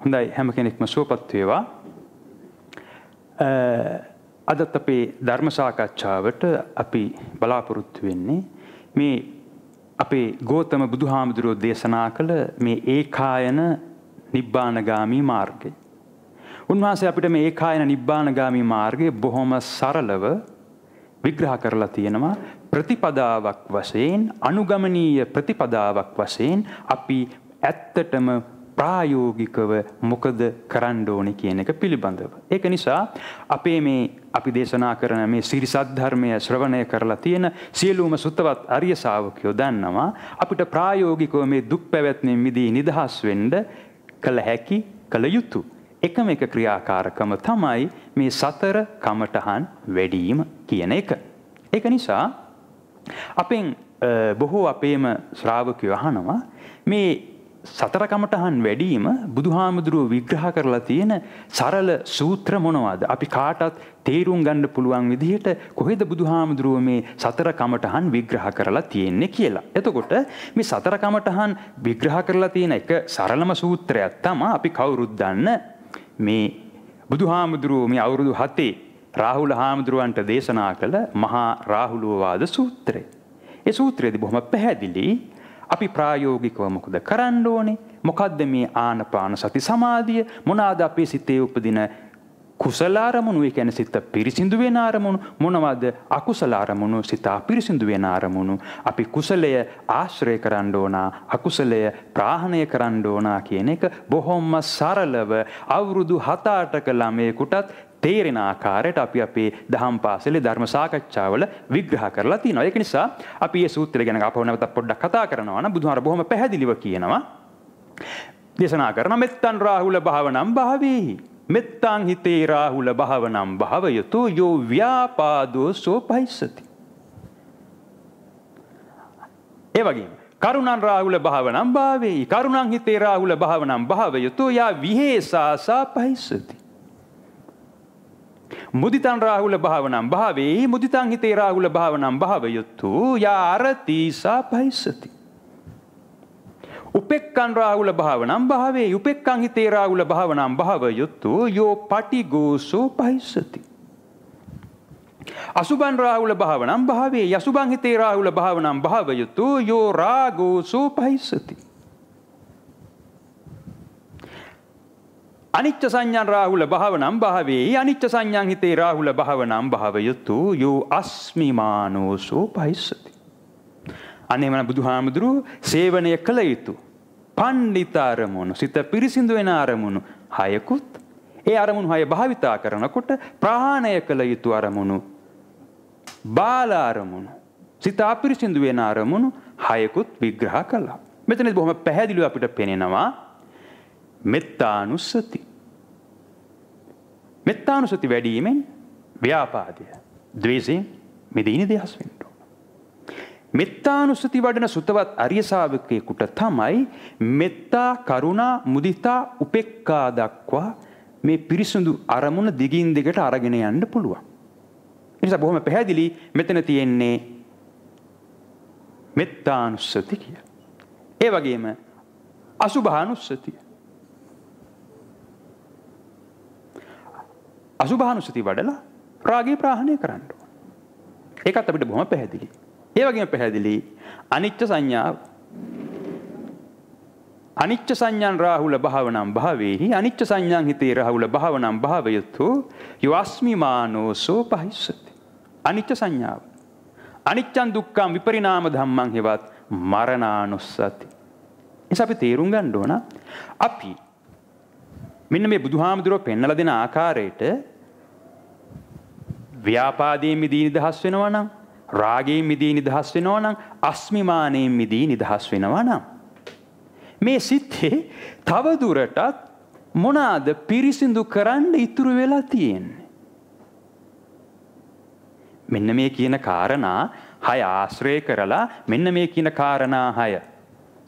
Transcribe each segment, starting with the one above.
හොඳයි හැම කෙනෙක්ම සුවපත් වේවා. අදත් අපේ ධර්ම සාකච්ඡාවට අපි බලාපොරොත්තු වෙන්නේ මේ අපේ ගෞතම බුදුහාමුදුරුවෝ දේශනා කළ මේ ඒකායන නිබ්බානගාමී මාර්ගය. උන්වහන්සේ අපිට මේ ඒකායන නිබ්බානගාමී මාර්ගය බොහොම සරලව විග්‍රහ කරලා තියෙනවා. ප්‍රතිපදාවක් වශයෙන්, අනුගමනීය ප්‍රතිපදාවක් වශයෙන් අපි ඇත්තටම ප්‍රායෝගිකව මොකද කරන්න ඕනේ කියන එක පිළිබඳව. ඒක නිසා අපි දේශනා කරන මේ සිරිසත් ධර්මය ශ්‍රවණය කරලා තියෙන සියලුම සුත්තවත් ආර්ය ශාවකයෝ දන්නවා අපිට ප්‍රායෝගිකව මේ දුක් පැවැත්මෙන් මිදී නිදහස් වෙන්න කළ හැකි, කළ යුතු එකම එක ක්‍රියාකාරකම තමයි මේ සතර කමඨහන් වැඩිම කියන එක. ඒක නිසා අපෙන් බොහෝ අපේම ශ්‍රාවකයෝ අහනවා මේ සතර කමඨහන් වැඩිම බුදුහාමුදුරුවෝ විග්‍රහ කරලා තියෙන සරල සූත්‍ර මොනවද? අපි කාටත් තේරුම් ගන්න පුළුවන් විදිහට කොහෙද බුදුහාමුදුරුවෝ මේ සතර කමඨහන් විග්‍රහ කරලා තියෙන්නේ කියලා. එතකොට මේ සතර කමඨහන් විග්‍රහ කරලා තියෙන එක සරලම සූත්‍රයක් තමයි අපි කවුරුත් දන්න මේ බුදුහාමුදුරුවෝ මේ අවුරුදු 7 රාහුල හාමුදුරුවන්ට දේශනා කළ මහා රාහුලෝවාද සූත්‍රය. ඒ සූත්‍රයේදී බොහොම පැහැදිලි අපි ප්‍රායෝගිකව මොකද කරන්න ඕනේ? මොකද්ද මේ ආනපාන සති සමාධිය? මොනවාද අපේ සිතේ උපදින කුසල අරමුණු? ඒ කියන්නේ සිත පිරිසිදු වෙන අරමුණු. මොනවාද අකුසල අරමුණු? සිත අපිරිසිදු වෙන අරමුණු. අපි කුසලය ආශ්‍රය කරන්න ඕන, අකුසලය ප්‍රාහණය කරන්න ඕන කියන එක බොහොම සරලව අවුරුදු 7-8ක ළමයෙකුටත් තේරෙන ආකාරයට අපි අපේ දහම් පාසලේ ධර්ම සාකච්ඡාවල විග්‍රහ කරලා තියෙනවා. ඒක නිසා අපි මේ සූත්‍රය ගැන අපව නැවත පොඩ්ඩක් කතා කරනවා නම් බුදුහාර බොහොම පැහැදිලිව කියනවා. දේශනා කරන මෙත්තන් රාහුල භාවනම් භාවේහි. මෙත්තං හිතේ රාහුල භාවනම් භාවයතු යෝ ව්‍යාපාදෝ සෝපහිස්සති. ඒ වගේම කරුණං රාහුල භාවනම් භාවේහි. කරුණං හිතේ රාහුල භාවනම් භාවයතු යා විහෙසාසා පහිස්සති. මුදිතං රාහුල භාවනම් භාවේහි. මුදිතං හිතේ රාහුල භාවනම් භාවයතු යා අරතිසා පහිස්සති. උපෙක්ඛං රාහුල භාවනම් භාවේහි. උපෙක්ඛං හිතේ රාහුල භාවනම් භාවයතු යෝ පටිඝෝසෝ පහිස්සති. අසුභං රාහුල භාවනම් භාවේහි. අසුභං හිතේ රාහුල භාවනම් භාවයතු යෝ රාගෝසෝ පහිස්සති. අනිච්ච සංඥා රාහුල භාවනම් භාවේහි. අනිච්ච සංඥා හිතේ රාහුල භාවනම් භාවයතු යෝ අස්මිමානෝසෝ පහිස්සති. අනේමන බුදුහාමුදුරුවෝ සේවනය කළ යුතු පණ්ඩිත අරමුණු, සිත පිරිසිදු වෙන අරමුණු 6කුත්, ඒ අරමුණු 6 භාවිතා කරනකොට ප්‍රහාණය කළ යුතු අරමුණු, බාල අරමුණු, සිත අපිරිසිදු වෙන අරමුණු 6කුත් විග්‍රහ කළා. මෙතනදී බොහොම පැහැදිලිව අපිට පේනවා මෙත්තානුස්සති. මෙත්තානුස්සති වැඩිමෙන් ව්‍යාපාදය, ද්වේෂයෙන් මිදී නිදහස් වෙන්න ඕන. මෙත්තානුස්සති වඩන සුතවත් ආර්ය ශාවකයෙකුට තමයි මෙත්තා, කරුණා, මුදිතා, උපේක්ඛා දක්වා මේ පිරිසුදු අරමුණ දිගින් දිගට අරගෙන යන්න පුළුවන්. ඒ නිසා බොහොම පැහැදිලි මෙතන තියෙන්නේ මෙත්තානුස්සති කියලා. ඒ වගේම අසුභානුස්සතිය. අසුභානුස්සති වඩලා රාගය ප්‍රහාණය කරන්න ඕන. ඒකත් අපිට බොහොම පැහැදිලි. ඒ වගේම පැහැදිලි අනිච්ච සංඥාව. අනිච්ච සංඥාන් රාහුල භාවනම් භාවේහි. අනිච්ච සංඥාන් හිතේ රාහුල භාවනම් භාවයතු යස්මිමානෝසෝ පහිස්සති. අනිච්ච සංඥාව. අනිච්චං දුක්ඛං විපරිණාම ධම්මං හෙවත් මරණානුස්සති. එස අපි තේරුම් ගන්න ඕන අපි මෙන්න මේ බුදුහාමුදුරුවෝ පෙන්වලා දෙන ආකාරයට ව්‍යාපාදයෙන් මිදී නිදහස් වෙනවා නම්, රාගයෙන් මිදී නිදහස් වෙනවා නම්, අස්මිමානයෙන් මිදී නිදහස් වෙනවා නම් මේ සිතේ තව දුරටත් මොනවාද පිරිසිදු කරන්න ඉතුරු වෙලා තියෙන්නේ? මෙන්න මේ කියන කාරණා 6 ආශ්‍රය කරලා මෙන්න මේ කියන කාරණා 6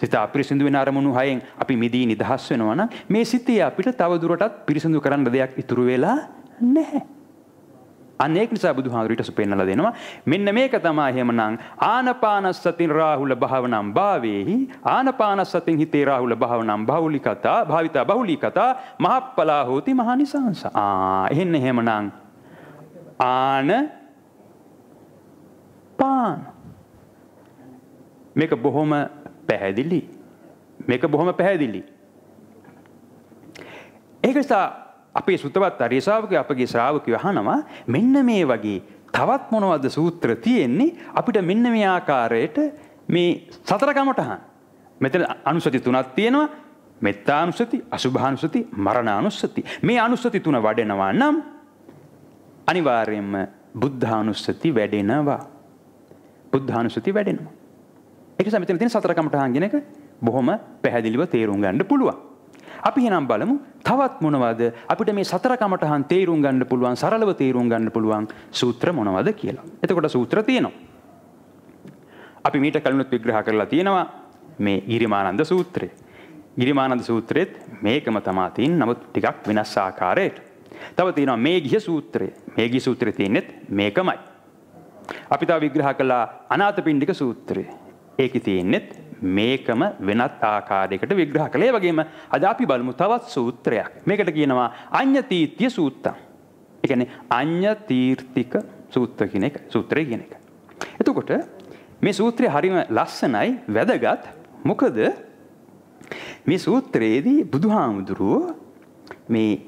සිත අපිරිසිදු වෙන අරමුණු 6න් අපි මිදී නිදහස් වෙනවා නම් මේ සිතේ අපිට තව දුරටත් පිරිසිදු කරන්න දෙයක් ඉතුරු වෙලා නැහැ. අන්න ඒක නිසා බුදුහාමුදුරුවෝ ඊට පෙන්නලා දෙනවා මෙන්න මේක තමයි එහෙමනම් ආනපානසතින් රාහුල භාවනම් භාවේහි ආනපානසතින් හිතේ රාහුල භාවනම් බහුලිකතා භාවිතා බහුලිකතා මහප්පලා හෝති මහනිසංස. එහෙන්න එහෙමනම් ආන පාන මේක බොහොම පැහැදිලි. ඒක නිසා අපේ සුතවත් ආර්ය ශ්‍රාවකයෝ අපගේ ශ්‍රාවකයෝ අහනවා මෙන්න මේ වගේ තවත් මොනවද සූත්‍ර තියෙන්නේ අපිට මෙන්න මේ ආකාරයට මේ සතර කමඨහන්. මෙතන අනුසති තුනක් තියෙනවා. මෙත්තානුසති, අසුභානුසති, මරණානුසති. මේ අනුසති තුන වඩනවා නම් අනිවාර්යයෙන්ම බුද්ධානුස්සති වැඩෙනවා. ඒක නිසා මෙතන තියෙන සතර කමඨහන් කියන එක බොහොම පැහැදිලිව තේරුම් ගන්න පුළුවන්. අපි එහෙනම් බලමු තවත් මොනවද අපිට මේ සතර කමඨහන් තේරුම් ගන්න පුළුවන් සරලව තේරුම් ගන්න පුළුවන් සූත්‍ර මොනවද කියලා. එතකොට සූත්‍ර තියෙනවා. අපි මීට කලිනුත් විග්‍රහ කරලා තියෙනවා මේ ගිරිමානන්ද සූත්‍රය. ගිරිමානන්ද සූත්‍රෙත් මේකම තමයි තියෙන්නේ නමුත් ටිකක් වෙනස් ආකාරයකට. තව තියෙනවා මේඝිය සූත්‍රය. මේඝිය සූත්‍රය තියෙන්නේත් මේකමයි. අපි තව විග්‍රහ කළා අනාථපිණ්ඩික සූත්‍රය. ඒකේ තියෙන්නේත් මේකම වෙනත් ආකාරයකට විග්‍රහ කළේ. ඒ වගේම අද අපි බලමු තවත් සූත්‍රයක්. මේකට කියනවා අඤ්ඤතීත්‍ය සූත්තං. ඒ කියන්නේ අඤ්ඤතීර්තික සූත්‍ර කියන එක. සූත්‍රය කියන එක. එතකොට මේ සූත්‍රය හරිම ලස්සනයි වැදගත්. මොකද මේ සූත්‍රයේදී බුදුහාමුදුරුවෝ මේ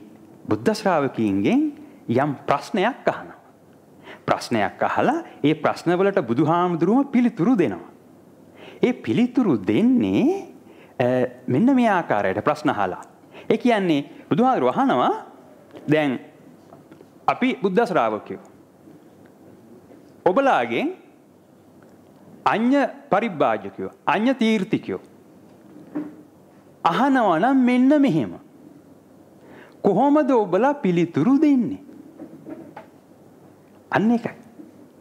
බුද්ධ ශ්‍රාවකීන්ගෙන් යම් ප්‍රශ්නයක් අහනවා. ප්‍රශ්නයක් අහලා ඒ ප්‍රශ්නවලට බුදුහාමුදුරුවෝ පිළිතුරු දෙනවා. ඒ පිළිතුරු දෙන්නේ මෙන්න මේ ආකාරයට ප්‍රශ්න අහලා. ඒ කියන්නේ බුදුහාමුදුරුවෝ අහනවා දැන් අපි බුද්ධ ශ්‍රාවකයෝ ඔබලාගෙන් අඤ්ඤ පරිබ්බාජකයෝ අඤ්ඤ තීර්ථිකයෝ අහනවා නම් මෙන්න මෙහෙම කොහොමද ඔබලා පිළිතුරු දෙන්නේ? අන්න ඒකයි.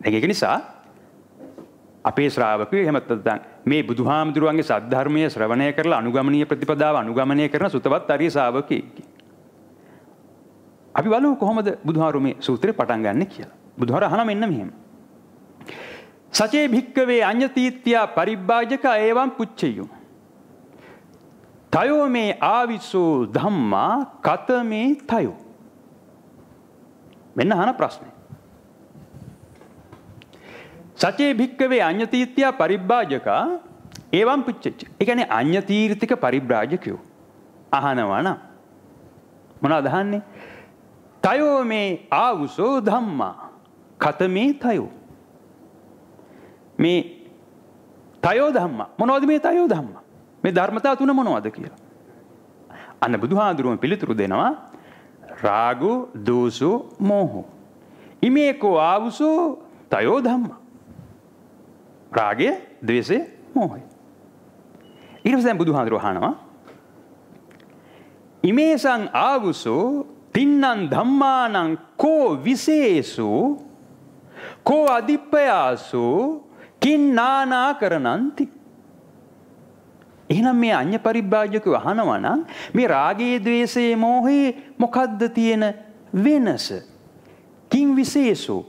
ඒක නිසා අපේ ශ්‍රාවකයෝ එහෙම නැත්නම් මේ බුදුහාමුදුරුවන්ගේ සද්ධර්මයේ ශ්‍රවණය කරලා අනුගමනීය ප්‍රතිපදාව අනුගමනය කරන සුතවත් ආර්ය ශ්‍රාවකෙක්. අපි බලමු කොහොමද බුදුහාමුදුරුවෝ මේ සූත්‍රේ පටන් ගන්නෙ කියලා. බුදුහාමුදුරුවෝ අහන මෙන්න මෙහෙම. සචේ භික්කවේ අඤ්ඤතීත්‍යා පරිබ්බාජක ඒවම් පුච්චයෝ. තයෝ මේ ආවිසෝ ධම්මා කතමේ තයෝ. මෙන්න අහන ප්‍රශ්නේ. සචේ භික්කවේ අඤ්ඤතීත්‍යා පරිබ්බාජකා ඒවම් පුච්චච්ච. ඒ කියන්නේ අඤ්ඤතීර්තික පරිබ්‍රාජකයෝ අහනවා නම් මොනවද අහන්නේ? තයෝ මේ ආවුසෝ ධම්මා කතමේ තයෝ. මේ තයෝ ධම්මා මොනවද මේ තයෝ ධම්මා? මේ ධර්මතා තුන මොනවද කියලා. අන්න බුදුහාඳුරුවෝ පිළිතුරු දෙනවා රාගෝ දෝසෝ මෝහෝ. ඉමේකෝ ආවුසෝ තයෝ ධම්මා. රාගය, ද්වේෂය, මෝහය. ඊට පස්සේ බුදුහාඳුරුවෝ අහනවා ඉමේසං ආවුසෝ තින්නං ධම්මානං කෝ විශේෂෝ කෝ අදිප්පයාසෝ කින්නානා කරනන්ති. එහෙනම් මේ අඤ්ඤ පරිබ්බාජකව අහනවා නම් මේ රාගයේ ද්වේෂයේ මෝහයේ මොකද්ද තියෙන වෙනස? කිං විශේෂෝ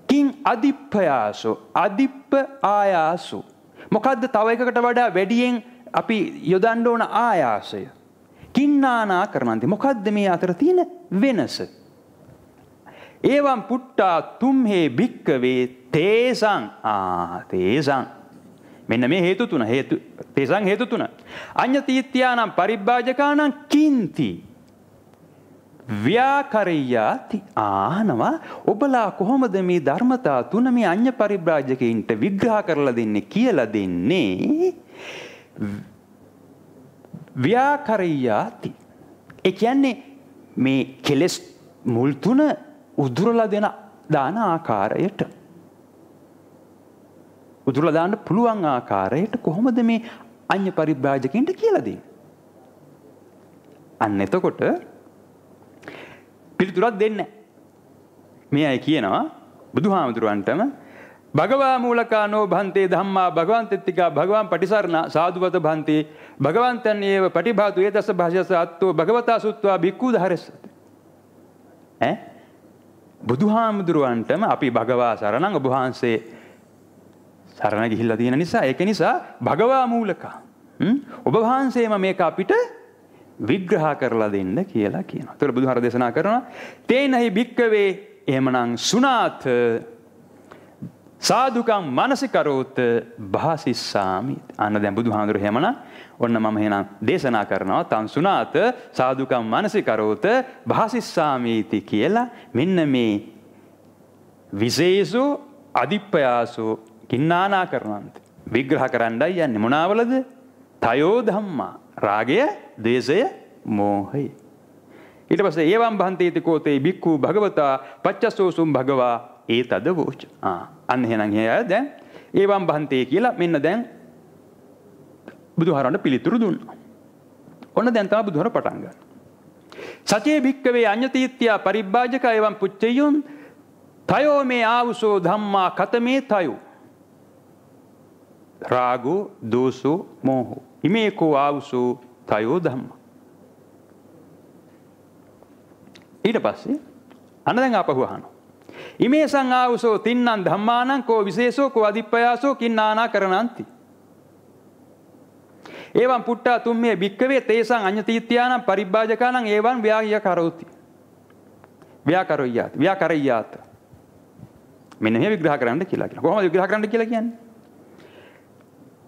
කිං අදිප්පයාසෝ අදිප්ප ආයාසෝ. මොකද්ද තව එකකට වඩා වැඩියෙන් අපි යොදන්න ඕන ආයාසය? කින්නානා කරනන්ති. මොකද්ද මේ අතර තියෙන වෙනස? ඒවම් පුට්ටා තුම්හේ භික්කවේ තේසං තේසං. මෙන්න මේ හේතු තුන තේසං හේතු තුන. අඤ්ඤතීත්‍යානම් පරිබ්බාජකානම් කින්ති ව්‍යාකරයාති. ආනවා ඔබලා කොහොමද මේ ධර්මතා තුන මේ අඤ්ඤ පරිබ්‍රාජකයින්ට විග්‍රහ කරලා දෙන්නේ කියලා දෙන්නේ ව්‍යාකරයාති. ඒ කියන්නේ මේ කෙලෙස් මුල් තුන උදුරලා දාන ආකාරයට උදුරලා දාන්න පුළුවන් ආකාරයට කොහොමද මේ අඤ්ඤ පරිබ්‍රාජකයින්ට කියලා දෙන්නේ? අන්න එතකොට පිළිතුරක් දෙන්නේ. මේ අය කියනවා බුදුහාමුදුරන්ටම භගවා මූලකානෝ භන්තේ ධම්මා භගවන්තෙත්තිකා භගවන් පටිසරණ සාදුවත භන්තේ භගවන්තන් ඒව පටිභාතු ඒතස්ස භාෂස අත්තෝ භගවතා සුත්වා භික්ඛු ධාරස්සති. බුදුහාමුදුරුවන්ටම අපි භගවා සරණං ඔබ වහන්සේ සරණ ගිහිල්ලා තියෙන නිසා ඒක නිසා භගවා මූලකා ඔබ වහන්සේම මේක අපිට විග්‍රහ කරලා දෙන්න කියලා කියනවා. ඒතර බුදුහාර දේශනා කරනවා තේනහි භික්කවේ එහෙමනම් සුනාත සාදුකම් මානසිකරෝත භාසිස්සාමි. අන්න දැන් බුදුහාඳුර එහෙමනම් ඔන්න මම එහෙනම් දේශනා කරනවා තං සුනාත සාදුකම් මානසිකරෝත භාසිස්සාමීති කියලා මෙන්න මේ විශේෂෝ අදිප්පයාසෝ කින්නානා කරනන්ත විග්‍රහ කරන්නයි යන්නේ මොනවලද? තයෝ ධම්මා රාගය, ද්වේෂය, මෝහය. ඊට පස්සේ ඒවම් බහන්තේති කෝතේ බික්ඛු භගවතා පච්චසෝසුම් භගවා ඒතද වෝච. අන්න එහෙනම් දැන් ඒවම් බහන්තේ කියලා මෙන්න දැන් බුදුහාරන්ට පිළිතුරු දුන්නා. ඔන්න දැන් තමයි බුදුහාර පටන් ගන්න. සචේ භික්කවේ අඤ්ඤතීත්‍ය පරිබ්බාජක එවම් පුච්චයුන් තයෝ මේ ආවුසෝ ධම්මා කතමේ තයෝ රාගෝ දෝසෝ මෝහෝ ඉමේකෝ ආවුසෝ තයෝ ධම්මා. ඊට පස්සේ අන්න දැන් ආපහු අහනවා. ඉමේසං ආවුසෝ තින්නං ධම්මානං කෝ විශේෂෝ කෝ අදිප්පයාසෝ කින්නානා කරණන්ති. එවං පුට්ටා තුම්මේ භික්කවේ තේසං අඤ්ඤතීත්‍යානං පරිබ්බාජකානං එවං ව්‍යාය කරෝති. ව්‍යාකරయ్యాත. මෙන්න මේ විග්‍රහ කරන්න කියලා කියනවා. කොහොමද විග්‍රහ කරන්න කියලා කියන්නේ?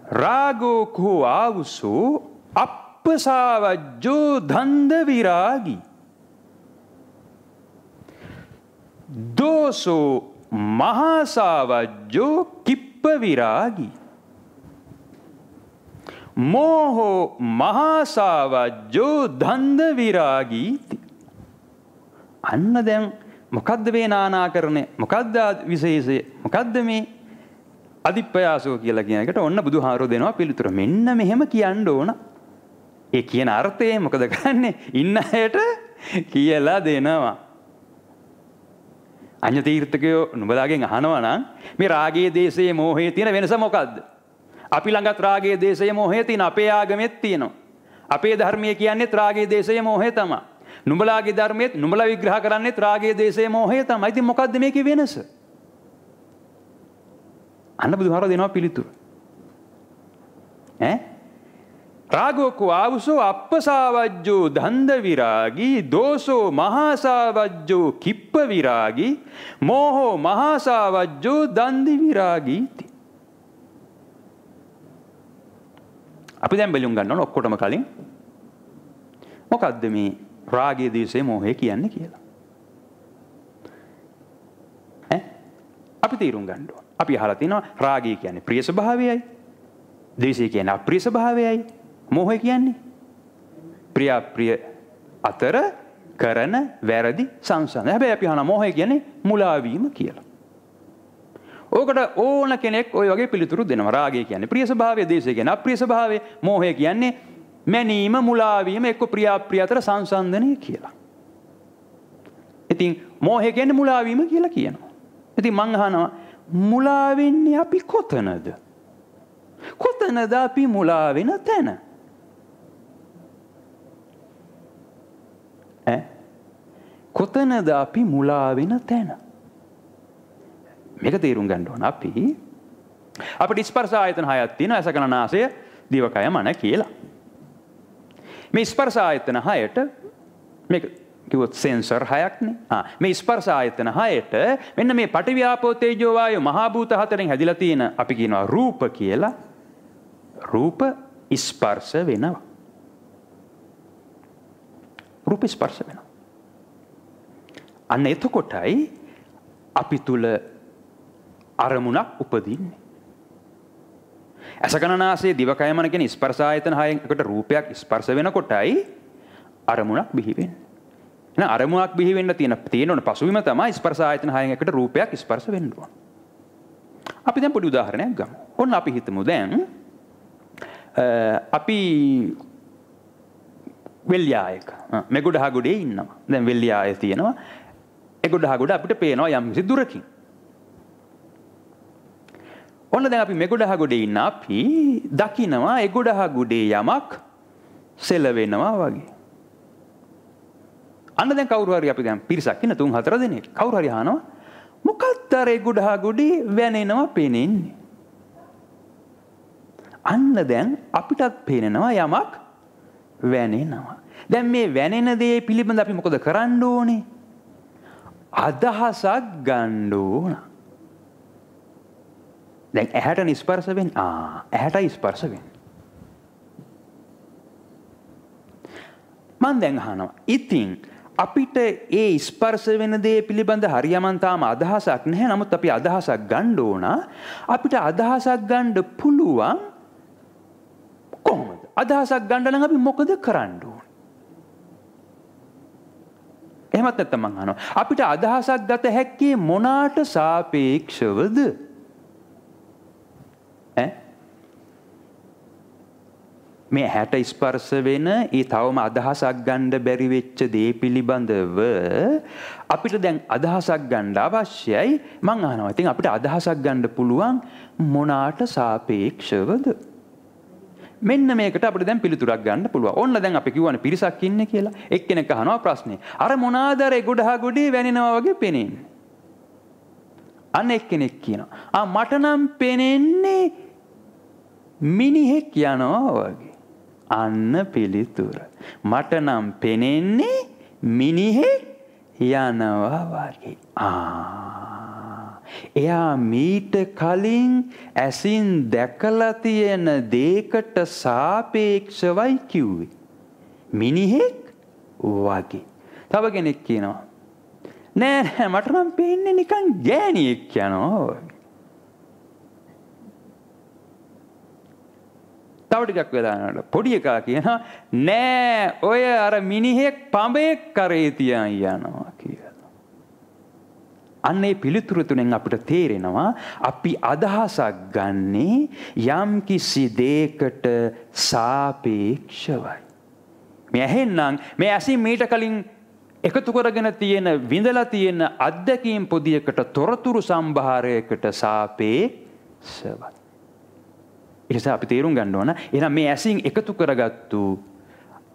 රාගෝ කෝ ආවුසෝ අප්පසාවජ්ජෝ ධන්ද විරාගී දෝසෝ මහාසාවජ්ජෝ කිප්ප විරාගී මෝහෝ මහාසාවජ්ජෝ ධන්ද විරාගීති. අන්න දැන් මොකද්ද මේ නානාකරණය? මොකද්ද විශේෂය? මොකද්ද මේ අදිප්පයාසෝ කියලා කියන එකට ඔන්න බුදුහාරෝ දෙනවා පිළිතුර. මෙන්න මෙහෙම කියන්න ඕන. ඒ කියන අර්ථය මොකද කරන්නේ? ඉන්න අයට කියලා දෙනවා. අඤ්ඤ තීර්ථකයෝ නුඹලාගෙන් අහනවා නම් මේ රාගයේ දේශයේ මෝහයේ තියෙන වෙනස මොකද්ද? අපි ළඟත් රාගයේ දේශයේ මෝහයේ තියෙන අපේ ආගමෙත් තියෙනවා. අපේ ධර්මයේ කියන්නේ රාගයේ දේශයේ මෝහය තමයි. නුඹලාගේ ධර්මයේත් නුඹලා විග්‍රහ කරන්නේ රාගයේ දේශයේ මෝහය තමයි. ඉතින් මොකද්ද මේකේ වෙනස? අන්න බුදුහාරෝ දෙනවා පිළිතුරු. රාගෝ කෝ ආවුසෝ අප්පසාවජ්ජෝ ධන්ද විරාගී දෝසෝ මහාසාවජ්ජෝ කිප්ප විරාගී මෝහෝ මහාසාවජ්ජෝ දන්දි විරාගීති. අපි දැන් බැලුම් ගන්න ඕන ඔක්කොටම කලින් මොකද්ද මේ රාගයේ දේශේ මෝහය කියන්නේ කියලා. අපි තීරුම් ගන්න ඕන. අපි අහලා තිනවා රාගය කියන්නේ ප්‍රිය ස්වභාවයයි, ද්වේෂය කියන්නේ අප්‍රිය ස්වභාවයයි, මෝහය කියන්නේ ප්‍රිය අප්‍රිය අතර කරන වැරදි සංසන්දනය. හැබැයි අපි අහන මෝහය කියන්නේ මුලා වීම කියලා. ඕකට ඕන කෙනෙක් ওই වගේ පිළිතුරු දෙනවා. රාගය කියන්නේ ප්‍රිය ස්වභාවය, ද්වේෂය කියන්නේ අප්‍රිය ස්වභාවය, මෝහය කියන්නේ මැනීම, මුලා වීම, එක්ක ප්‍රිය අප්‍රිය අතර සංසන්දනය කියලා. ඉතින් මෝහය කියන්නේ මුලා වීම කියලා කියනවා. ඉතින් මං අහනවා මුලා වෙන්නේ අපි කොතනද? කොතනද අපි මුලා වෙන තැන? කොතනද අපි මුලා වෙන තැන? මේක තේරුම් ගන්න ඕන. අපිට ස්පර්ශ ආයතන හයක් තියෙනවා. ඇස කන නාසය දිවකය මන කියලා. මේ ස්පර්ශ ආයතන හයට මේක කිව්වොත් සෙන්සර් හයක්නේ. මේ ස්පර්ශ ආයතන හයට මෙන්න මේ පඨවි ආපෝ තේජෝ වායෝ මහා භූත හතරෙන් හැදිලා තියෙන අපි කියනවා රූප කියලා. රූප ස්පර්ශ වෙනවා. රූප ස්පර්ශ වෙනවා. අන්න එතකොටයි අපි තුල අරමුණක් උපදින්නේ. අසකනාසයේ දිවකය මන කියන ස්පර්ශ ආයතන හයෙන් එකට රූපයක් ස්පර්ශ වෙනකොටයි අරමුණක් බිහි වෙන්නේ. එහෙනම් අරමුණක් බිහි වෙන්න තියෙන පසුබිම තමයි ස්පර්ශ ආයතන හයෙන් එකට රූපයක් ස්පර්ශ වෙන්න ඕන. අපි දැන් පොඩි උදාහරණයක් ගමු. ඔන්න අපි හිතමු දැන් අපි වෙල්යායක මෙගොඩහගොඩේ ඉන්නවා. දැන් වෙල්යාය තියෙනවා. ඒ ගොඩහගොඩ අපිට පේනවා යම් කිසි දුරකින්. ඔන්න දැන් අපි මෙගොඩහගොඩේ ඉන්න අපි දකිනවා ඒ ගොඩහගොඩේ යමක් සෙලවෙනවා වගේ. අන්න දැන් කවුරු හරි අපි දැන් පිරිසක් ඉන්න 3-4 දෙනෙක් කවුරු හරි අහනවා මොකක්ද අර ගුඩා ගුඩි වැනෙනවා පේන්නේ. අන්න දැන් අපිටත් පේනවා යමක් වැනෙනවා. දැන් මේ වැනෙන දේ පිළිබඳ අපි මොකද කරන්න ඕනේ? අදහසක් ගන්න ඕන. දැන් ඇහැට ස්පර්ශ වෙන්නේ. ඇහැට ස්පර්ශ වෙන්නේ. මම දැන් අහනවා. ඉතින් අපිට ඒ ස්පර්ශ වෙන දේ පිළිබඳ හරියමන් තාම අදහසක් නැහැ. නමුත් අපි අදහසක් ගන්න ඕන. අපිට අදහසක් ගන්න පුළුවන් කොහොමද? අදහසක් ගන්න නම් අපි මොකද කරන්න ඕන? එහෙමත් නැත්නම් මම අහනවා. අපිට අදහසක් ගත හැක්කේ මොනාට සාපේක්ෂවද? මේ හැට ස්පර්ශ වෙන ඒ තවම අදහසක් ගන්න බැරි වෙච්ච දේ පිළිබඳව අපිට දැන් අදහසක් ගන්න අවශ්‍යයි. මම අහනවා. ඉතින් අපිට අදහසක් ගන්න පුළුවන් මොනාට සාපේක්ෂවද? මෙන්න මේකට අපිට දැන් පිළිතුරක් ගන්න පුළුවන්. ඔන්න දැන් අපි කියවනේ පිරිසක් ඉන්නේ කියලා. එක්කෙනෙක් අහනවා ප්‍රශ්නේ. අර මොනවාද අර ගොඩහ ගොඩේ වැනෙනවා වගේ පෙනෙන්නේ. අන්න එක්කෙනෙක් කියනවා. මට නම් පෙනෙන්නේ මිනිහෙක් යනවා වගේ. අන්න පිළිතුර. මට නම් පෙනෙන්නේ මිනිහෙක් යනවා වගේ. එයා මීට කලින් ඇසින් දැකලා තියෙන දෙයකට සාපේක්ෂවයි කිව්වේ. මිනිහෙක් වගේ. තව කෙනෙක් කියනවා නෑ මට නම් පේන්නේ නිකන් ගෑණියෙක් යනවා වගේ. තව ටිකක් වෙලා යනකොට පොඩි එකා කියනවා නෑ ඔය අර මිනිහෙක් පඹයක් කරේ තියන් යනවා කියලා. අන්නේ පිළිතුරු තුනෙන් අපිට තේරෙනවා අපි අදහසක් ගන්නේ යම් කිසි දෙයකට සාපේක්ෂවයි. මේ ඇහෙන්නම් මේ ඇසින් මීට කලින් එකතු කරගෙන තියෙන විඳලා තියෙන අත්දැකීම් පොදියකට තොරතුරු සම්භාරයකට සාපේක්ෂවයි. ඒ නිසා අපි තේරුම් ගන්න ඕන එහෙනම් මේ ඇසින් එකතු කරගත්තු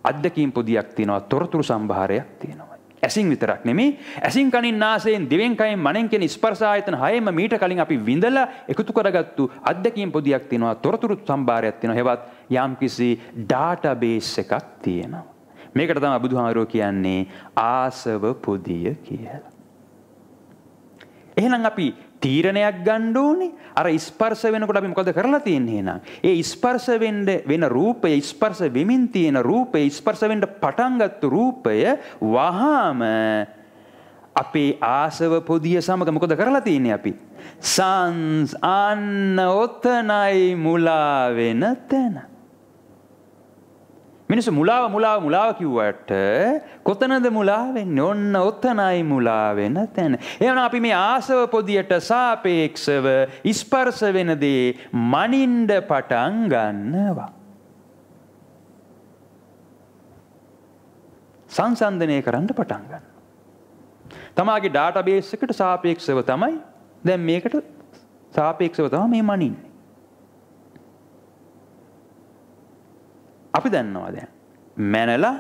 අත්දැකීම් පොදියක් තියෙනවා තොරතුරු සම්භාරයක් තියෙනවා. ඇසින් විතරක් නෙමෙයි ඇසින් කනින් නාසයෙන් දිවෙන් කයෙන් මනෙන් කියන ස්පර්ශ ආයතන හයෙම මීට කලින් අපි විඳලා එකතු කරගත්තු අත්දැකීම් පොදියක් තියෙනවා තොරතුරු සම්භාරයක් තියෙනවා. හෙවත් යම්කිසි ඩාටාබේස් එකක් තියෙනවා. මේකට තමයි බුදුහාමරෝ කියන්නේ ආසව පොදිය කියලා. එහෙනම් අපි තීරණයක් ගන්න ඕනේ. අර ස්පර්ශ වෙනකොට අපි මොකද කරලා තියෙන්නේ එහෙනම්? ඒ ස්පර්ශ වෙන රූපය ස්පර්ශ වෙමින් තියෙන රූපය ස්පර්ශ වෙන්න පටන් ගත්ත රූපය වහාම අපේ ආසව පොදිය සමග මොකද කරලා තියෙන්නේ අපි? අන්න ඔතනයි මුලා වෙන තැන. මිනිස්සු මුලාව කිව්වට කොතනද මුලා වෙන්නේ? ඔන්න ඔතනයි මුලා වෙන තැන. එහෙනම් අපි මේ ආසව පොදියට සාපේක්ෂව ස්පර්ශ වෙන දේ මනින්න පටන් ගන්නවා. සංසන්දනය කරන්න පටන් ගන්නවා. තමාගේ ඩාටාබේස් එකට සාපේක්ෂව තමයි දැන් මේකට සාපේක්ෂව තමයි මේ මනින්නේ. අපි දන්නවා දැන් මැනලා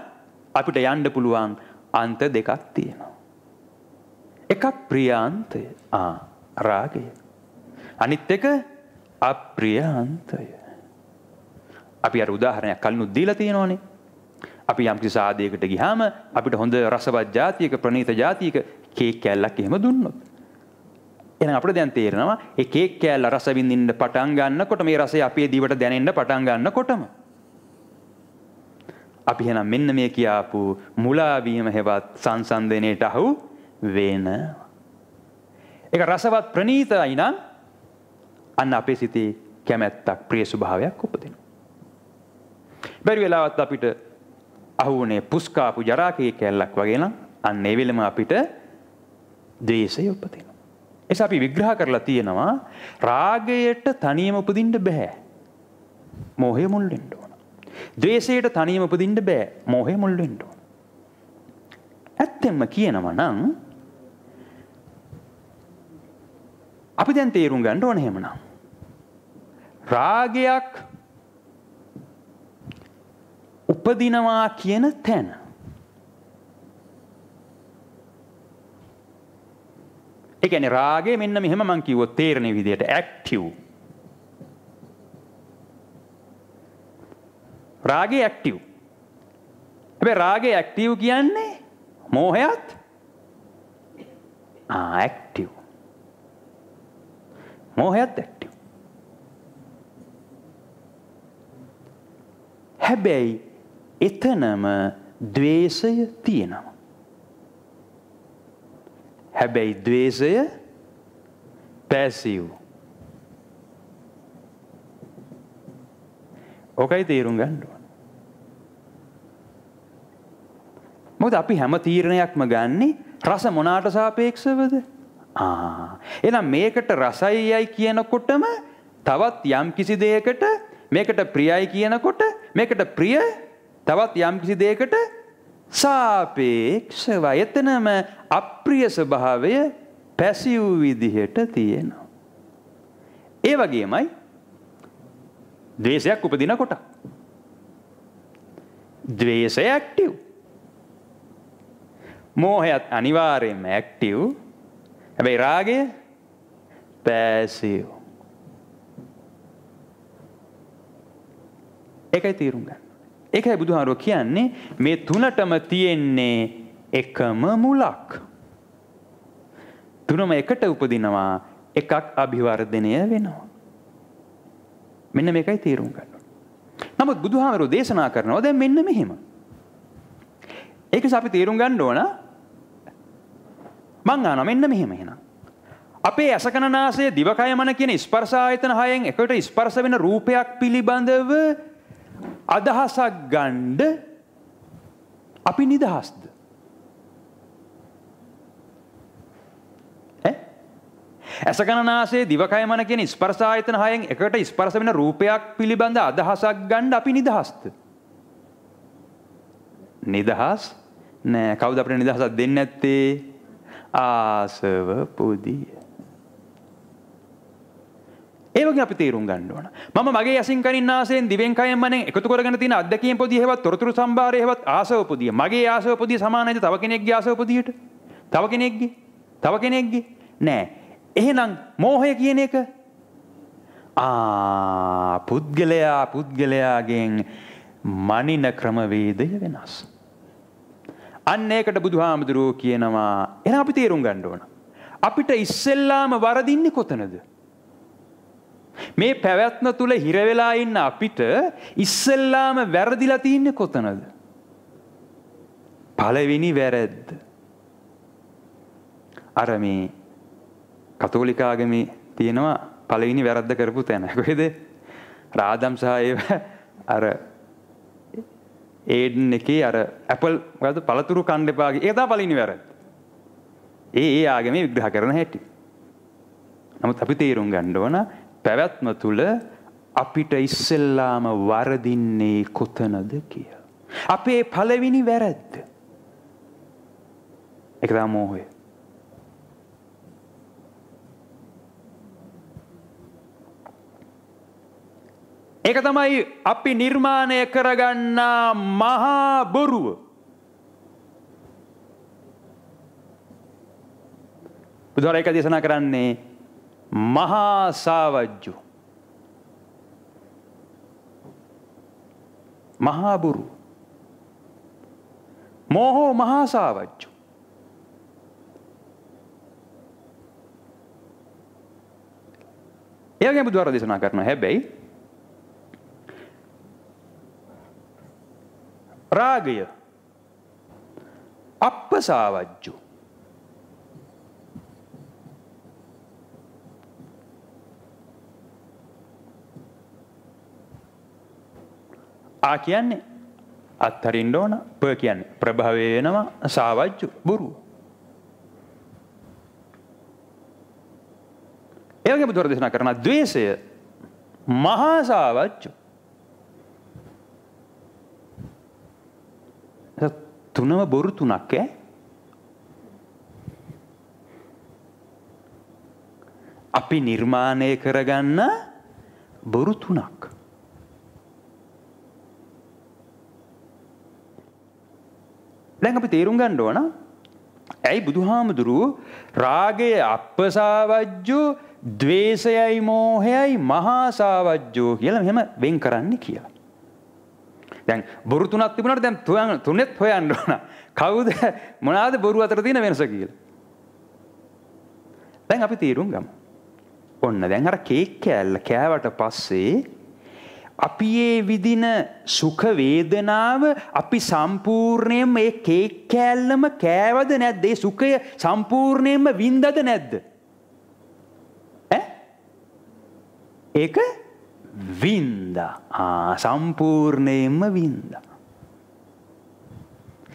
අපිට යන්න පුළුවන් අන්ත දෙකක් තියෙනවා. එකක් ප්‍රියාන්තය රාගය. අනිත් එක අප්‍රියාන්තය. අපි අර උදාහරණයක් කලිනුත් දීලා තියෙනවානේ. අපි යම් කිසි ආදයකට ගියාම අපිට හොඳ රසවත් ජාතියක ප්‍රණීත ජාතියක කේක් කෑල්ලක් එහෙම දුන්නොත් එහෙනම් අපිට දැන් තේරෙනවා ඒ කේක් කෑල්ල රස විඳින්න පටන් ගන්නකොට මේ රසය අපේ දිවට දැනෙන්න පටන් ගන්නකොටම අපි එහෙනම් මෙන්න මේ කියාපු මුලා වීම හෙවත් සංසන්දනයේට අහු වෙනවා. ඒක රසවත් ප්‍රණීතයි නම් අන්න අපේ සිතේ කැමැත්තක් ප්‍රිය ස්වභාවයක් උපදිනවා. බැරි වෙලාවත් අපිට අහුනේ පුස්කාපු ජරාකේ කැලලක් වගේ නම් අන්න ඒ වෙලෙම අපිට ද්වේෂය උපදිනවා. එස අපි විග්‍රහ කරලා තියෙනවා රාගයට තනියම උපදින්න බෑ. මෝහය මුල් වෙන්න ඕන. ද්වේෂයට තනියම උපදින්න බෑ. මෝහය මුල් වෙන්න ඕන. ඇත්තෙන්ම කියනවා නම් අපි දැන් තේරුම් ගන්න ඕන එහෙමනම් රාගයක් උපදිනවා කියන තැන ඒ කියන්නේ රාගය මෙන්න මෙහෙම මං කිව්වොත් තේරෙන විදිහට ඇක්ටිව්. රාගය ඇක්ටිව්. හැබැයි රාගය ඇක්ටිව් කියන්නේ මෝහයත් ඇක්ටිව්. මෝහයත් ඇක්ටිව්. හැබැයි එතනම ද්වේෂය තියෙනවා. හැබැයි ද්වේෂය පැසිව්. ඕකයි තේරුම් ගන්න ඕන. මොකද අපි හැම තීරණයක්ම ගන්නේ රස මොනාට සාපේක්ෂවද? එහෙනම් මේකට රසයයි කියනකොටම තවත් යම් කිසි දෙයකට මේකට ප්‍රියයි කියනකොට මේකට ප්‍රිය තවත් යම් කිසි දෙයකට සාපේක්ෂව එතනම අප්‍රිය ස්වභාවය පැසිව් විදිහට තියෙනවා. ඒ වගේමයි ද්වේෂයක් උපදිනකොට ද්වේෂය ඇක්ටිව්. මෝහයත් අනිවාර්යයෙන්ම ඇක්ටිව්. හැබැයි රාගය පැසිව්. ඒකයි තේරුම් ගන්න. ඒකයි බුදුහාරෝ කියන්නේ මේ තුනටම තියෙන්නේ එකම මුලක්. තුනම එකට උපදිනවා එකක් අභිවර්ධනය වෙනවා. මෙන්න මේකයි තේරුම් ගන්න. නමුත් බුදුහාරෝ දේශනා කරනවා දැන් මෙන්න මෙහෙම. ඒකස අපි තේරුම් ගන්න ඕන මං අහනවා මෙන්න මෙහෙම එහෙනම්. අපේ අසකනාසය දිවකය මන කියන ස්පර්ශ ආයතන හයෙන් එකට ස්පර්ශ වෙන රූපයක් පිළිබඳව අදහසක් ගන්න අපි නිදහස්ද? අසකනාසය දිවකය මන කියන ස්පර්ශ ආයතන හයෙන් එකට ස්පර්ශ වෙන රූපයක් පිළිබඳ අදහසක් ගන්න අපි නිදහස්ද? නිදහස් නෑ. කවුද අපිට නිදහසක් දෙන්නේ නැත්තේ? ආසව පුදිය. ඒ වගේ අපි තේරුම් ගන්න ඕන. මම මගේ යසින් කනින් නාසයෙන් දිවෙන් කයෙන් මනෙන් එකතු කරගෙන තියෙන අත්දැකීම් පොදිය හේවත් තොරතුරු සම්භාරය හේවත් ආසව පොදිය. මගේ ආසව පොදිය සමානයිද තව කෙනෙක්ගේ ආසව පොදියට? තව කෙනෙක්ගේ නෑ. එහෙනම් මෝහය කියන එක පුද්ගලයාගෙන් මනින ක්‍රමවේදය වෙනස්. අන්න ඒකට බුදුහාමුදුරුවෝ කියනවා එහෙනම් අපි තේරුම් ගන්න ඕන. අපිට ඉස්සෙල්ලාම වරදින්නේ කොතනද? මේ පැවැත්ම තුල හිර වෙලා ඉන්න අපිට ඉස්සෙල්ලාම වැරදිලා තින්නේ කොතනද? පළවෙනි වැරද්ද. අර මේ කතෝලික ආගමේ තියෙනවා පළවෙනි වැරද්ද කරපු තැන. කොහෙද? ආදම් සහ ඒවා අර ඒඩන් එකේ අර ඇපල් මොකද්ද පළතුරු කන්න එපා. ඒක තමයි පළවෙනි වැරද්ද. ඒ ආගමේ විග්‍රහ කරන හැටි. නමුත් අපි තේරුම් ගන්න ඕන පැවැත්ම තුල අපිට ඉස්සෙල්ලාම වරදින්නේ කොතනද කියලා. අපේ පළවෙනි වැරද්ද. ඒක තමයි මෝහය. ඒක තමයි අපි නිර්මාණය කරගන්නා මහා බොරුව. බුදුහාර එක දේශනා කරන්නේ මහා සාවජ්ජු. මහා බොරුව. මෝහෝ මහා සාවජ්ජු. එයාගේ බුදුහාර දේශනා කරනවා හැබැයි රාගය අප්පසාවජ්ජු. ආ කියන්නේ අත්හරින්න ඕන, ප කියන්නේ ප්‍රභවය වෙනවා, සාවජ්ජු බොරුව. ඒ වගේම බුදුරජාණන් දේශනා කරන ද්වේෂය මහා සාවජ්ජු. තුනම බොරු තුනක් අපි නිර්මාණය කරගන්න බොරු තුනක්. දැන් අපි තේරුම් ගන්න ඕන ඇයි බුදුහාමුදුරුවෝ රාගය අප්පසාවජ්ජෝ ද්වේෂයයි මෝහයයි මහා සාවජ්ජෝ කියලා මෙහෙම වෙන් කරන්න කියලා. දැන් බොරු තුනක් තිබුණාට දැන් තුනෙත් හොයන්න ඕන. කවුද මොනවාද බොරු අතර තියෙන වෙනස කියලා. දැන් අපි තීරුම් ගමු. ඔන්න දැන් අර කේක් කෑල්ල කෑවට පස්සේ අපි ඒ විදින සුඛ වේදනාව අපි සම්පූර්ණයෙන්ම ඒ කේක් කෑල්ලම කෑවද නැද්ද? ඒ සුඛය සම්පූර්ණයෙන්ම වින්දද නැද්ද? ඒක වින්දා. සම්පූර්ණයෙන්ම වින්දා.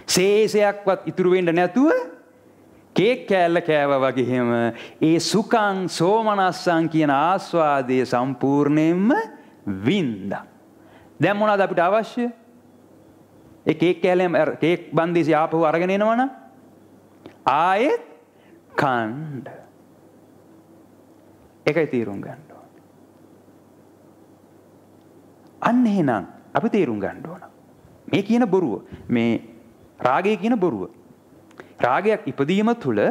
ශේෂයක්වත් ඉතුරු වෙන්න නැතුව කේක් කෑල්ල කෑවා වගේම ඒ සුඛං සෝමනස්සං කියන ආස්වාදයේ සම්පූර්ණයෙන්ම වින්දා. දැන් මොනවද අපිට අවශ්‍ය? ඒ කේක් කෑල්ලෙන් කේක් බන්දීසි ආපහු අරගෙන එනවනම් ආයෙත් කන්න. ඒකයි තීරුම් ගන්න. අන්න එහෙනම් අපි තේරුම් ගන්න ඕන. මේ කියන බොරුව, මේ රාගය කියන බොරුව. රාගයක් ඉපදීම තුළ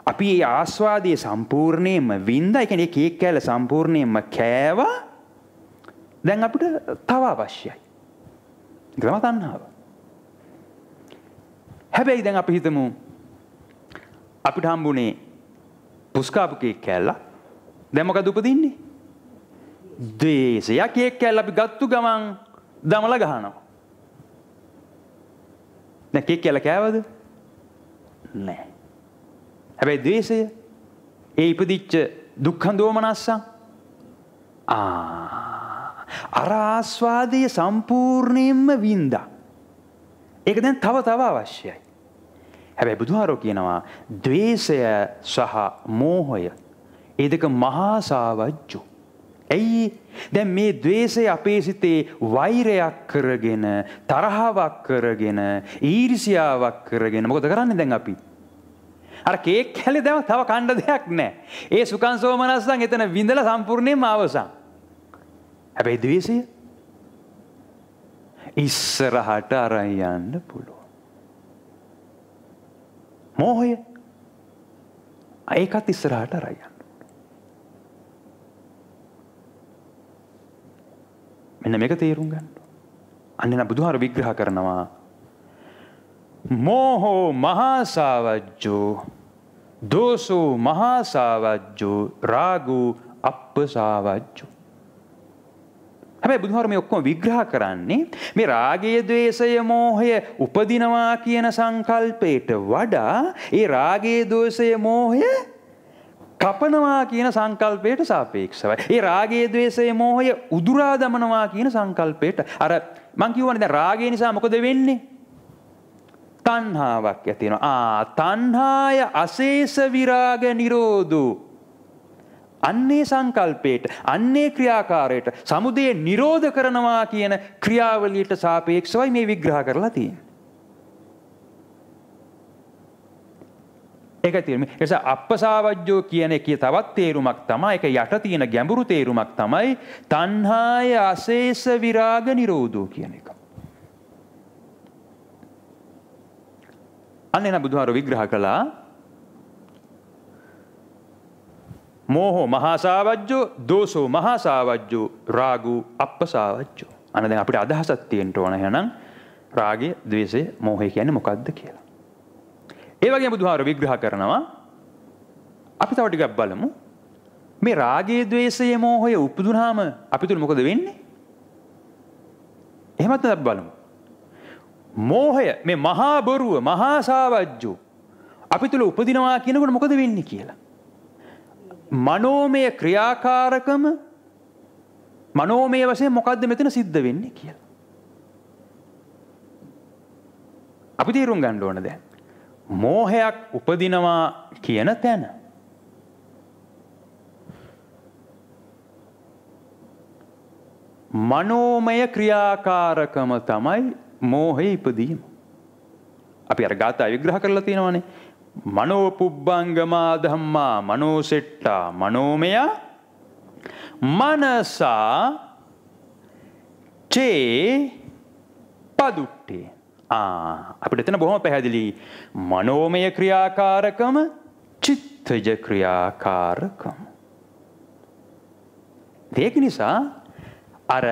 අපි ඒ ආස්වාදයේ සම්පූර්ණයෙන්ම වින්දා. ඒ කියන්නේ කේක් කෑල්ල සම්පූර්ණයෙන්ම කෑවා. දැන් අපිට තව අවශ්‍යයි. ඒක තමයි තණ්හාව. හැබැයි දැන් අපි හිතමු අපිට හම්බුනේ පුස්කාපු කේක් කෑල්ල. දැන් මොකද උපදින්නේ? ද්වේෂය. කේක් කෑල්ල අපි ගත්තු ගමන් දමලා ගහනවා. දැන් කේක් කෑල්ල කෑවද? නෑ. හැබැයි ද්වේෂය ඒ ඉපදිච්ච දුක්ඛ දෝමනස්සං අර ආස්වාදයේ සම්පූර්ණයෙන්ම වින්දා. ඒක දැන් තව අවශ්‍යයි. හැබැයි බුදුහාරෝ කියනවා ද්වේෂය සහ මෝහය ඒ දෙක මහා සාවජ්ජෝ. ඇයි? දැන් මේ ද්වේෂය අපේ සිතේ වෛරයක් කරගෙන, තරහාවක් කරගෙන, ඊර්ෂ්‍යාවක් කරගෙන මොකද කරන්නේ දැන් අපි? අර කේක් කැලේ දැන් තව කන්න දෙයක් නැහැ. ඒ සුඛං සෝමනස්සං එතන විඳලා සම්පූර්ණයෙන්ම අවසන්. හැබැයි ද්වේෂය ඉස්සරහට අරන් යන්න පුළුවන්. මෝහය ඒකත් ඉස්සරහට අරන් යන්න. මෙන්න මේක තේරුම් ගන්න. අන්න න බුදුහාර විග්‍රහ කරනවා මෝහෝ මහා සාවජ්ජෝ දෝසෝ මහා සාවජ්ජෝ රාගෝ අප්පසාවජ්ජෝ. හැබැයි බුදුහාර මේ ඔක්කොම විග්‍රහ කරන්නේ මේ රාගය, ද්වේෂය, මෝහය උපදිනවා කියන සංකල්පයට වඩා ඒ රාගය, ද්වේෂය, මෝහය කපනවා කියන සංකල්පයට සාපේක්ෂවයි. ඒ රාගය, ද්වේෂය, මෝහය උදුරා දමනවා කියන සංකල්පයට. අර මං කියවනේ දැන් රාගය නිසා මොකද වෙන්නේ? තණ්හාවක් ඇති වෙනවා. තණ්හාය අශේෂ විරාග නිරෝධෝ. අන්නේ සංකල්පයට, අන්නේ ක්‍රියාකාරයට සමුදය නිරෝධ කරනවා කියන ක්‍රියාවලියට සාපේක්ෂවයි මේ විග්‍රහ කරලා තියෙන්නේ. ඒකයි තේරුම. ඒ නිසා අප්පසාවජ්ජෝ කියන එකේ තවත් තේරුමක් තමයි, ඒක යට තියෙන ගැඹුරු තේරුමක් තමයි තණ්හාය අශේෂ විරාග නිරෝධෝ කියන එක. අන්න එන බුදුහාරෝ විග්‍රහ කළා මෝහෝ මහා සාවජ්ජෝ දෝසෝ මහා සාවජ්ජෝ රාගෝ අප්පසාවජ්ජෝ. අන්න දැන් අපිට අදහසක් තියෙන්න ඕන එහෙනම් රාගය, ද්වේෂය, මෝහය කියන්නේ මොකක්ද කියලා. ඒ වගේම බුදුහාරෝ විග්‍රහ කරනවා අපි තව ටිකක් බලමු මේ රාගය, ද්වේෂය, මෝහය උපදුනාම අපි තුල මොකද වෙන්නේ? එහෙමත් අපි බලමු. මෝහය මේ මහා බොරුව, මහා සාවජ්ජෝ අපි තුල උපදිනවා කියනකොට මොකද වෙන්නේ කියලා. මනෝමය ක්‍රියාකාරකම මනෝමය වශයෙන් මොකද්ද මෙතන සිද්ධ වෙන්නේ කියලා. අපි තේරුම් ගන්න ඕන දැන්. මෝහයක් උපදිනවා කියන තැන මනෝමය ක්‍රියාකාරකම තමයි මෝහය ඉපදීම. අපි අර ගාථා විග්‍රහ කරලා තියෙනවානේ. මනෝ පුබ්බංගමා ධම්මා මනෝසෙට්ටා මනෝමය මනසා චේ පදුට්ටේ. අපිට එතන බොහොම පැහැදිලි මනෝමය ක්‍රියාකාරකම චිත්තජ ක්‍රියාකාරකම. ඒක නිසා අර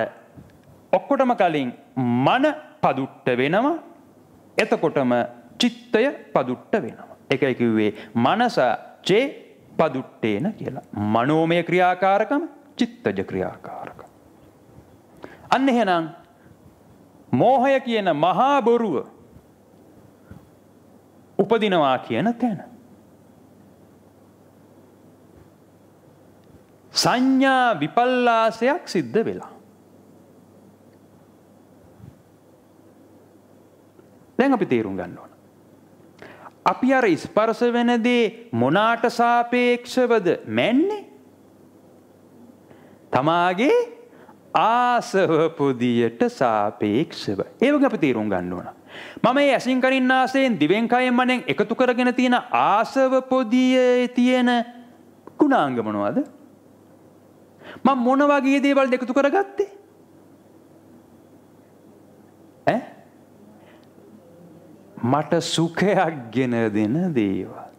ඔක්කොටම කලින් මන පදුට්ට වෙනවා එතකොටම චිත්තය පදුට්ට වෙනවා. ඒකයි කිව්වේ මනස චේ පදුට්ටේන කියලා. මනෝමය ක්‍රියාකාරකම චිත්තජ ක්‍රියාකාරකම. අන්න එහෙනම් මෝහය කියන මහා බොරුව උපදිනවා කියන තැන සංඥා විපල්ලාසයක් සිද්ධ වෙලා. දැන් අපි තේරුම් ගන්න ඕන. අපි අර ස්පර්ශ වෙන දේ මොනාට සාපේක්ෂවද මැන්නේ? තමාගේ ආසව පොදියට සාපේක්ෂව. ඒ වගේ අපි තේරුම් ගන්න ඕන. මම මේ ඇසින් කනින් නාසයෙන් දිවෙන් කයෙන් මනෙන් එකතු කරගෙන තියෙන ආසව පොදියේ තියෙන ගුණාංග මොනවද? මම මොන වගේ දේවල්ද එකතු කරගත්තේ? මට සුඛයක් ගෙන දෙන දේවල්.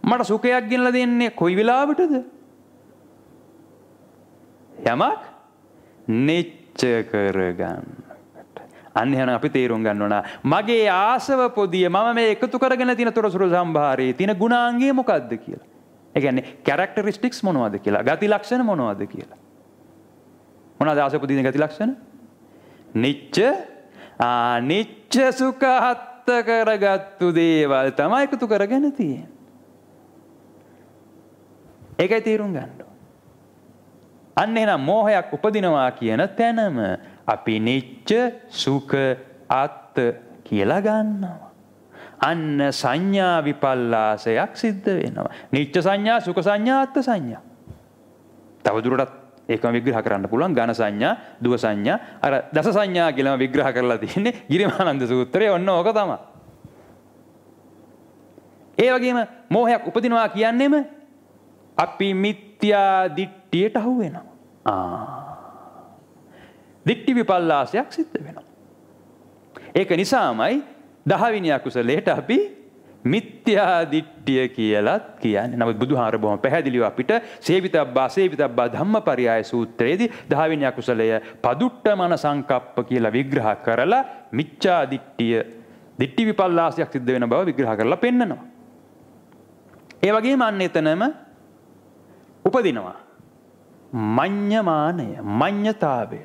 මට සුඛයක් ගෙනලා දෙන්නේ කොයි වෙලාවටද? යමක් නිච්ච කරගන්නට. අන්න එහෙනම් අපි තේරුම් ගන්න ඕන මගේ ආසව පොදිය මම මේ එකතු කරගෙන තියෙන තොරතුරු සම්භාරයේ තියෙන ගුණාංගය මොකක්ද කියලා. ඒ කියන්නේ කැරක්ටරිස්ටික්ස් මොනවද කියලා, ගති ලක්ෂණ මොනවද කියලා. මොනවද ආසව පොදියේ ගති ලක්ෂණ? නිච්ච සුඛහත් කරගත්තු දේවල් තමයි එකතු කරගෙන තියෙන්නේ. ඒකයි තේරුම් ගන්න. අන්න එහෙනම් මෝහයක් උපදිනවා කියන තැනම අපි නිච්ච සුඛ අත් කියලා ගන්නවා. අන්න සංඥා විපල්ලාසයක් සිද්ධ වෙනවා. නිච්ච සංඥා, සුඛ සංඥා, අත් සංඥා. තවදුරටත් ඒකම විග්‍රහ කරන්න පුළුවන් ඝන සංඥා, දුව සංඥා, අර දස සංඥා කියලාම විග්‍රහ කරලා තියෙන්නේ ගිරිමානන්ද සූත්‍රයේ ඔන්න ඕක තමයි. ඒ වගේම මෝහයක් උපදිනවා කියන්නේම අපි මිත්‍යා දිට්ඨියට අහු වෙනවා. දිට්ඨි විපල්ලාසයක් සිද්ධ වෙනවා. ඒක නිසාමයි 10 වෙනි අකුසලයට අපි මිත්‍යා දිට්ඨිය කියලාත් කියන්නේ. නමුත් බුදුහාර බොහොම පැහැදිලිව අපිට සේවිතබ්බා ධම්මපරියාය සූත්‍රයේදී 10 වෙනි අකුසලය පදුට්ඨමන සංකප්ප කියලා විග්‍රහ කරලා මිච්ඡා දිට්ඨිය දිට්ඨි විපල්ලාසයක් සිද්ධ වෙන බව විග්‍රහ කරලා පෙන්නනවා. ඒ වගේම අන්න එතනම උපදිනවා මඤ්ඤමානය, මඤ්ඤතාවය.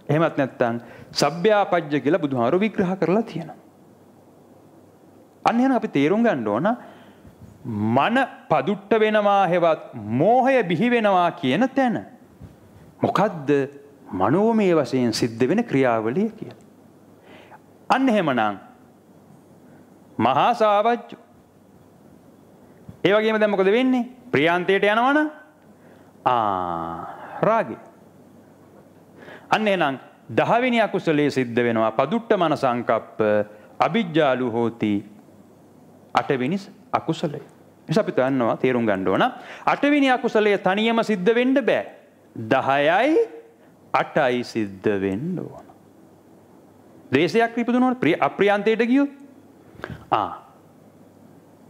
එහෙමත් නැත්නම් සබ්භ්‍යාපජ්ජ කියලා බුදුහාරෝ විග්‍රහ කරලා තියෙනවා. අන්න එහෙනම් අපි තේරුම් ගන්න ඕන මන පදුට්ට වෙනවා හෙවත් මෝහය බිහි වෙනවා කියන තැන මොකද්ද මනෝමය වශයෙන් සිද්ධ වෙන ක්‍රියාවලිය කියලා. අන්න එහෙමනම් මහා සාවජ්ජ. ඒ වගේම දැන් මොකද වෙන්නේ? ප්‍රියාන්තයට යනවනම් රාගය. අන්න එහෙනම් 10 වෙනි අකුසලයේ සිද්ධ වෙනවා පදුට්ඨමන සංකප්ප අවිජ්ජාලු හෝති 8 වෙනි අකුසලය. එනිසා අපි දන්නවා තේරුම් ගන්න ඕන 8 වෙනි අකුසලය තනියම සිද්ධ වෙන්න බෑ. 10යි 8යි සිද්ධ වෙන්න ඕන. ද්වේෂයක් ඉපදුනොත් අප්‍රියන්තයට ගියොත්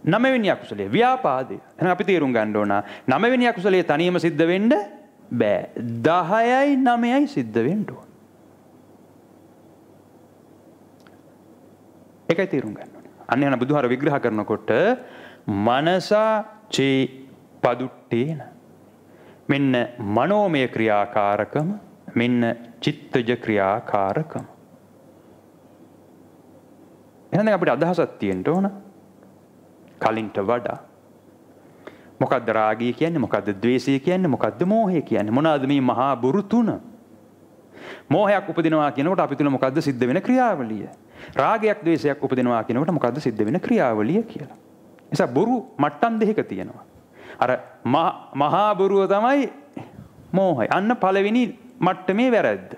9 වෙනි අකුසලය ව්‍යාපාදය. එහෙනම් අපි තේරුම් ගන්න ඕන 9 වෙනි අකුසලය තනියම සිද්ධ වෙන්න බෑ. 10යි 9යි සිද්ධ වෙන්න ඕන. ඒකයි තේරුම් ගන්න ඕනේ. අන්න එහෙනම් බුදුහාර විග්‍රහ කරනකොට මනසා චේ පදුට්ටේන මෙන්න මනෝමය ක්‍රියාකාරකම මෙන්න චිත්තජ ක්‍රියාකාරකම. එහෙනම් අපිට අදහසක් තියෙන්න ඕන කලින්ට වඩා මොකද්ද රාගය කියන්නේ, මොකද්ද ද්වේෂය කියන්නේ, මොකද්ද මෝහය කියන්නේ, මොනවාද මේ මහා බුරු තුන? මෝහයක් උපදිනවා කියනකොට අපි තුල මොකද්ද සිද්ධ වෙන ක්‍රියාවලිය? රාගයක් ද්වේෂයක් උපදිනවා කියනකොට මොකද්ද සිද්ධ වෙන ක්‍රියාවලිය කියලා. නිසා බොරු මට්ටම් දෙකක තියෙනවා. අර මහා බොරුව තමයි මෝහය. අන්න පළවෙනි මට්ටමේ වැරද්ද.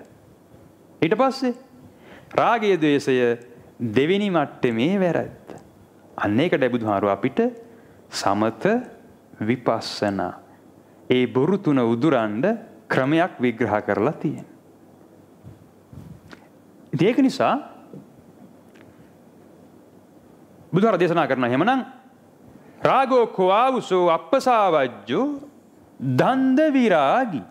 ඊට පස්සේ රාගය ද්වේෂය දෙවෙනි මට්ටමේ වැරද්ද. අන්න ඒකට බුදුහාරෝ අපිට සමත විපස්සනා ඒ බොරු තුන උදුරන්න ක්‍රමයක් විග්‍රහ කරලා තියෙනවා. ඉතින් ඒක නිසා බුදුහාර දේශනා කරනවා එහෙමනම් රාගෝ කෝ ආවුසෝ අප්පසාවජ්ජෝ දන්ද විරාගි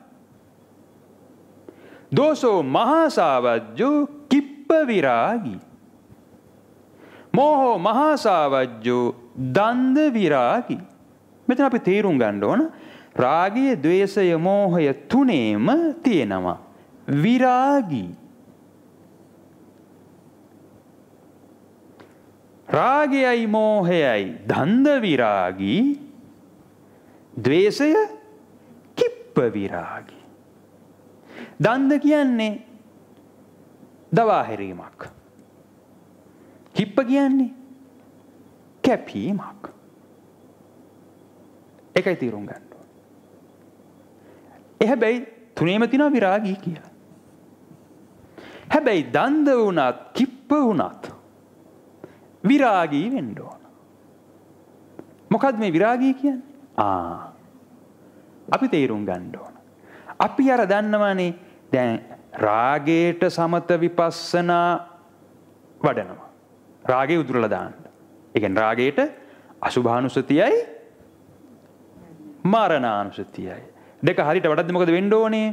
දෝසෝ මහාසාවජ්ජෝ කිප්ප විරාගි මෝහෝ මහාසාවජ්ජෝ දන්ද විරාගි. මෙතන අපි තේරුම් ගන්න ඕන රාගය, ද්වේෂය, මෝහය තුනේම තියෙනවා විරාගි. රාගයයි මෝහයයි දන්ද විරාගි, ද්වේෂය කිප්ප විරාගි. දන්ද කියන්නේ දවා හැරීමක්. කිප්ප කියන්නේ කැපීමක්. ඒකයි තීරුම් ගන්න ඕන. හැබැයි තුනේම තියෙනවා විරාගී කියලා. හැබැයි දන්ද වුණත් කිප්ප වුණත් විරාගී වෙන්න ඕන. මොකද්ද මේ විරාගී කියන්නේ? අපි තේරුම් ගන්න ඕන. අපි අර දන්නවනේ දැන් රාගයට සමත විපස්සනා වඩනවා. රාගේ උදුරලා දාන්න. ඒ කියන්නේ රාගයට අසුභානුසතියයි මරණානුසතියයි. දෙක හරියට වඩද්දි මොකද වෙන්න ඕනේ?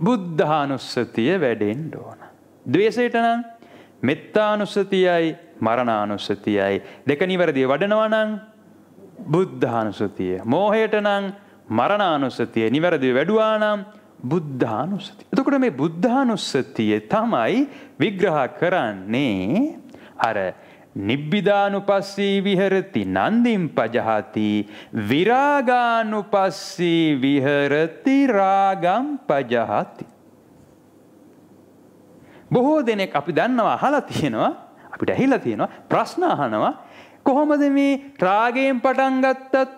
බුද්ධානුස්සතිය වැඩෙන්න ඕන. ද්වේෂයට නම් මෙත්තානුස්සතියයි මරණානුස්සතියයි. දෙක නිවැරදිව වඩනවා නම් බුද්ධානුස්සතිය. මෝහයට නම් මරණානුස්සතිය නිවැරදිව වැඩුවා නම් බුද්ධානුස්සතිය. එතකොට මේ බුද්ධානුස්සතිය තමයි විග්‍රහ කරන්නේ අර නිබ්බිදානුපස්සී විහෙරති නන්දිම් පජහති විරාගානුපස්සී විහෙරති රාගම් පජහති. බොහෝ දෙනෙක් අපි දන්නවා, අහලා තියෙනවා, අපිට ඇහිලා තියෙනවා, ප්‍රශ්න අහනවා කොහොමද මේ රාගයෙන් පටන් ගත්තත්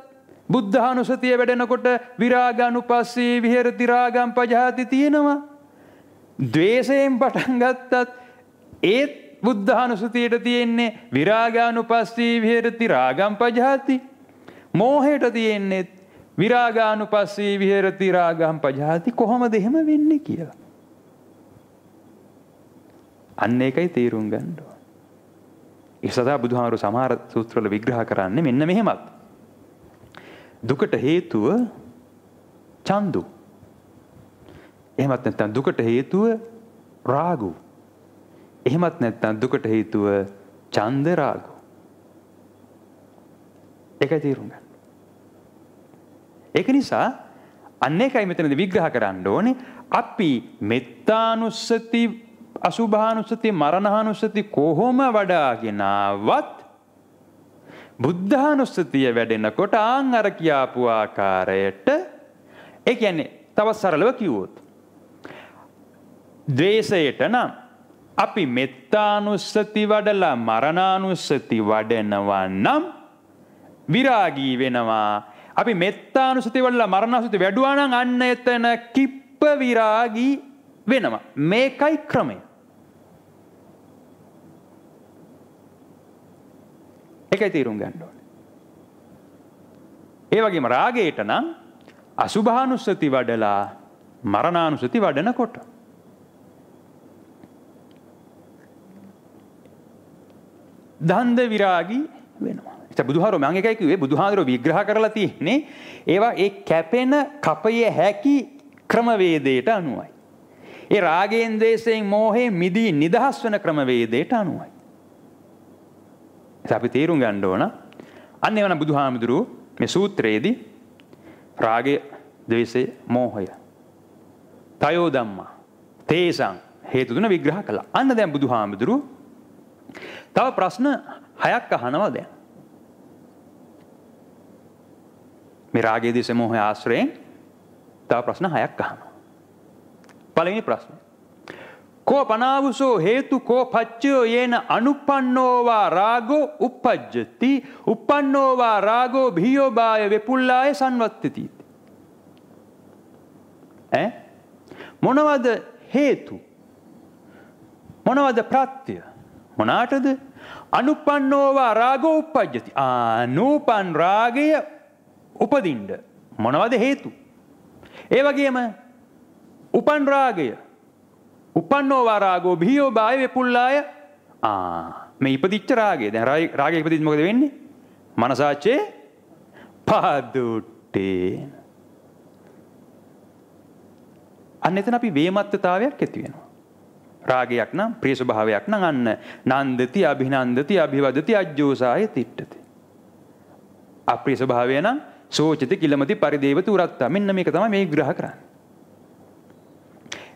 බුද්ධානුස්සතිය වැඩෙනකොට විරාගානුපස්සී විහෙරති රාගම් පජහති තියෙනවා. ද්වේෂයෙන් පටන් ගත්තත් ඒත් බුද්ධානුස්සතියට තියෙන්නේ විරාගානුපස්සී විහෙරති රාගම් පජහති. මෝහයට තියෙන්නේ විරාගානුපස්සී විහෙරති රාගම් පජහති. කොහොමද එහෙම වෙන්නේ කියලා. අන්න ඒකයි තේරුම් ගන්න ඕන. ඒ සදා බුදුහාමුදුරු සමහර සූත්‍රවල විග්‍රහ කරන්නේ මෙන්න මෙහෙමත්. දුකට හේතුව චන්දු. එහෙමත් නැත්නම් දුකට හේතුව රාගු. එහෙමත් නැත්නම් දුකට හේතුව ඡන්ද රාගු. ඒකයි තේරුම් ගන්න. ඒක නිසා අන්න ඒකයි මෙතනදී විග්‍රහ කරන්න ඕනේ. අපි මෙත්තානුස්සති, අසුභානුස්සති, මරණානුස්සති කොහොම වඩාගෙන ආවත් බුද්ධානුස්සතිය වැඩෙනකොට ආන් අර කියාපු ආකාරයට, ඒ කියන්නේ තවත් සරලව කිව්වොත් ද්වේෂයට නම් අපි මෙත්තානුස්සති වඩලා මරණානුස්සති වඩනවා නම් විරාගී වෙනවා. අපි මෙත්තානුස්සති වඩලා මරණානුස්සති වැඩුවා නම් අන්න එතන කිප්ප විරාගී වෙනවා. මේකයි ක්‍රමය. ඒකයි තේරුම් ගන්න ඕනේ. ඒ වගේම රාගයට නම් අසුභානුස්සති වඩලා මරණානුස්සති වඩනකොට දන්ද විරාගී වෙනවා. ඒ බුදුහාරෝ මම එකයි කිව්වේ බුදුහාරෝ විග්‍රහ කරලා තියෙන්නේ ඒවා ඒ කැපෙන කපය හැකි ක්‍රමවේදයට අනුවයි. ඒ රාගයෙන්, ද්වේෂයෙන්, මෝහයෙන් මිදී නිදහස් වෙන ක්‍රමවේදයට අනුවයි. අපි තේරුම් ගන්න ඕන අන්න එවන බුදුහාමුදුරුවෝ මේ සූත්‍රයේදී රාගය, ද්වේෂය, මෝහය තයෝ ධම්මා තේසං හේතු තුන විග්‍රහ කළා. අන්න දැන් බුදුහාමුදුරුවෝ තව ප්‍රශ්න 6ක් අහනවා දැන්. මේ රාගය, ද්වේෂය, මෝහය ආශ්‍රයෙන් තව ප්‍රශ්න 6ක් අහනවා. පළවෙනි ප්‍රශ්නේ. කෝ පනාවුසෝ හේතු කෝ පච්චයෝ යේන අනුපන්නෝවා රාගෝ uppajjati uppannෝවා රාගෝ භීයෝබාය වෙපුල්ලාය සංවත්තති. මොනවද හේතු? මොනවද ප්‍රත්‍ය? මොනාටද? අනුපන්නෝවා රාගෝ uppajjati. නූපන් රාගය උපදින්න මොනවද හේතු? ඒ වගේම උපන් රාගය උපන්නෝ වා රාගෝ භීයෝ බාය වෙපුල්ලාය. මේ ඉපදිච්ච රාගය. දැන් රාගය ඉපදිච්ච මොකද වෙන්නේ? මනසාචේ පාදුට්ටේ. අන්න එතන අපි වේමත්තතාවයක් ඇති වෙනවා. රාගයක් නම් ප්‍රිය ස්වභාවයක් නම් අන්න නන්දති අභිනන්දති අභිවදති අජ්ජෝසාය තිට්ඨති. අප්‍රිය ස්වභාවය නම් සෝචති කිලමති පරිදේවති උරත්තා. මෙන්න මේක තමයි මේ විග්‍රහ කරන්නේ.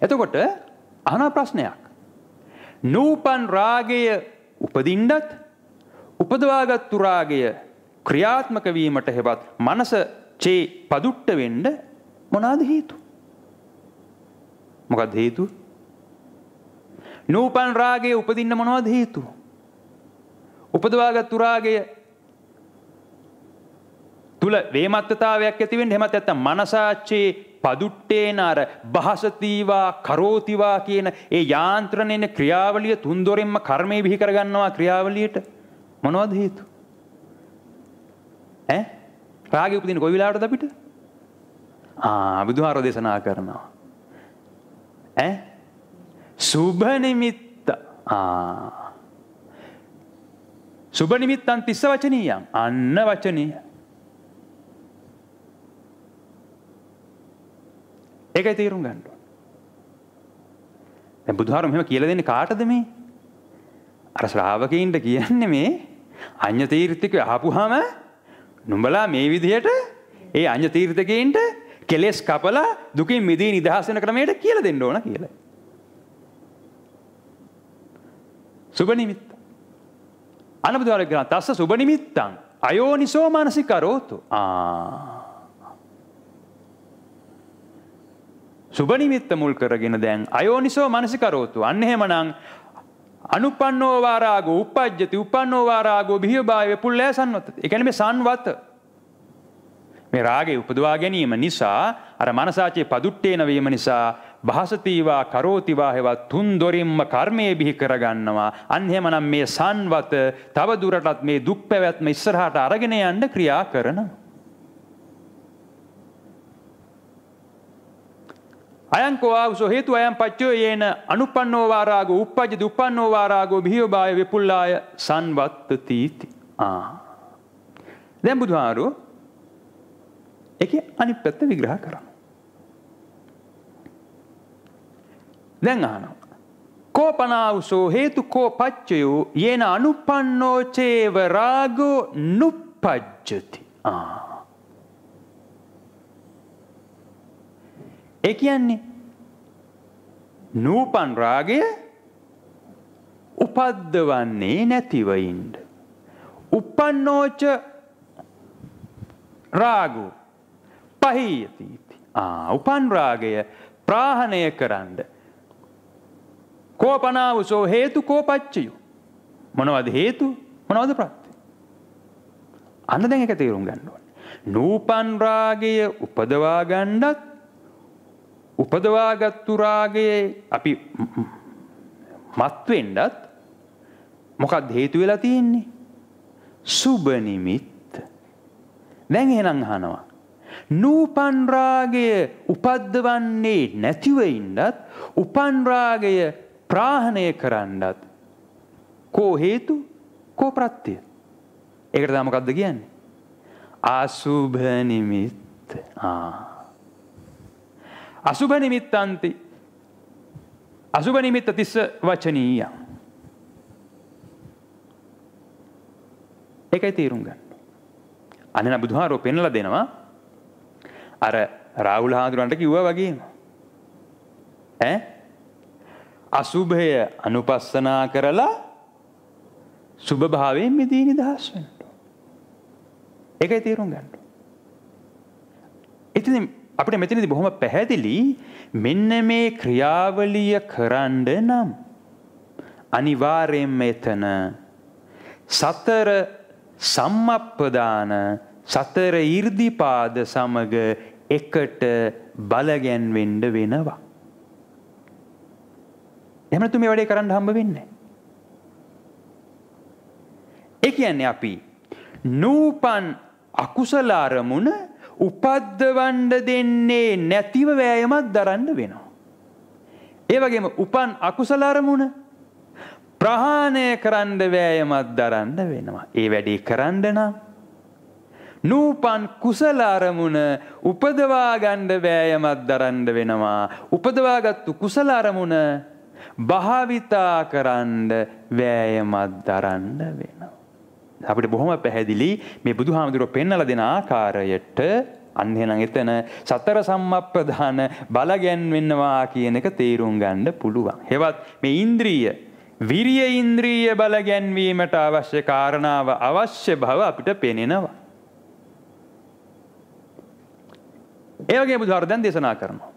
එතකොට අහන ප්‍රශ්නයක්. නූපන් රාගය උපදින්නත් උපදවාගත්තු රාගය ක්‍රියාත්මක වීමට හෙවත් මනස චේ පදුට්ට වෙන්න මොනවාද හේතු? මොකක්ද හේතු? නූපන් රාගය උපදින්න මොනවද හේතු? උපදවාගත්තු රාගය තුල වේමත්තතාවයක් ඇති වෙන්න එහෙමත් නැත්නම් මනසාචේ පදුට්ටේන අර බහසතිවා කරෝතිවා කියන ඒ යාන්ත්‍රණයේ ක්‍රියාවලිය තුන්දොරින්ම කර්මයේ බිහි කරගන්නවා ක්‍රියාවලියට මොනවද හේතු? රාගය උපදින කොයි වෙලාවටද අපිට? බුදුහාරෝ දේශනා කරනවා. සුභ නිමිත්ත. සුභ නිමිත්තන් තිස්ස වචනීයම්. අන්න වචනීය. ඒකයි තේරුම් ගන්න ඕනේ. දැන් බුදුහාරෝ මෙහෙම කියලා දෙන්නේ කාටද මේ? අර ශ්‍රාවකයින්ට කියන්නේ මේ අඤ්ඤ තීර්ථිකය අහපුවාම නුඹලා මේ විදිහට ඒ අඤ්ඤ තීර්ථකයන්ට කෙලෙස් කපලා දුකින් මිදී නිදහස් වෙන ක්‍රමයට කියලා දෙන්න ඕන කියලා. සුබ නිමිත්ත. අනබුදුහාරෝ කියන තස්ස සුබ නිමිත්තං අයෝනිසෝ මානසිකරෝතු. සුබ නිමිත්ත මුල් කරගෙන දැන් අයෝනිසෝ මානසිකරෝතු. අන්න එහෙමනම් අනුපන්නෝ වා රාගෝ උප්පජ්ජති උපන්නෝ වා රාගෝ බිහිබාය වෙපුල්ලෑ සංවත. ඒ කියන්නේ මේ සංවත. මේ රාගේ උපදවා ගැනීම නිසා අර මනසාචේ පදුට්ටේන වීම නිසා භාසතිවා කරෝතිවා හෙවත් තුන් දොරින්ම කර්මයේ බිහි කරගන්නවා. අන්න එහෙමනම් මේ සංවත තව දුරටත් මේ දුක් පැවැත්ම ඉස්සරහට අරගෙන යන්න ක්‍රියා කරනවා. අයං කෝ ආවසෝ හේතු අයං පච්චෝ යේන අනුපන්නෝ වා රාගෝ උප්පජ්ජති උපන්නෝ වා රාගෝ බිහිබාය විපුල්ලාය සංවත්තති. දැන් බුදුහාරෝ ඒකේ අනිත් පැත්ත විග්‍රහ කරනවා. දැන් අහනවා. කෝපනාවසෝ හේතු කෝ පච්චයෝ යේන අනුපන්නෝ චේව රාගෝ නුප්පජ්ජති. ඒ කියන්නේ නූපන් රාගය උපද්දවන්නේ නැතිව ඉන්න. උපන්නෝච රාගෝ පහීයති. උපන් රාගය ප්‍රාහණය කරන්න. කෝපනාවසෝ හේතු කෝපච්චයෝ. මොනවද හේතු? මොනවද ප්‍රත්‍ය? අන්න දැන් එක තේරුම් ගන්න ඕනේ. නූපන් රාගය උපදවා ගන්නත් උපදවාගත්තු රාගයේ අපි මත් වෙන්නත් මොකක්ද හේතු වෙලා තියෙන්නේ? සුබ නිමිත්ත. දැන් එහෙනම් අහනවා. නූපන් රාගය උපද්දවන්නේ නැතිව ඉන්නත් උපන් රාගය ප්‍රාහණය කරන්නත් කෝ හේතු කෝ ප්‍රත්‍ය? ඒකට තමයි මොකක්ද කියන්නේ? අසුභ නිමිත්ත. අසුභ නිමිත්තන්ති අසුභ නිමිත්ත තිස්ස වචනීය. ඒකයි තේරුම් ගන්න. අන්න බුදුහාරෝ පෙන්ලා දෙනවා අර රාහුල හාමුදුරන්ට කිව්වා වගේම අසුභය අනුපස්සනා කරලා සුභ භාවයෙන් මිදී නිදහස් වෙන්න. ඒකයි තේරුම් ගන්න. ඉතින් අපිට මෙතනදී බොහොම පැහැදිලි මෙන්න මේ ක්‍රියාවලිය කරන්න නම් අනිවාර්යයෙන්ම එතන සතර සම්මප්පදාන සතර ඊර්ධිපාද සමග එකට බලගැන්වෙන්න වෙනවා. එහෙම නැත්නම් මේ වැඩේ කරන්න හම්බ වෙන්නේ නැහැ. ඒ කියන්නේ අපි නූපන් අකුසල අරමුණ උපද්දවන්න දෙන්නේ නැතිව වෑයමක් දරන්න වෙනවා. ඒ වගේම උපන් අකුසල අරමුණ ප්‍රහාණය කරන්න වෑයමක් දරන්න වෙනවා. ඒ වැඩේ කරන්න නම් නූපන් කුසල අරමුණ උපදවා ගන්න වෑයමක් දරන්න වෙනවා. උපදවාගත්තු කුසල අරමුණ භාවිතා කරන්න වෑයමක් දරන්න වෙනවා. අපිට බොහොම පැහැදිලි මේ බුදුහාමුදුරුවෝ පෙන්වලා දෙන ආකාරයට අන්න එහෙනම් එතන සතර සම්මප්පදාන බල ගැන්වෙනවා කියන එක තේරුම් ගන්න පුළුවන්. හෙවත් මේ ඉන්ද්‍රිය විරිය ඉන්ද්‍රිය බල ගැන්වීමට අවශ්‍ය කාරණාව අවශ්‍ය බව අපිට පේනෙනවා. ඒ වගේම බුදුහාර දැන් දේශනා කරනවා.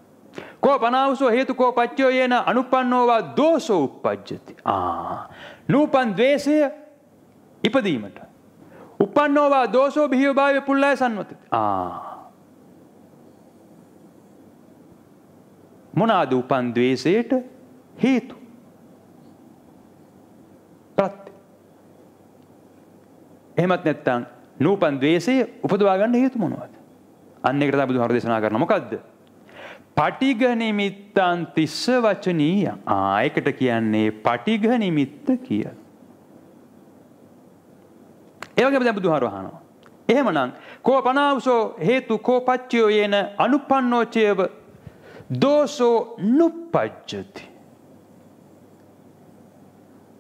කෝ පනාවසෝ හේතු කෝ පච්චයෝ යේන අනුපන්නෝවා දෝෂෝ උප්පජ්ජති. නූපන් ද්වේෂය ඉපදීමට. උපන්නෝවා දෝෂෝ බිහිව භාවය පුල්ලාය සම්වතති. මොනවාද උපන් ද්වේෂයට හේතු? ප්‍රත්‍ය. එහෙමත් නැත්නම් නූපන් ද්වේෂය උපදවා ගන්න හේතු මොනවද? අන්න ඒකට තමයි බුදුහාර දේශනා කරනවා. මොකද්ද? පටිඝ නිමිත්තං තිස්ස වචනීය. ඒකට කියන්නේ පටිඝ නිමිත්ත කියලා. ඒ වගේම දැන් බුදුහාර වහනවා. එහෙමනම් කෝ පනාවසෝ හේතු කෝ පච්චයෝ යේන අනුපන්නෝ චේව දෝෂෝ නුප්පජ්ජති.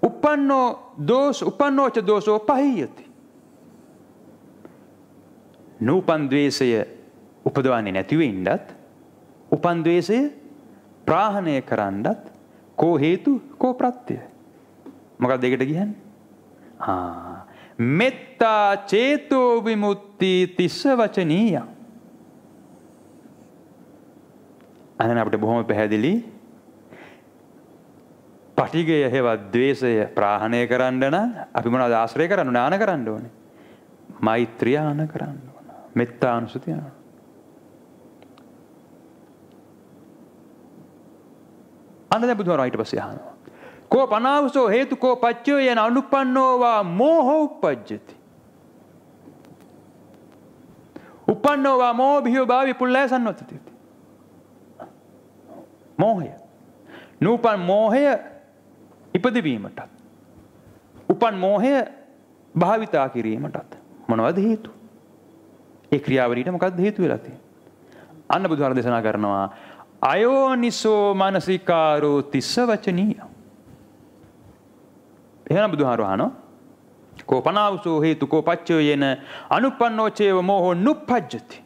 උපන්නෝ ච දෝෂෝ පහියති. නූපන් ද්වේෂය උපදවන්නේ නැතිව ඉන්නත් උපන් ද්වේෂය ප්‍රහාණය කරන්නත් කෝ හේතු කෝ ප්‍රත්‍ය. මොකක්ද ඒකට කියන්නේ? මෙත්තා චේතෝ විමුක්ති තිස්ස වචනීය. අන්න අපිට බොහොම පැහැදිලි පටිඝය හේවත් ද්වේෂය ප්‍රහාණය කරන්න නම් අපි මොනවද ආශ්‍රය කරන්න ඕනේ? ආන කරන්න ඕනේ. මෛත්‍රිය ආන කරන්න ඕන. මෙත්තානුසතිය ආන. අන්න දැන් බුදුහාරා ඊට පස්සේ අහනවා. කෝ පනාවසෝ හේතු කෝ පච්චයෝ යන අනුපන්නෝවා මෝහෝ උප්පජ්ජති. උපන්නෝවා මෝහ බිහිව භාවි පුල්ලාය සම්වතති. මෝහය. නූපන් මෝහය ඉපදවීමටත් උපන් මෝහය භාවිතා කිරීමටත් මොනවද හේතු? ඒ ක්‍රියාවලියට මොකක්ද හේතු වෙලා තියෙන්නේ? අන්න බුදුහාර දේශනා කරනවා අයෝනිසෝ මනසිකාරෝ තිස්ස වචනීය. එහෙනම් බුදුහාර වහනවා කෝ පනාවසෝ හේතු කෝ පච්චයෝ යේන අනුපන්නෝ චේව මෝහෝ නුප්පජ්ජති.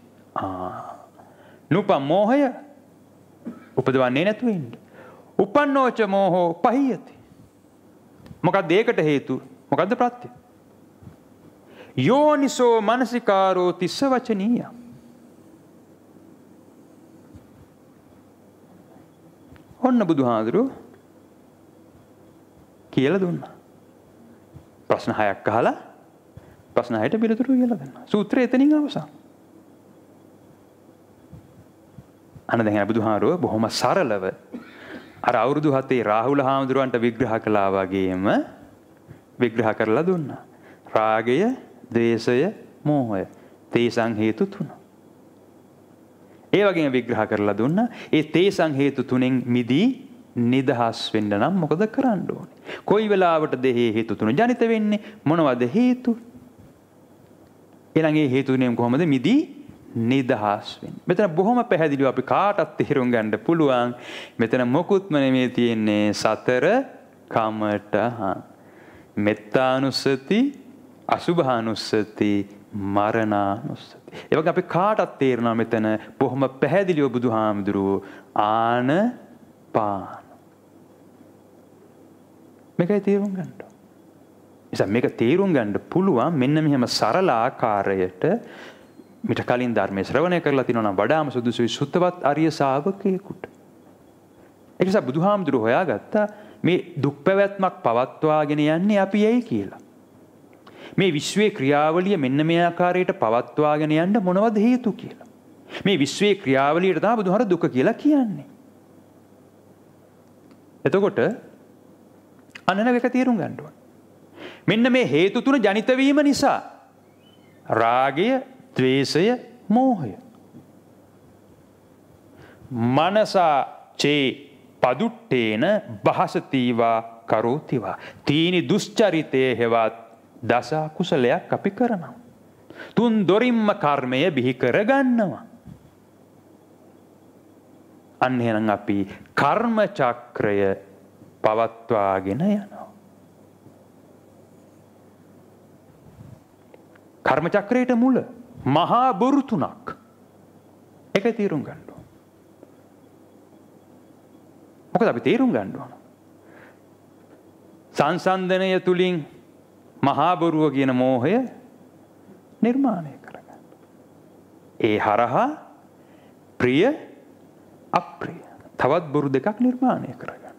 නූපන් මෝහය උපදවන්නේ නැතුව ඉන්න. උපන්නෝච මෝහෝ පහියති. මොකක්ද ඒකට හේතු? මොකක්ද ප්‍රත්‍ය? යෝනිසෝ මනසිකාරෝ තිස්ස වචනීය. ඔන්න බුදුහාඳුරු කියලා දුන්නා. ප්‍රශ්න 6ක් අහලා ප්‍රශ්න 6ට පිළිතුරු කියලා දෙනවා. සූත්‍රය එතනින් අවසන්. අන්න දැන් බුදුහාරෝ බොහොම සරලව අර අවුරුදු 7 රාහුල හාමුදුරුවන්ට විග්‍රහ කළා වගේම විග්‍රහ කරලා දුන්නා. රාගය, ද්වේෂය, මෝහය. තේසං හේතු තුන. ඒ වගේම විග්‍රහ කරලා දුන්නා. ඒ තේසං හේතු තුනෙන් මිදී නිදහස් වෙන්න නම් මොකද කරන්න ඕනේ? කොයි වෙලාවටද මේ හේතු තුන ජනිත වෙන්නේ? මොනවද හේතු? ඊළඟ ඒ හේතු තුනෙන් කොහොමද මිදී නිදහස් වෙන්නේ? මෙතන බොහොම පැහැදිලිව අපි කාටත් තේරුම් ගන්න පුළුවන්. මෙතන මොකුත්ම නෙමෙයි තියෙන්නේ සතර කමඨහං. මෙත්තානුස්සති, අසුභානුස්සති, මරණානුස්සති. ඒ වගේ අපි කාටත් තේරෙනවා මෙතන බොහොම පැහැදිලිව බුදුහාමුදුරුවෝ ආන පාන. මේකයි තේරුම් ගන්න. නිසා මේක තේරුම් ගන්න පුළුවන් මෙන්න මෙහෙම සරල ආකාරයට මිට කලින් ධර්මයේ ශ්‍රවණය කරලා තිනවා නම් වඩාම සුදුසුයි සුත්තවත් ආර්ය ශාවකයෙකුට. ඒ නිසා බුදුහාමුදුරුවෝ හොයාගත්තා මේ දුක් පැවැත්මක් පවත්වාගෙන යන්නේ අපි ඇයි කියලා. මේ විශ්වයේ ක්‍රියාවලිය මෙන්න මේ ආකාරයට පවත්වාගෙන යන්න මොනවද හේතු කියලා. මේ විශ්වයේ ක්‍රියාවලියට තමයි බුදුහාර දුක කියලා කියන්නේ. එතකොට අන්න එක තේරුම් ගන්න ඕනේ. මෙන්න මේ හේතු තුන ජනිත වීම නිසා රාගය, ද්වේෂය, මෝහය. මනසා චේ පදුට්ටේන භාසතිවා කරෝතිවා. තීනි දුෂ්චරිතයේ හෙවත් දස කුසලයක් අපි කරනවා. තුන් දොරින්ම කර්මය බිහි කරගන්නවා. අන්න එහෙනම් අපි කර්ම චක්‍රය පවත්වාගෙන යනවා. කර්ම චක්‍රයට මුල මහා බොරු තුනක්. ඒක තේරුම් ගන්න ඕන. මොකද අපි තේරුම් ගන්න ඕන. සංසන්දනය තුලින් මහා බොරුව කියන මෝහය නිර්මාණය කරගන්න. ඒ හරහා ප්‍රිය අප්‍රිය තවත් බොරු දෙකක් නිර්මාණය කරගන්න.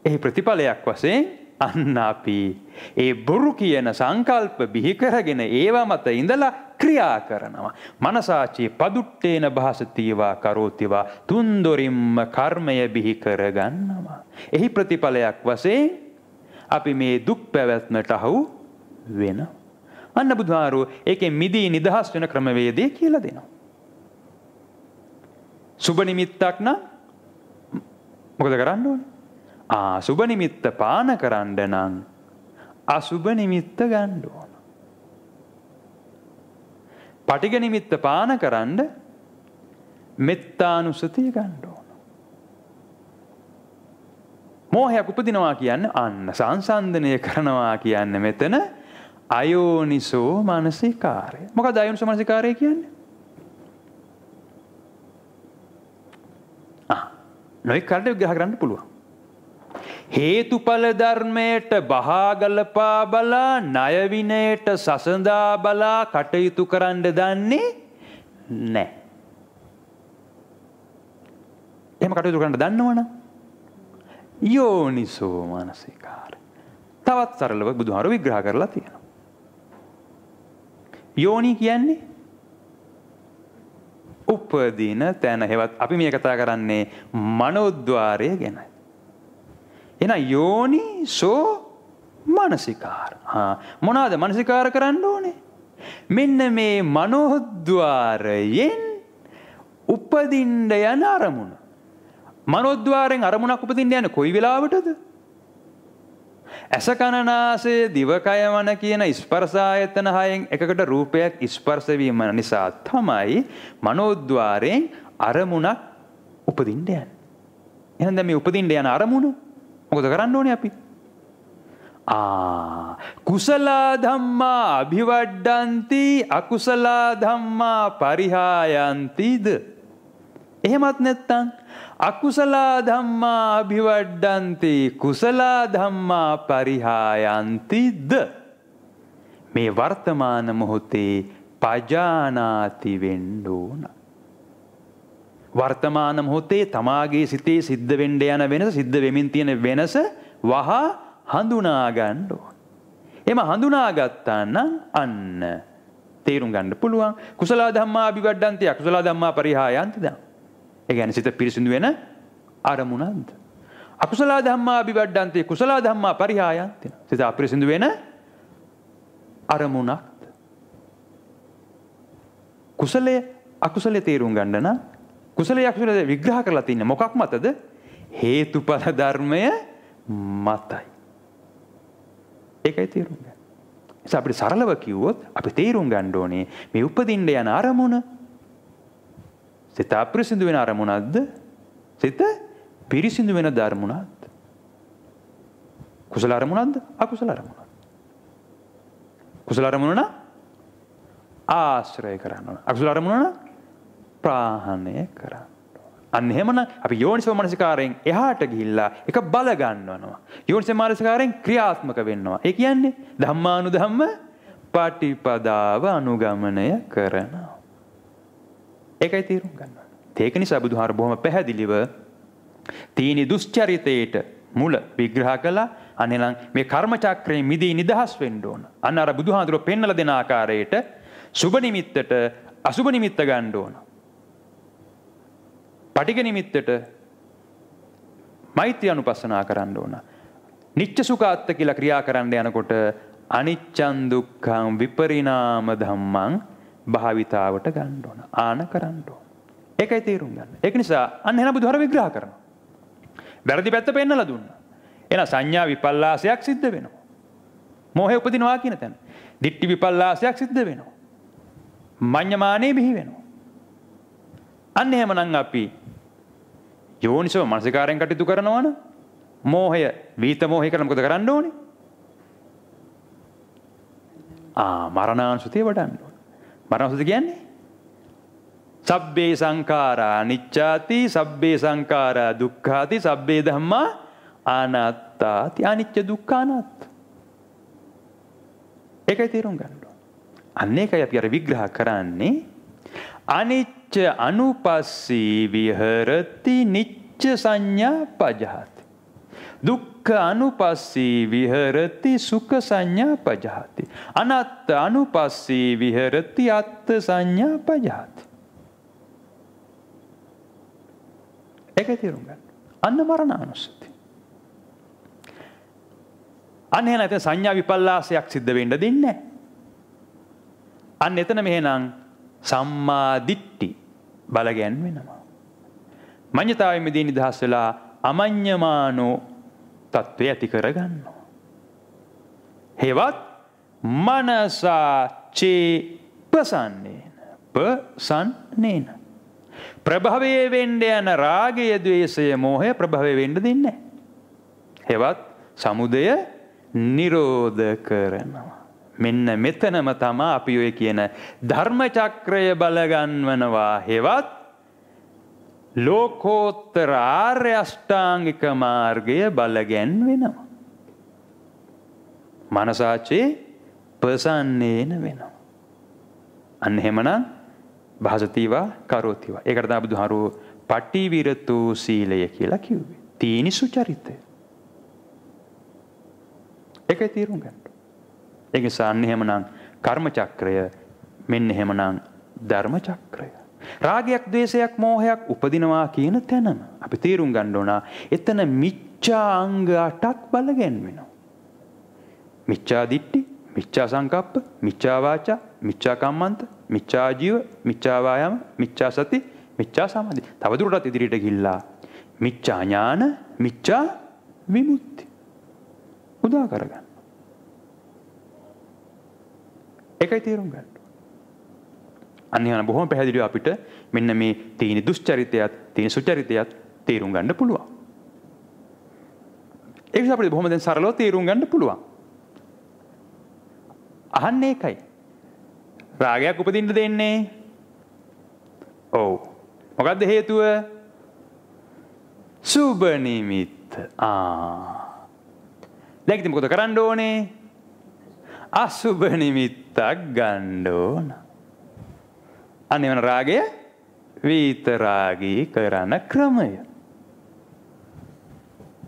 ඒ ප්‍රතිඵලයක් වශයෙන් අන්න අපි ඒ බොරු කියන සංකල්ප බිහි කරගෙන ඒවා මත ඉඳලා ක්‍රියා කරනවා. මනසාචේ පදුට්ටේන භාසතිවා කරෝතිවා තුන් දොරින්ම කර්මය බිහි කරගන්නවා. එහි ප්‍රතිඵලයක් වශයෙන් අපි මේ දුක් පැවැත්මට අහු වෙනවා. අන්න බුදුහාරෝ ඒකෙන් මිදී නිදහස් වෙන ක්‍රමවේදය කියලා දෙනවා. සුබ නිමිත්තක් නම් මොකද කරන්න ඕනේ? සුබ නිමිත්ත පාන කරන්න නම් අසුබ නිමිත්ත ගන්න ඕන. පටිඝ නිමිත්ත පාන කරන්න මෙත්තානුසතිය ගන්න ඕන. මෝහයක් උපදිනවා කියන්නේ අන්න සංසන්දනය කරනවා කියන්නේ මෙතන අයෝනිසෝ මනසිකාරය. මොකද අයෝනිසෝ මනසිකාරය කියන්නේ? නොයෙක් කාරණා විග්‍රහ කරන්න පුළුවන්. හේතුඵල ධර්මයට බහාගලපා බලා ණය විනයට සසඳා බලා කටයුතු කරන්න දන්නේ නැහැ. එහෙම කටයුතු කරන්න දන්නවනම් යෝනිසෝ මනසිකාරය. තවත් සරලව බුදුහාර විග්‍රහ කරලා තියෙනවා. යෝනි කියන්නේ උපදින තැන. හෙවත් අපි මේ කතා කරන්නේ මනෝද්වාරය ගැනයි. එහෙනම් යෝනිසෝ මනසිකාර. මොනවාද මනසිකාර කරන්න ඕනේ? මෙන්න මේ මනෝද්වාරයෙන් උපදින්න යන අරමුණ. මනෝද්වාරයෙන් අරමුණක් උපදින්න යන කොයි වෙලාවටද? ඇස කන නාසය දිවකය මන කියන ස්පර්ශ ආයතන හයෙන් එකකට රූපයක් ස්පර්ශ වීම නිසා තමයි මනෝද්වාරයෙන් අරමුණක් උපදින්න යන්නේ. එහෙනම් දැන් මේ උපදින්න යන අරමුණ මොකද කරන්න ඕනේ අපි? කුසල ධම්මා අභිවඩ්ඩಂತಿ අකුසල ධම්මා පරිහායන්තිද? එහෙමත් නැත්නම් අකුසල ධම්මා අභිවඩ්ඩಂತಿ කුසල ධම්මා පරිහායන්තිද? මේ වර්තමාන මොහොතේ පජානාති වෙන්න ඕන. වර්තමාන මොහොතේ තමාගේ සිතේ සිද්ධ වෙන්න යන වෙනස, සිද්ධ වෙමින් තියෙන වෙනස වහා හඳුනා ගන්න ඕන. එම හඳුනාගත්තා නම් අන්න තේරුම් ගන්න පුළුවන් කුසල ධම්මා අභිවඩ්ඩಂತಿ අකුසල ධම්මා පරිහායන්තිද? ඒ කියන්නේ සිත පිරිසිදු වෙන අරමුණක්ද? අකුසල ධම්මා අභිවඩ්ඩಂತಿ කුසල ධම්මා පරිහායන්ති. සිත අපිරිසිදු වෙන අරමුණක්ද? කුසලයේ අකුසලයේ තේරුම් ගන්න නම් කුසලයේ අකුසලයේ විග්‍රහ කරලා තින්නේ මොකක් මතද? හේතුඵල ධර්මය මතයි. ඒකයි තේරුම් ගන්න. ඒ අපිට සරලව කිව්වොත් අපි තේරුම් ගන්න ඕනේ මේ උපදින්න යන අරමුණ සිත අපිරිසිදු වෙන අරමුණක්ද? සිත පිරිසිදු වෙන ධර්මුණක්ද? කුසල අරමුණක්ද? අකුසල අරමුණක්ද? කුසල අරමුණ නම් ආශ්‍රය කරන්න ඕන. අකුසල අරමුණ නම් ප්‍රාහණය කරන්න. අන්න එහෙමනම් අපි යෝනිසෝ මනසිකාරයෙන් එහාට ගිහිල්ලා ඒක බල ගන්නවනවා. යෝනිසෝ මනසිකාරයෙන් ක්‍රියාත්මක වෙනවා. ඒ කියන්නේ ධම්මානුධම්ම පටිපදාව අනුගමනය කරනවා. ඒකයි තේරුම් ගන්න. ඒක නිසා බුදුහාර බොහොම පැහැදිලිව තීනි දුෂ්චරිතේට මුල විග්‍රහ කළා. අනේනම් මේ කර්ම චක්‍රයෙන් මිදී නිදහස් වෙන්න ඕන. අන්න අර බුදුහාඳුර පෙන්නලා දෙන ආකාරයට සුබ නිමිත්තට අසුබ නිමිත්ත ගන්න ඕන. පටිඝ නිමිත්තට මෛත්‍රී අනුපස්සනා කරන්න ඕන. නිච්ච සුඛාත්ත කියලා ක්‍රියා කරන්න යනකොට අනිච්චං දුක්ඛං විපරිණාම ධම්මං භාවිතාවට ගන්න ඕන. ආන කරන්න ඕන. ඒකයි තේරුම් ගන්න. ඒක නිසා අන්න එහෙනම් බුදුහාර විග්‍රහ කරනවා. වැරදි පැත්ත පෙන්නලා දුන්නා. එහෙනම් සංඥා විපල්ලාසයක් සිද්ධ වෙනවා. මෝහය උපදිනවා කියන තැන. දිට්ඨි විපල්ලාසයක් සිද්ධ වෙනවා. මඤ්ඤමානේ බිහි වෙනවා. අන්න එහෙමනම් අපි යෝනිසෝ මනසිකාරයෙන් කටයුතු කරනවා නම් මෝහය වීත මෝහය කරලා මොකද කරන්න ඕනේ? මරණානුසතිය වඩන්න ඕනේ. මරණානුසතිය කියන්නේ සබ්බේ සංඛාරා අනිච්චාති සබ්බේ සංඛාරා දුක්ඛාති සබ්බේ ධම්මා අනාත්තාති. අනිච්ච දුක්ඛ අනාත්ත. ඒකයි තේරුම් ගන්න ඕනේ. අන්න ඒකයි අපි අර විග්‍රහ කරන්නේ. අනිච්ච අනුපස්සී විහෙරති නිච්ච සංඥා පජහති. දුක්ඛ අනුපස්සී විහෙරති සුඛ සංඥා පජහති. අනාත්ත අනුපස්සී විහෙරති අත්ථ සංඥා පජහති. ඒකයි තේරුම් ගන්න. අන්න මරණානුස්සති. අන්න එහෙනම් එතන සංඥා විපල්ලාසයක් සිද්ධ වෙන්න දෙන්නේ නැහැ. අන්න එතන මෙහෙනම් සම්මා දිට්ඨි බල ගැන්වෙනවා. මඤ්ඤතාවෙ මෙදී නිදහස් වෙලා අමඤ්ඤමානෝ තත්ත්වය ඇති කර ගන්නවා. හේවත් මනසා චේ පසන්නේන ප්‍රභවයේ වෙන්න යන රාගය ද්වේෂය මෝහය ප්‍රභවයේ වෙන්න දෙන්නේ නැහැ. හේවත් සමුදය නිරෝධ කරනවා. මෙන්න මෙතනම තමයි අපි ඔය කියන ධර්ම චක්‍රය බලගන්වනවා. හේවත් ලෝකෝත්තර ආර්ය අෂ්ටාංගික මාර්ගය බලගැන්වෙනවා. මනසාචේ ප්‍රසන්නේන වෙනවා. අන්න එහෙමනම් භාසතිවා කරෝතිවා. ඒකට තමයි බුදුහාරෝ පටිවිරතු සීලය කියලා කිව්වේ. තීනි සුචරිතය. ඒකයි තීරුම් ගන්න. ඒ නිසා අන්න එහෙමනම් කර්ම චක්‍රය මෙන්න එහෙමනම් ධර්ම චක්‍රය. රාගයක් ද්වේෂයක් මෝහයක් උපදිනවා කියන තැනම අපි තීරුම් ගන්න ඕන එතන මිච්ඡා අංග 8ක් බලගැන්වෙනවා. මිච්ඡා දිට්ඨි, මිච්ඡා සංකප්ප, මිච්ඡා වාචා, මිච්ඡා කම්මන්ත, මිච්ඡා ජීව, මිච්ඡා වායාම, මිච්ඡා සති, මිච්ඡා සමාධි. තවදුරටත් ඉදිරියට ගිහිල්ලා මිච්ඡා ඥාන, මිච්ඡා විමුක්ති උදා කරගන්න. ඒකයි තේරුම් ගන්න. අන්න එහෙනම් බොහොම පැහැදිලිව අපිට මෙන්න මේ තීන දුස්චරිතයත් තීන සුචරිතයත් තේරුම් ගන්න පුළුවන්. ඒක නිසා අපිට බොහොම දැන් සරලව තේරුම් ගන්න පුළුවන්. අහන්නේ ඒකයි. රාගයක් උපදින්න දෙන්නේ. ඔව්. මොකද්ද හේතුව? සුබ නිමිත්ත. දැන් ඉතින් මොකද කරන්න ඕනේ? අසුබ නිමිත්තක් ගන්න ඕන. අන්න එවන රාගය විතරාගී කරන ක්‍රමය.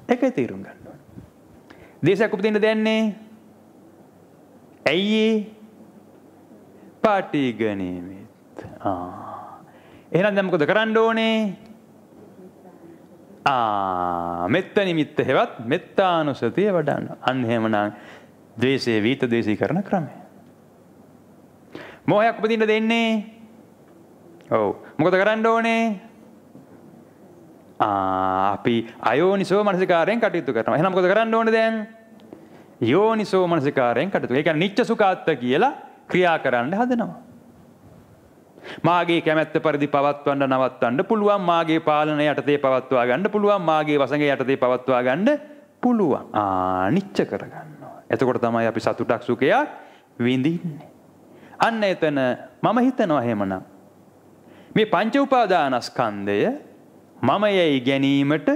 ඒකයි තේරුම් ගන්න ඕන. දේශයක් උපදින්න දෙන්නේ ඇයි? පාටිග නිමිත්ත. එහෙනම් දැන් මොකද කරන්න ඕනේ? මෙත්ත නිමිත්ත හෙවත් මෙත්තානුසතිය වඩන්න. අන්න එහෙමනම් ද්වේෂයේ විත ද්වේෂී කරන ක්‍රමය. මෝහයක් උපදින්න දෙන්නේ. ඔව්. මොකද කරන්න ඕනේ? අපි අයෝනිසෝ මනසිකාරයෙන් කටයුතු කරනවා. එහෙනම් මොකද කරන්න ඕනේ දැන්? යෝනිසෝ මනසිකාරයෙන් කටයුතු. ඒ කියන්නේ නිච්ච සුඛාත්ත කියලා ක්‍රියා කරන්න හදනවා. මාගේ කැමැත්ත පරිදි පවත්වන්න නවත්තන්න පුළුවන්. මාගේ පාලනය යටතේ පවත්වා ගන්න පුළුවන්. මාගේ වසඟය යටතේ පවත්වා ගන්න පුළුවන්. නිච්ච කරගන්නවා. එතකොට තමයි අපි සතුටක් සුඛයක් විඳින්නේ. අන්න එතන මම හිතනවා එහෙමනම් මේ පංච උපාදානස්කන්ධය මමයයි ගැනීමට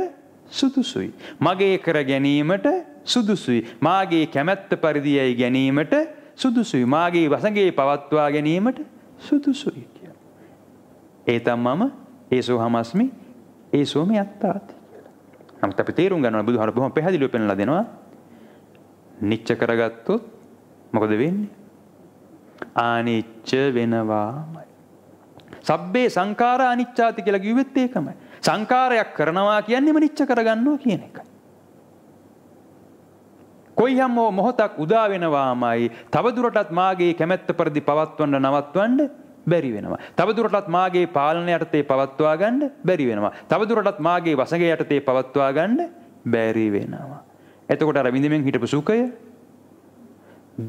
සුදුසුයි. මගේ කර ගැනීමට සුදුසුයි. මාගේ කැමැත්ත පරිදියයි ගැනීමට සුදුසුයි. මාගේ වසඟේ පවත්වා ගැනීමට සුදුසුයි කියලා. ඒතම් මම ඒසෝ හමස්මි ඒසෝ මේ අත්තාති කියලා. නමුත් අපි තේරුම් ගන්නවා බුදුහාර බොහොම පැහැදිලිව පෙන්නලා දෙනවා. නිච්ච කරගත්තොත් මොකද වෙන්නේ? අනිච්ච වෙනවාමයි. සබ්බේ සංඛාරා අනිච්චාති කියලා කිව්වෙත් ඒකමයි. සංඛාරයක් කරනවා කියන්නේම නිච්ච කරගන්නවා කියන එකයි. කොයියම් මොහොතක් උදා වෙනවාමයි තවදුරටත් මාගේ කැමැත්ත පරිදි පවත්වන්න නවත්වන්න බැරි වෙනවා. තවදුරටත් මාගේ පාලනය යටතේ පවත්වා ගන්න බැරි වෙනවා. තවදුරටත් මාගේ වසඟය යටතේ පවත්වා ගන්න බැරි වෙනවා. එතකොට අර විඳින්මින් හිටපු සුඛය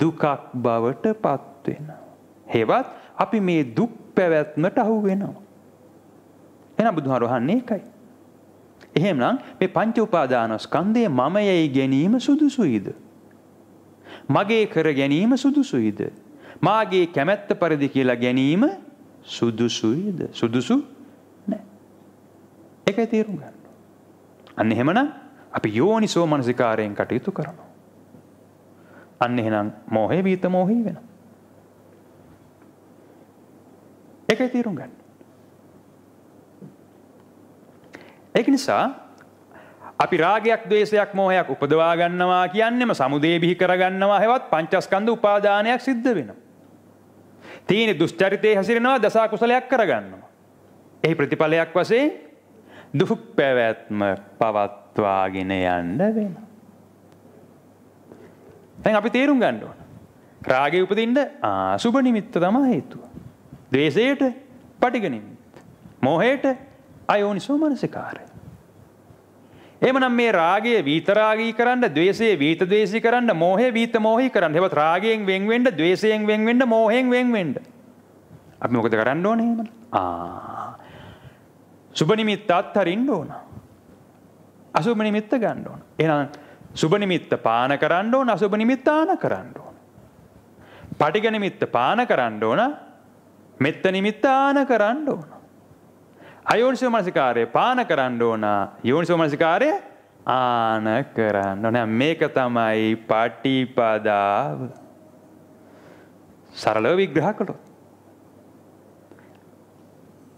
දුකක් බවට පත් වෙනවා. හේවත් අපි මේ දුක් පැවැත්මට අහු වෙනවා. එහෙනම් බුදුහාර වහන්නේ ඒකයි. එහෙමනම් මේ පංච උපාදානස්කන්ධය මම යයි ගැනීම සුදුසුයිද? මගේ කර ගැනීම සුදුසුයිද? මාගේ කැමැත්ත පරිදි කියලා ගැනීම සුදුසුයිද? සුදුසු නැහැ. ඒකයි තේරුම් ගන්න. අන්න එහෙමනම් අපි යෝනිසෝ මනසිකාරයෙන් කටයුතු කරනවා. අන්න එහෙනම් මෝහය විත මෝහී වෙනවා. ඒකයි තේරුම් ගන්න. ඒක නිසා අපි රාගයක්, ද්වේෂයක්, මෝහයක් උපදවා ගන්නවා කියන්නේම සමුදේ බිහි කර ගන්නවා හැවත් පංචස්කන්ධ උපාදානයක් සිද්ධ වෙනවා. තීන දුෂ්චරිතේ හැසිරෙනවා දස කුසලයක් කර ගන්නවා. එහි ප්‍රතිඵලයක් වශයෙන් දුක් පැවැත්ම පවත්වාගෙන යන්න වෙනවා. දැන් අපි තේරුම් ගන්න ඕන. රාගය උපදින්න සුබ නිමිත්ත තමයි හේතුව. ද්වේෂයට පටිඝ නිමිත්ත. මෝහයට අයෝනිසෝ මනසිකාරය. එහෙමනම් මේ රාගය විතරාගී කරන්න, ද්වේෂය විත ද්වේෂී කරන්න, මෝහය විත මෝහී කරන්න. ඒවත් රාගයෙන් වෙන් වෙන්න, ද්වේෂයෙන් වෙන් වෙන්න, මෝහයෙන් වෙන් වෙන්න. අපි මොකද කරන්න ඕනේ එහෙමනම්? සුබ නිමිත්ත අත්හරින්න ඕන. අසුබ නිමිත්ත ගන්න ඕන. එහෙනම් සුබ නිමිත්ත පාන කරන්න ඕන, අසුබ නිමිත්ත ආන කරන්න ඕන. පටිඝ නිමිත්ත පාන කරන්න ඕන, මෙත්ත නිමිත්ත ආන කරන්න ඕන. අයෝනිසෝ මනසිකාරය පාන කරන්න ඕන, යෝනිසෝ මනසිකාරය ආන කරන්න ඕන. මේක තමයි පටිපදාව. සරලව විග්‍රහ කළොත්.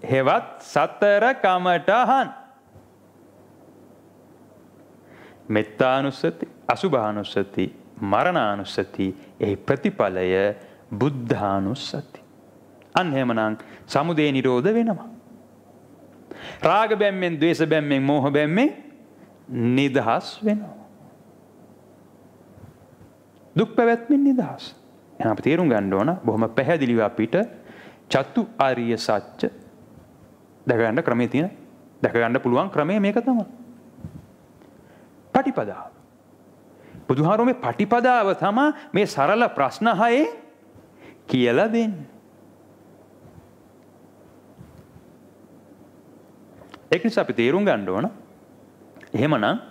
හෙවත් සතර කමඨහන්. මෙත්තානුස්සති, අසුභානුස්සති, මරණානුස්සති, එහි ප්‍රතිඵලය බුද්ධානුස්සති. අන්න එහෙමනම් සමුදය නිරෝධ වෙනවා. රාග බැම්මෙන්, ද්වේෂ බැම්මෙන්, මෝහ බැම්මෙන් නිදහස් වෙනවා. දුක් පැවැත්මෙන් නිදහස්. එහෙනම් අපි තේරුම් ගන්න ඕන බොහොම පැහැදිලිව අපිට චතු ආර්ය සත්‍ය දැක ගන්න ක්‍රමයේ තියෙන, දැක ගන්න පුළුවන් ක්‍රමය මේක තමයි. පටිපදාව. බුදුහාරෝ මේ පටිපදාව තමයි මේ සරල ප්‍රශ්න හයේ කියලා දෙන්නේ. ඒක නිසා අපි තේරුම් ගන්න ඕන එහෙමනම්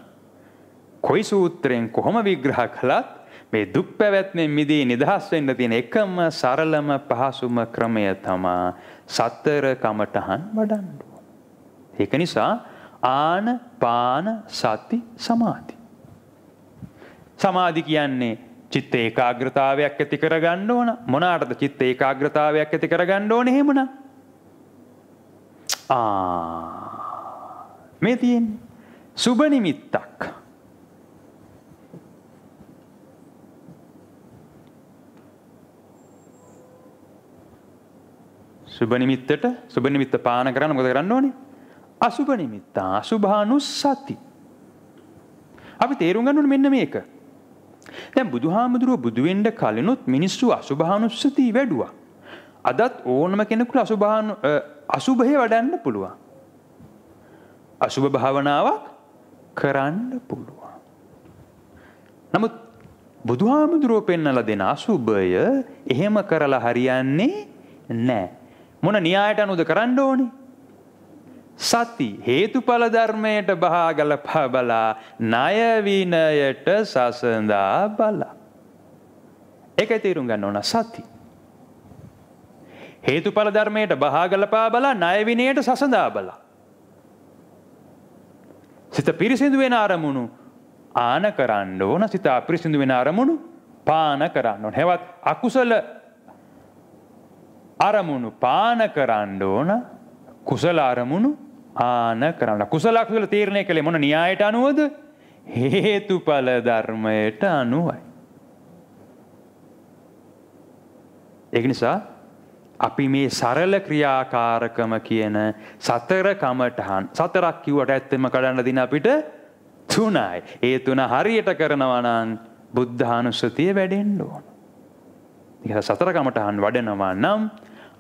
කොයි සූත්‍රයෙන් කොහොම විග්‍රහ කළත් මේ දුක් පැවැත්මෙන් මිදී නිදහස් වෙන්න තියෙන එකම සරලම පහසුම ක්‍රමය තමයි සතර කමඨහන් වඩන්න ඕන. ඒක නිසා ආන පාන සති සමාධි. සමාධි කියන්නේ චිත්ත ඒකාග්‍රතාවයක් ඇති කරගන්න ඕන. මොනකටද චිත්ත ඒකාග්‍රතාවයක් ඇති කරගන්න ඕනේ එහෙමනම්? මේ තියෙන්නේ සුබ නිමිත්තක්. සුබ නිමිත්ත පාන කරන්න මොකද කරන්න ඕනේ? අසුබ නිමිත්ත, අසුභානුස්සති. අපි තේරුම් ගන්න ඕනේ මෙන්න මේක. දැන් බුදුහාමුදුරුව බුදු වෙන්න කලිනුත් මිනිස්සු අසුභානුස්සති වැඩුවා. අදත් ඕනම කෙනෙකුට අසුභය වඩන්න පුළුවන්. අසුභ භාවනාවක් කරන්න පුළුවන්. නමුත් බුදුහාමුදුරුව පෙන්නලා දෙන අසුභය එහෙම කරලා හරියන්නේ නැහැ. මොන න්‍යායට අනුවද කරන්න ඕනේ? සති හේතුඵල ධර්මයට බහාගලපා බලා ණය විනයට සසඳා බලා. ඒකයි තේරුම් ගන්න ඕන සති. හේතුඵල ධර්මයට බහාගලපා බලා ණය විනයට සසඳා බලා. සිත පිරිසිදු වෙන අරමුණු ආන කරන්න ඕන, සිත අපිරිසිදු වෙන අරමුණු පාන කරන්න ඕන. හෙවත් අකුසල අරමුණු පාන කරන්න ඕන, කුසල අරමුණු ආන කරන්න. කුසල අකුසල තීරණය කළේ මොන න්‍යායට අනුවද? හේතුඵල ධර්මයට අනුවයි. ඒක නිසා අපි මේ සරල ක්‍රියාකාරකම කියන සතර කමඨහන්, සතරක් කිව්වට ඇත්තෙම කඩන්න දින අපිට 3යි. ඒ 3 හරියට කරනවා නම් බුද්ධානුස්සතිය වැඩෙන්න ඕන. ඒක සතර කමඨහන් වඩනවා නම්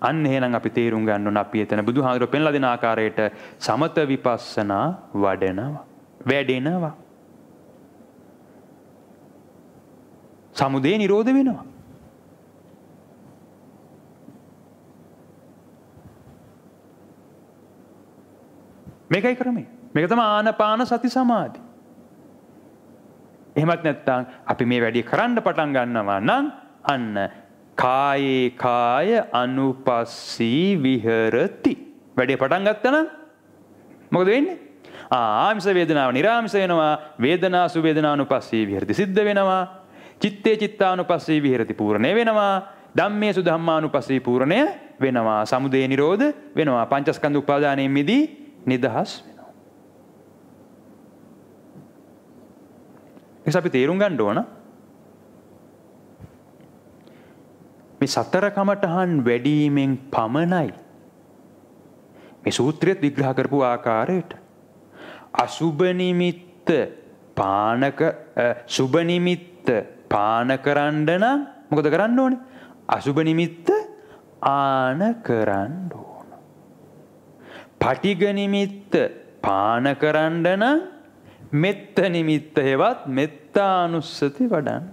අන්න එහෙනම් අපි තේරුම් ගන්න ඕන අපි එතන බුදුහාමුදුරුවෝ පෙන්ලා දෙන ආකාරයට සමත විපස්සනා වැඩෙනවා. සමුදය නිරෝධ වෙනවා. මේකයි ක්‍රමය. මේක තමයි ආනාපාන සති සමාධි. එහෙමත් නැත්නම් අපි මේ වැඩේ කරන්න පටන් ගන්නවා නම් අන්න කායේ කාය අනුපස්සී විහෙරති. වැඩේ පටන් ගත්තා නම් මොකද වෙන්නේ? ආමිස වේදනාව නිරාමිස වෙනවා. වේදනාසු වේදනානුපස්සී විහෙරති සිද්ධ වෙනවා. චිත්තේ චිත්තානුපස්සී විහෙරති පූර්ණේ වෙනවා. ධම්මේසු ධම්මානුපස්සී පූර්ණය වෙනවා. සමුදය නිරෝධ වෙනවා. පංචස්කන්ධ උපාදානයෙන් මිදී නිදහස් වෙනවා. ඒක අපි තේරුම් ගන්න ඕන. මේ සතර කමඨහන් වැඩිමෙන් පමණයි මේ සූත්‍රයත් විග්‍රහ කරපු ආකාරයට අසුබ නිමිත්ත සුබ නිමිත්ත පාන කරන්න නම් මොකද කරන්න ඕනේ? අසුබ නිමිත්ත ආන කරන්න ඕන. පටිඝ නිමිත්ත පාන කරන්න නම් මෙත්ත නිමිත්ත හේවත් මෙත්තානුස්සති වඩන්න.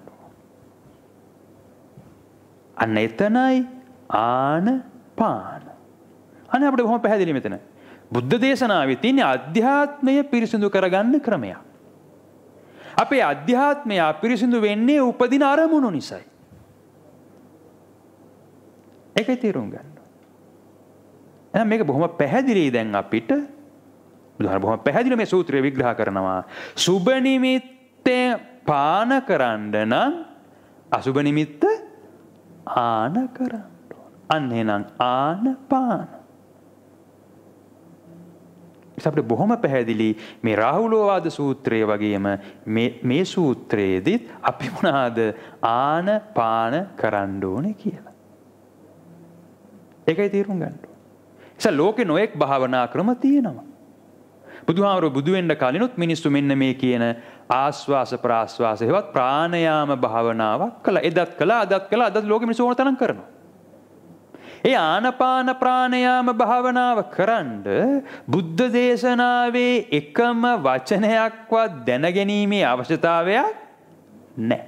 අන්න එතනයි ආනපාන. අනේ අපිට කොහොම පැහැදිලි මෙතන. බුද්ධ දේශනාවේ තියෙන අධ්‍යාත්මය පිරිසිදු කරගන්න ක්‍රමයක්. අපේ අධ්‍යාත්මය පිරිසිදු වෙන්නේ උපදින අරමුණු නිසායි. ඒකයි තේරුම් ගන්න. එහෙනම් මේක බොහොම පැහැදිලි දැන් අපිට බුදුහාම බොහොම පැහැදිලි මේ සූත්‍රය විග්‍රහ කරනවා. සුබ නිමිත්තේ පාන කරන්න නම් අසුබ නිමිත්ත ආන කරන්න ඕන. අන්න එහෙනම් ආනපාන. අපිට බොහොම පැහැදිලි මේ රාහුලෝවාද සූත්‍රය වගේම මේ සූත්‍රයේදීත් අපි මොනවාද ආනපාන කරන්න ඕනේ කියලා. ඒකයි තේරුම් ගන්න ඕනේ. ඉතින් ලෝකේ නොඑක් භාවනා ක්‍රම තියෙනවා. බුදුහාමරෝ බුදු වෙන්න කලිනුත් මිනිස්සු මෙන්න මේ කියන ආස්වාස ප්‍රාස්වාස හේවත් ප්‍රාණයාම භාවනාවක් කළා. එදත් කළා, අදත් කළා, අදත් ලෝකෙ මිනිස්සු ඕන තරම් කරනවා. ඒ ආනපාන ප්‍රාණයාම භාවනාව කරන්ඩ බුද්ධ දේශනාවේ එකම වචනයක්වත් දැනගැනීමේ අවශ්‍යතාවයක් නැහැ.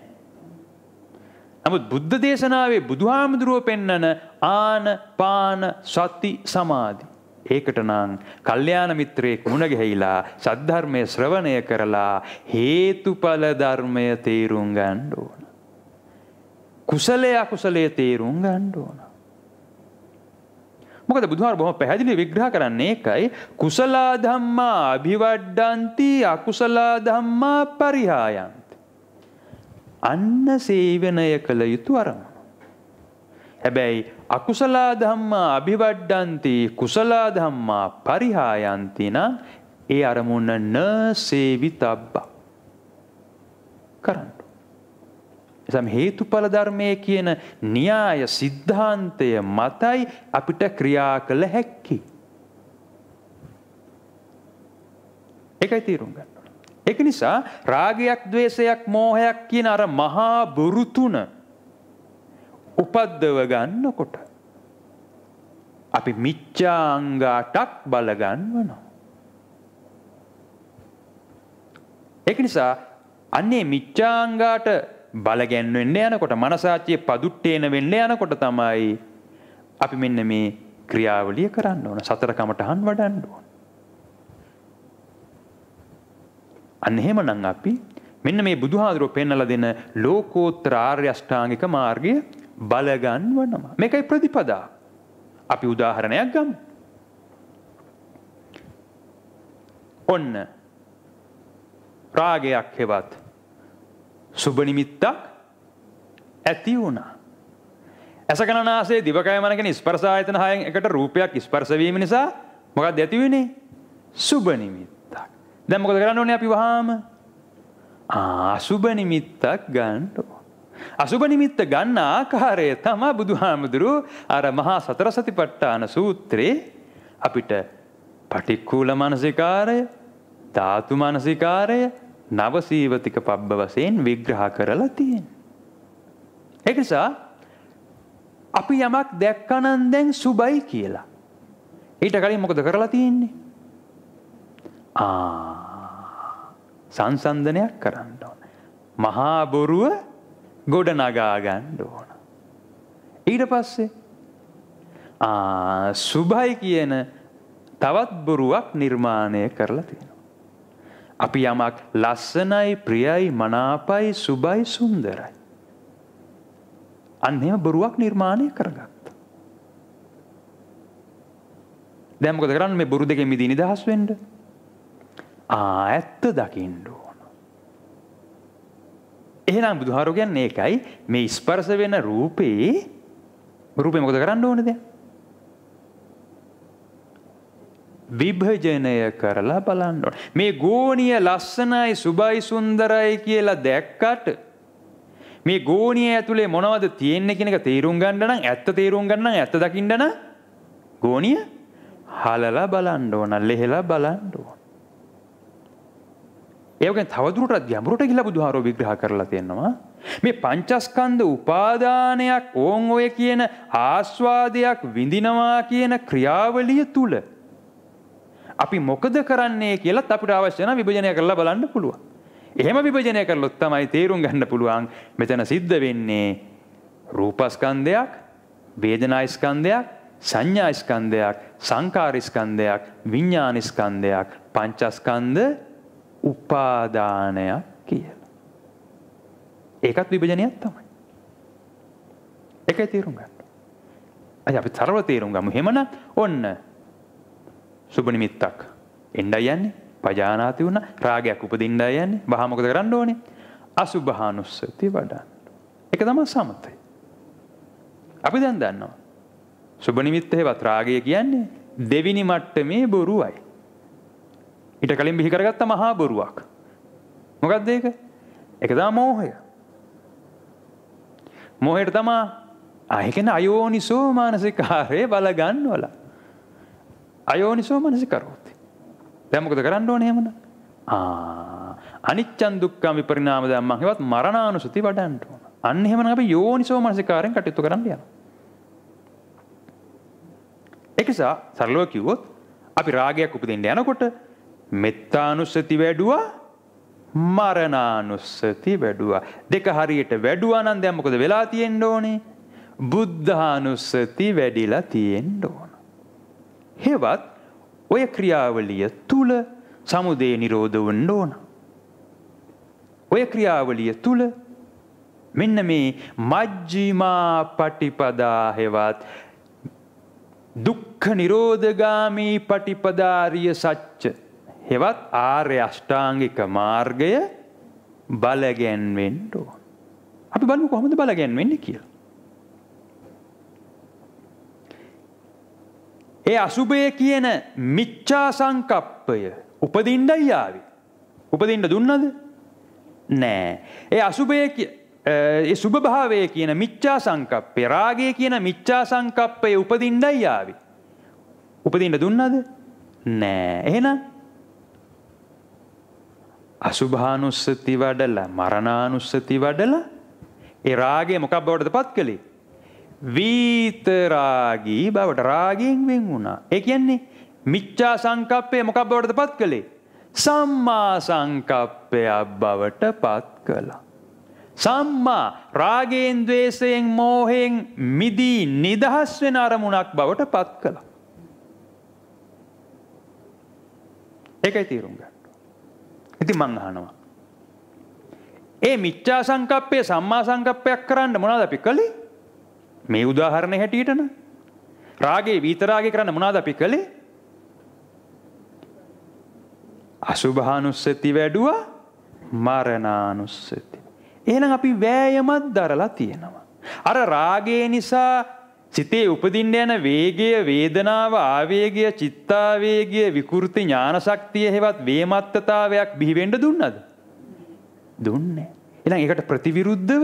නමුත් බුද්ධ දේශනාවේ බුදුහාමුදුරුවෝ පෙන්නන ආනපාන සති සමාධි ඒකට නම් කල්යාණ මිත්‍රයෙක් මුණ ගැහිලා සද්ධර්මයේ ශ්‍රවණය කරලා හේතුඵල ධර්මය තේරුම් ගන්න ඕන. කුසලයේ අකුසලයේ තේරුම් ගන්න ඕන. මොකද බුදුහාර බොහොම පැහැදිලි විග්‍රහ කරන්නේ ඒකයි කුසල ධම්මා අභිවඩ්ඩಂತಿ අකුසල ධම්මා පරිහායන්ති. අන්න සේවනය කළ යුතු අරමුණ. හැබැයි අකුසල ධම්මා අභිවඩ්ඩಂತಿ කුසල ධම්මා පරිහායන්ති නම් ඒ අරමුණ න සේවිතබ්බ කරන්න. එසම හේතුඵල ධර්මයේ කියන න්‍යාය සිද්ධාන්තය මතයි අපිට ක්‍රියා කළ හැක්කි. ඒකයි තේරුම් ගන්න. ඒක නිසා රාගයක්, ද්වේෂයක්, මෝහයක් කියන අර මහා බොරු තුන උපද්දව ගන්නකොට අපි මිච්ඡාංග 8ක් බල ගන්නවා. ඒක නිසා අන්නේ මිච්ඡාංගාට බලගැන් වෙන්න යනකොට මනසාචියේ පදුට්ටේන වෙන්න යනකොට තමයි අපි මෙන්න මේ ක්‍රියාවලිය කරන්න ඕන. සතර කමඨහන් වඩන්න ඕන. අන්න එහෙමනම් අපි මෙන්න මේ බුදුහාඳුරෝ පෙන්නලා දෙන ලෝකෝත්තර ආර්ය අෂ්ටාංගික මාර්ගය බල ගන්නවනවා. මේකයි ප්‍රතිපදා. අපි උදාහරණයක් ගමු. ඔන්න රාගයක් හෙවත් සුබ නිමිත්තක් ඇති වුණා. ඇසකනාසය දිවකය මන කියන ස්පර්ශ ආයතන හයෙන් එකට රූපයක් ස්පර්ශ වීම නිසා මොකක්ද ඇති වෙන්නේ? සුබ නිමිත්තක්. දැන් මොකද කරන්න ඕනේ අපි වහාම? අසුබ නිමිත්තක් ගන්න ඕනේ. අසුබ නිමිත්ත ගන්න ආකාරය තමයි බුදුහාමුදුරුවෝ අර මහා සතර සතිපට්ඨාන සූත්‍රේ අපිට පටික්කුල මානසිකාරය, ධාතු මානසිකාරය, නවසීවතික පබ්බ වශයෙන් විග්‍රහ කරලා තියෙනවා. ඒක නිසා අපි යමක් දැක්කනම් දැන් සුබයි කියලා. ඊට කලින් මොකද කරලා තියෙන්නේ? සංසන්දනයක් කරන්න ඕන. මහා බොරුව ගොඩ නගා ගන්න ඕන. ඊට පස්සේ සුබයි කියන තවත් බොරුවක් නිර්මාණය කරලා තියෙනවා. අපි යමක් ලස්සනයි, ප්‍රියයි, මනාපයි, සුබයි, සුන්දරයි. අන්න එහෙම බොරුවක් නිර්මාණය කරගත්තා. දැන් මොකද කරන්නේ? මේ බොරු දෙකෙන් මිදී නිදහස් වෙන්න. ඇත්ත දකින්න ඕන. එහෙනම් බුදුහාරෝ කියන්නේ ඒකයි. මේ ස්පර්ශ වෙන රූපේ මොකද කරන්න ඕනද? විභජනය කරලා බලන්න ඕන. මේ ගෝණිය ලස්සනයි, සුබයි, සුන්දරයි කියලා දැක්කට මේ ගෝණිය ඇතුලේ මොනවද තියෙන්නේ කියන එක තේරුම් ගන්න නම්, ඇත්ත තේරුම් ගන්න නම්, ඇත්ත දකින්න නම් ගෝණිය හලලා බලන්න ඕන, ලෙහෙලා බලන්න ඕන. ඒ වගේ තවදුරටත් ගැඹුරට ගිහිලා බුදුහාරෝ විග්‍රහ කරලා තියෙනවා. මේ පංචස්කන්ධ උපාදානයක් ඕන් ඔය කියන ආස්වාදයක් විඳිනවා කියන ක්‍රියාවලිය තුල අපි මොකද කරන්නේ කියලාත් අපිට අවශ්‍ය නම් විභජනය කරලා බලන්න පුළුවන්. එහෙම විභජනය කළොත් තමයි තේරුම් ගන්න පුළුවන් මෙතන සිද්ධ වෙන්නේ රූපස්කන්ධයක්, වේදනාස්කන්ධයක්, සංඥාස්කන්ධයක්, සංකාරස්කන්ධයක්, විඥානස්කන්ධයක්, පංචස්කන්ධ උපාදානයක් කියලා. ඒකත් විභජනයක් තමයි. ඒකයි තේරුම් ගන්න. අපි තරව තේරුම් ගමු. එහෙමනම් ඔන්න සුබ නිමිත්තක් එන්නයි යන්නේ. පජානාති වුණා. රාගයක් උපදින්නයි යන්නේ. වහා මොකද කරන්න ඕනේ? අසුභානුස්සති වඩන්න. ඒක තමයි සමතය. අපි දැන් දන්නවා. සුබ නිමිත්ත හේවත් රාගය කියන්නේ දෙවිනි මට්ටමේ බොරුවයි. ඊට කලින් බිහි කරගත්ත මහා බොරුවක්. මොකක්ද ඒක? ඒක තමයි මෝහය. මෝහයට තමයි ඒ කියන්නේ අයෝනිසෝ මානසිකාරේ බල ගන්නවල. අයෝනිසෝ මනසිකරෝති. දැන් මොකද කරන්න ඕනේ එහෙමනම්? අනිච්චං දුක්ඛං විපරිණාම ධම්මං හේවත් මරණානුසති වඩන්න ඕන. අන්න එහෙමනම් අපි යෝනිසෝ මනසිකාරයෙන් කටයුතු කරන්න යනවා. ඒකසා සරලව කිව්වොත් අපි රාගයක් උපදින්න යනකොට මෙත්තානුස්සති වැඩුවා, මරණානුස්සති වැඩුවා. දෙක හරියට වැඩුවා නම් දැන් මොකද වෙලා තියෙන්න ඕනේ? බුද්ධානුස්සති වැඩිලා තියෙන්න ඕන. හේවත් ඔය ක්‍රියාවලිය තුල සමුදය නිරෝධ වෙන්න ඕන. ඔය ක්‍රියාවලිය තුල මෙන්න මේ මජ්ක්‍ධිමා පටිපදා හේවත් දුක්ඛ නිරෝධගාමී පටිපදාරිය සත්‍ය හේවත් ආර්ය අෂ්ටාංගික මාර්ගය බලගැන්වෙන්න ඕන. අපි බලමු කොහොමද බලගැන්වෙන්නේ කියලා. ඒ අසුභය කියන මිච්ඡා සංකප්පය උපදින්නයි ආවේ. උපදින්න දුන්නද? නෑ. ඒ අසුභය ඒ සුභ භාවය කියන මිච්ඡා සංකප්පය, රාගය කියන මිච්ඡා සංකප්පය උපදින්නයි ආවේ. උපදින්න දුන්නද? නෑ. එහෙනම් අසුභානුස්සති වඩලා, මරණානුස්සති වඩලා ඒ රාගය මොකක් බවටද පත් කළේ? විතරාගී බවට. රාගයෙන් වෙන් වුණා. ඒ කියන්නේ මිච්ඡා සංකප්පය මොකක් බවටද පත් කළේ? සම්මා සංකප්පයක් බවට පත් කළා. සම්මා රාගයෙන්, ද්වේෂයෙන්, මෝහයෙන් මිදී නිදහස් වෙන අරමුණක් බවට පත් කළා. ඒකයි තේරුම් ගන්න. ඉතින් මං අහනවා, ඒ මිච්ඡා සංකප්පය සම්මා සංකප්පයක් කරන්න මොනවද අපි කළේ? මේ උදාහරණය හැටියට න රාගේ විතරාගේ කරන්න මොනවද අපි කළේ? අසුභානුස්සති වැඩුවා, මරණානුස්සති. එහෙනම් අපි වෑයමක් දරලා තියෙනවා. අර රාගය නිසා සිතේ උපදින්න යන වේගය, වේදනාව, ආවේගය, චිත්තාවේගය, විකෘති ඥාන ශක්තිය හේවත් වේමත්තතාවයක් බිහි වෙන්න දුන්නද? දුන්නේ. එහෙනම් ඒකට ප්‍රතිවිරුද්ධව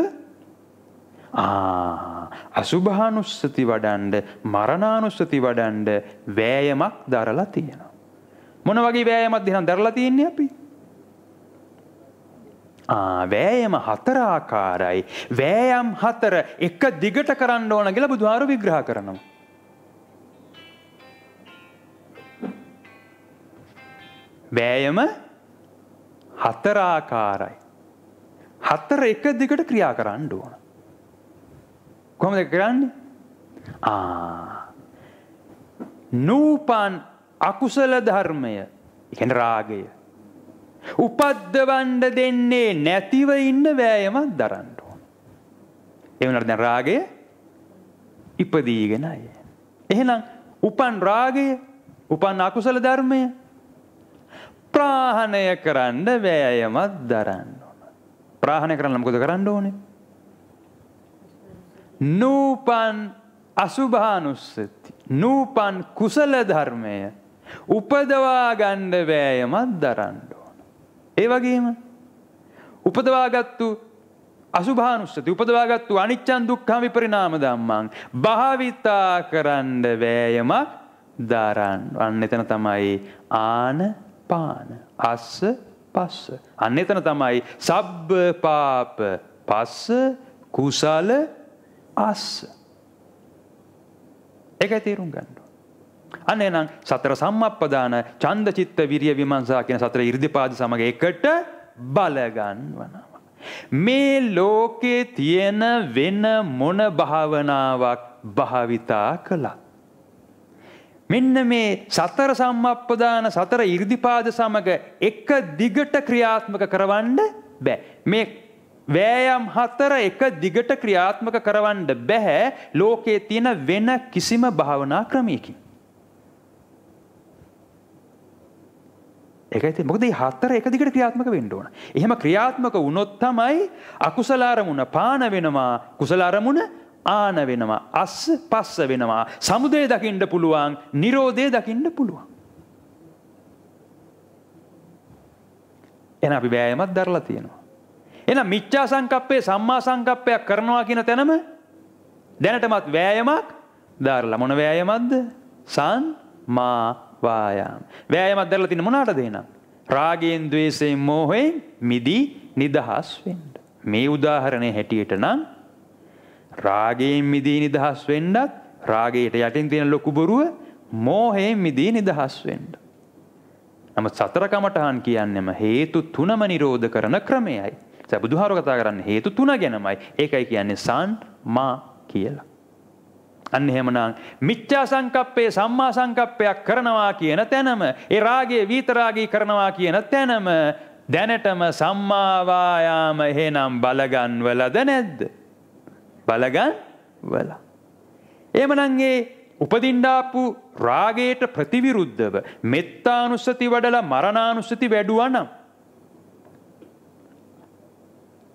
අසුභානුස්සති වඩන්න, මරණානුස්සති වඩන්න වෑයමක් දරලා තියෙනවා. මොන වගේ වෑයමක්ද එහෙනම් දරලා තියෙන්නේ අපි? වෑයම 4 ආකාරයි. වෑයම් 4 එක දිගට කරන්න ඕන කියලා බුදුහාරු විග්‍රහ කරනවා. වෑයම 4 ආකාරයි. 4 එක දිගට ක්‍රියා කරන්න ඕන. කොහොමද කරන්නේ? නූපන් අකුසල ධර්මය, කියන්නේ රාගය උපද්දවන්න දෙන්නේ නැතිව ඉන්න වෑයමක් දරන්න ඕන. ඒ වුණාට දැන් රාගය ඉපදීගෙන අය. එහෙනම් උපන් රාගය, උපන් අකුසල ධර්මය ප්‍රාහණය කරන්න වෑයමක් දරන්න ඕන. ප්‍රාහණය කරන්න මොකද කරන්න ඕනේ? නූපන් අසුභානුස්සති, නූපන් කුසල ධර්මය උපදවා ගන්න වෑයමක් දරන්න ඕන. ඒ වගේම උපදවාගත්තු අසුභානුස්සති, උපදවාගත්තු අනිච්චං දුක්ඛං විපරිණාම ධම්මං භාවිතා කරන්න වෑයමක් දරන්න. අන්න එතන තමයි ආනපාන අස්ස පස්ස. අන්න එතන තමයි සබ්බ පාප පස්ස කුසල අස්ස. ඒකයි තේරුම් ගන්න. අන්න එනම් සතර සම්මප්පදාන ඡන්ද චිත්ත විරිය විමර්ශා කියන සතර ඉර්ධිපාද සමග එකට බල ගන්නවා. මේ ලෝකේ තියෙන වෙන මොන භාවනාවක් භාවිතා කළා, මෙන්න මේ සතර සම්මප්පදාන සතර ඉර්ධිපාද සමග එක දිගට ක්‍රියාත්මක කරවන්න බෑ. මේ වෑයම් 4 එක දිගට ක්‍රියාත්මක කරවන්න බෑ ලෝකේ තියෙන වෙන කිසිම භාවනා ක්‍රමයකින්. ඒකයි මොකද මේ 4 එක දිගට ක්‍රියාත්මක වෙන්න ඕන. එහෙම ක්‍රියාත්මක වුණොත් තමයි අකුසල අරමුණ පාන වෙනවා, කුසල අරමුණ ආන වෙනවා, අස්ස පස්ස වෙනවා, සමුදය දකින්න පුළුවන්, නිරෝධය දකින්න පුළුවන්. එහෙනම් අපි වෑයමක් දරලා තියෙනවා. එහෙනම් මිච්ඡා සංකප්පේ සම්මා සංකප්පයක් කරනවා කියන තැනම දැනටමත් වෑයමක් දරලා. මොන වෑයමක්ද? සම්මා වායාම. වෑයමක් දරලා තින්නේ මොනකටද එහෙනම්? රාගයෙන්, ද්වේෂයෙන්, මෝහයෙන් මිදී නිදහස් වෙන්න. මේ උදාහරණේ හැටියට නම් රාගයෙන් මිදී නිදහස් වෙන්නත්, රාගයට යටින් තියෙන ලොකු බොරුව මෝහයෙන් මිදී නිදහස් වෙන්න. නමුත් සතර කමඨහන් කියන්නේම හේතු තුනම නිරෝධ කරන ක්‍රමයයි. බුදුහාරෝ කතා කරන්නේ හේතු 3 ගැනමයි. ඒකයි කියන්නේ සම්මා කියලා. අන්න එහෙමනම් මිච්ඡා සංකප්පේ සම්මා සංකප්පයක් කරනවා කියන තැනම, ඒ රාගයේ විතරාගී කරනවා කියන තැනම දැනටම සම්මා වායාම එහෙනම් බලගන්වලද නැද්ද? බලගන්වලා. එහෙමනම් ඒ උපදින්නාපු රාගයට ප්‍රතිවිරුද්ධව මෙත්තානුස්සති වඩලා මරණානුස්සති වැඩුවා නම්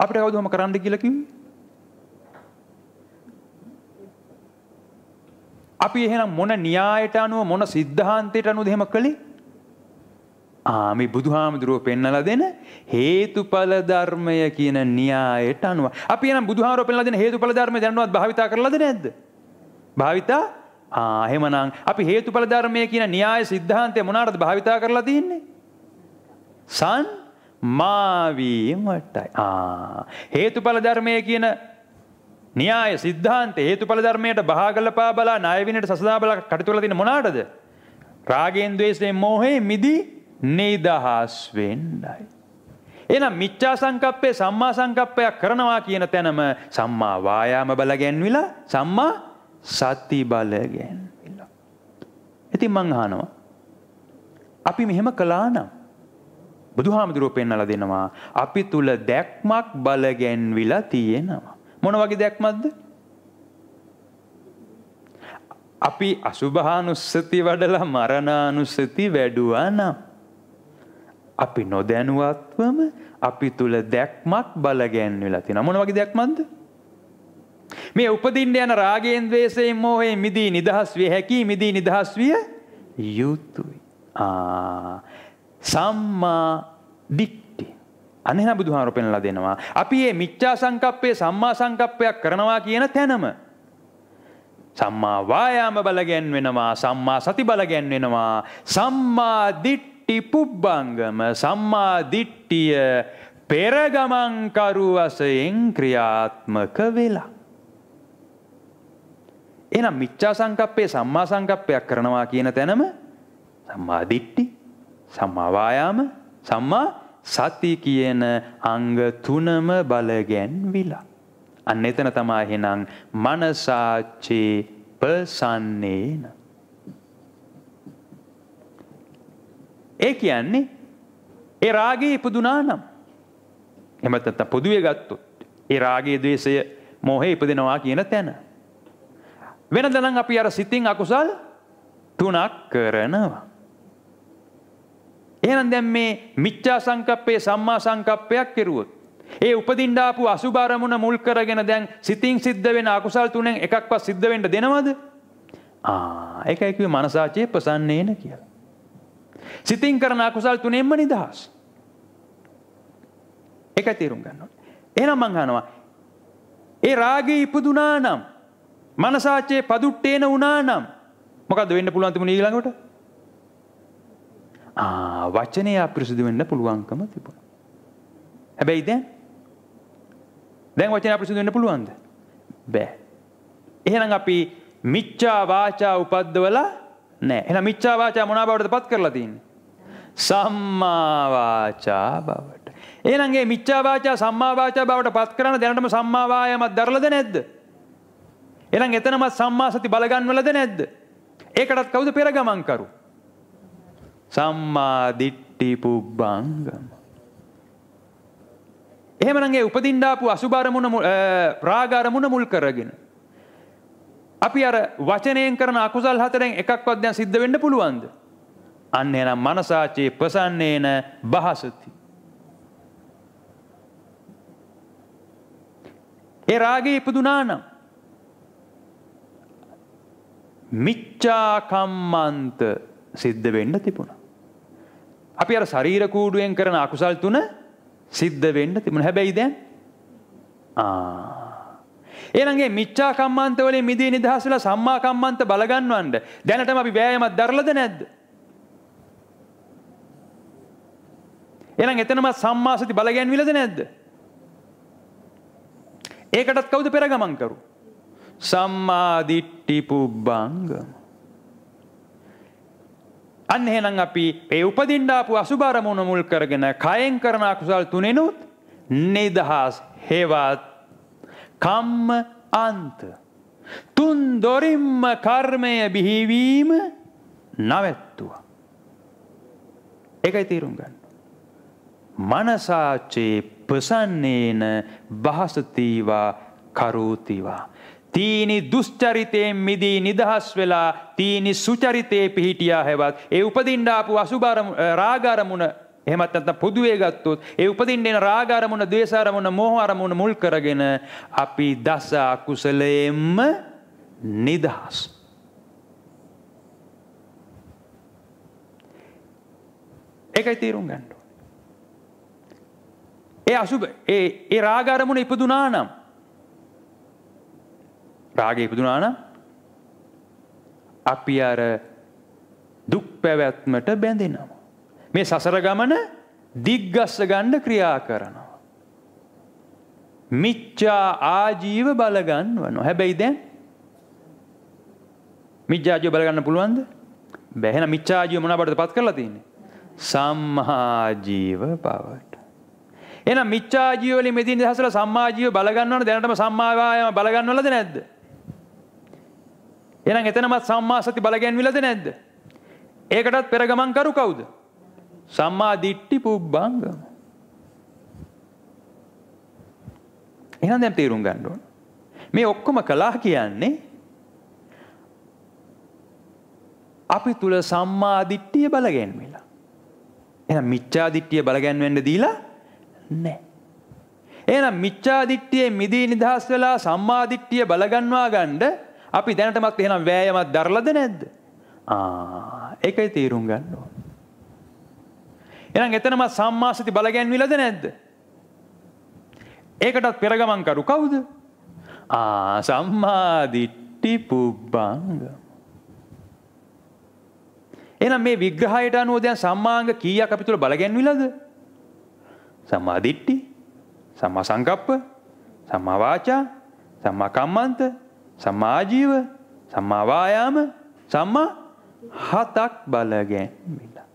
අපිට කවුදම කරන්න කියලා කිව්වේ? අපි එහෙනම් මොන න්‍යායට අනුව මොන සිද්ධාන්තයට අනුවද එහෙම කළේ? මේ බුදුහාමුදුරුවෝ පෙන්නලා දෙන හේතුඵල ධර්මය කියන න්‍යායට අනුව. අපි එහෙනම් බුදුහාමුදුරුවෝ පෙන්නලා දෙන හේතුඵල ධර්මය දැනනවත් භාවිතා කරලාද නැද්ද? භාවිතා. එහෙමනම් අපි හේතුඵල ධර්මය කියන න්‍යාය සිද්ධාන්තය මොනවාටද භාවිතා කරලා තියෙන්නේ? මාවීමටයි. හේතුඵල ධර්මය කියන න්‍යාය සිද්ධාන්ත හේතුඵල ධර්මයට බහාගලපා බලා ණය විනයට සසදා බලා කටයුතු කරලා තියෙන මොනවාටද? රාගයෙන්, ද්වේෂයෙන්, මෝහයෙන් මිදී නිදහස් වෙන්නයි. එහෙනම් මිච්ඡා සංකප්පේ සම්මා සංකප්පයක් කරනවා කියන තැනම සම්මා වායාම බල ගැන්විලා සම්මා සති බල ගැන්විලා. ඉතින් මං අහනවා අපි මෙහෙම කළා නම් බුදුහාමුදුරුවෝ පෙන්නලා දෙනවා අපි තුල දැක්මක් බල ගැන්විලා තියෙනවා. මොන වගේ දැක්මක්ද? අපි අසුභානුස්සති වඩලා මරණානුස්සති වැඩුවා නම් අපි නොදැනුවත්වම අපි තුල දැක්මක් බල ගැන්විලා තියෙනවා. මොන වගේ දැක්මක්ද? මේ උපදින්න යන රාගයෙන්, ද්වේෂයෙන්, මෝහයෙන් මිදී නිදහස් විය හැකි, මිදී නිදහස් විය යුතුයි. සම්මා දිට්ඨි. අනේන බුදුහාමුදුරුවෝ පෙන්ලා දෙනවා. අපි මේ මිච්ඡා සංකප්පේ සම්මා සංකප්පයක් කරනවා කියන තැනම සම්මා වායාම බල ගැන්වෙනවා, සම්මා සති බල ගැන්වෙනවා, සම්මා දිට්ඨි පුබ්බංගම, සම්මා දිට්ඨිය පෙරගමන් කරු වශයෙන් ක්‍රියාත්මක වෙලා. එහෙනම් මිච්ඡා සංකප්පේ සම්මා සංකප්පයක් කරනවා කියන තැනම සම්මා දිට්ඨි, සම්මා වායාම, සම්මා සති කියන අංග තුනම බලගැන්විලා. අන්න එතන තමයි එහෙනම් මනසාචේ පසන්නේන. ඒ කියන්නේ ඒ රාගේ ඉපදුනා නම් එහෙම නැත්නම් පොදුවේ ගත්තොත් ඒ රාගයේ ද්වේෂය මෝහය ඉපදෙනවා කියන තැන. වෙනද නම් අපි අර සිතින් අකුසල් 3ක් කරනවා. එහෙනම් දැන් මේ මිච්ඡා සංකප්පේ සම්මා සංකප්පයක් කෙරුවොත් ඒ උපදින්න ආපු අසුභ අරමුණ මුල් කරගෙන දැන් සිතින් සිද්ධ වෙන අකුසල් 3න් එකක්වත් සිද්ධ වෙන්න දෙනවද? ඒකයි කිව්වේ මනසාචේ ප්‍රසන්නේන කියලා. සිතින් කරන අකුසල් 3න්ම නිදහස්. ඒකයි තේරුම් ගන්න ඕනේ. එහෙනම් මං අහනවා ඒ රාගේ ඉපදුනා නම් මනසාචේ පදුට්ටේන වුණා නම් මොකද්ද වෙන්න පුළුවන් තිබුණේ ඊළඟට? වචනේ අපිරිසුදු වෙන්න පුළුවන්කම තිබුණා. හැබැයි දැන් වචනේ අපිරිසුදු වෙන්න පුළුවන්ද? බෑ. එහෙනම් අපි මිච්ඡා වාචා උපද්දවලා නැහැ. එහෙනම් මිච්ඡා වාචා මොනවා බවටද පත් කරලා තියෙන්නේ? සම්මා වාචා බවට. එහෙනම් මේ මිච්ඡා වාචා සම්මා වාචා බවට පත් කරන දැනටම සම්මා වායාමයක් දරලාද නැද්ද? එහෙනම් එතනම සම්මා සති බල ගන්නවලද නැද්ද? ඒකටත් කවුද පෙරගමන් කරු? සම්මා දිට්ඨි පුබ්බංගම. එහෙමනම් ඒ උපදින්න ආපු අසුභ අරමුණ රාග අරමුණ මුල් කරගෙන අපි අර වචනයෙන් කරන අකුසල් 4න් එකක්වත් දැන් සිද්ධ වෙන්න පුළුවන්ද? අන්න එහෙනම් මනසාචේ ප්‍රසන්නේන බහසති. ඒ රාගේ ඉපදුනා නම් මිච්ඡා කම්මන්ත සිද්ධ වෙන්න තිබුණා. අපි අර ශරීර කූඩුවෙන් කරන අකුසල් 3 සිද්ධ වෙන්න තිබුණා. හැබැයි දැන් එහෙනම් මේ මිච්ඡා කම්මන්ත වලින් මිදී නිදහස් වෙලා සම්මා කම්මන්ත බල ගන්නවන්න දැනටම අපි වෑයමක් දරලාද නැද්ද? එහෙනම් එතනම සම්මා සති බල ගැන්විලාද නැද්ද? ඒකටත් කවුද පෙරගමන් කරු? සම්මා දිට්ඨි පුබ්බංගම. අන්න එහෙනම් අපි ඒ උපදින්න ආපු අසුභ අරමුණ මුල් කරගෙන කයෙන් කරන අකුසල් 3ෙනුත් නිදහස් හේවත් කම්ම අන්ත තුන් දොරින්ම කර්මය බිහිවීම නවැත්තුවා. ඒකයි තේරුම් ගන්න. මනසාචේ ප්‍රසන්නේන බහසතිවා කරෝතිවා. තීනි දුස්චරිතයෙන් මිදී නිදහස් වෙලා තීනි සුචරිතේ පිහිටියා හැවත් ඒ උපදින්න ආපු අසුභ රාග අරමුණ එහෙමත් නැත්නම් පොදුවේ ගත්තොත් ඒ උපදින්න එන රාග අරමුණ, ද්වේෂ අරමුණ, මෝහ අරමුණ මුල් කරගෙන අපි දස අකුසලයෙන්ම නිදහස්. ඒකයි තේරුම් ගන්න ඕනේ. ඒ අසුභ ඒ රාග අරමුණ ඉපදුනා නම් රාගය ඉපදුනා නම් අපි අර දුක් පැවැත්මට බැඳෙනවා. මේ සසර ගමන දිග්ගස්ස ගන්න ක්‍රියා කරනවා. මිච්ඡා ආජීව බල ගන්නවා. හැබැයි දැන් මිච්ඡා ආජීව බල ගන්න පුළුවන්ද? බැහැ. එහෙනම් මිච්ඡා ආජීව මොනවා බවටද පත් කරලා තියෙන්නේ? සම්මා ජීව බවට. එහෙනම් මිච්ඡා ආජීව වලින් මෙදින දහසලා සම්මා ජීව බල ගන්නවනේ දැනටම සම්මා වායාම බල ගන්නවලද නැද්ද? එහෙනම් එතනමත් සම්මා සති බල ගැන්විලාද නැද්ද? ඒකටත් පෙරගමන් කරු කවුද? සම්මා දිට්ඨි පුබ්බංගම. එහෙනම් දැන් තේරුම් ගන්න ඕන. මේ ඔක්කොම කළා කියන්නේ අපි තුල සම්මා දිට්ඨිය බල ගැන්විලා. එහෙනම් මිච්ඡා දිට්ඨිය බල ගැන්වෙන්න දීලා නැහැ. එහෙනම් මිච්ඡා දිට්ඨියේ මිදී නිදහස් වෙලා සම්මා දිට්ඨිය බල ගන්නවා ගන්න අපි දැනටමත් එහෙනම් වෑයමක් දරලාද නැද්ද? ඒකයි තේරුම් ගන්න ඕන. එහෙනම් එතනම සම්මා සති බල ගැන්විලාද නැද්ද? ඒකටත් පෙරගමන් කරු කවුද? සම්මා දිට්ඨි පුබ්බංගම. එහෙනම් මේ විග්‍රහයට අනුව දැන් සම්මාංග කීයක් අපි තුල බල ගැන්විලාද? සම්මා දිට්ඨි, සම්මා සංකප්ප, සම්මා වාචා, සම්මා කම්මන්ත, සම්මා ආජීව, සම්මා වායාම, සම්මා හතක් බලගැන්විලා.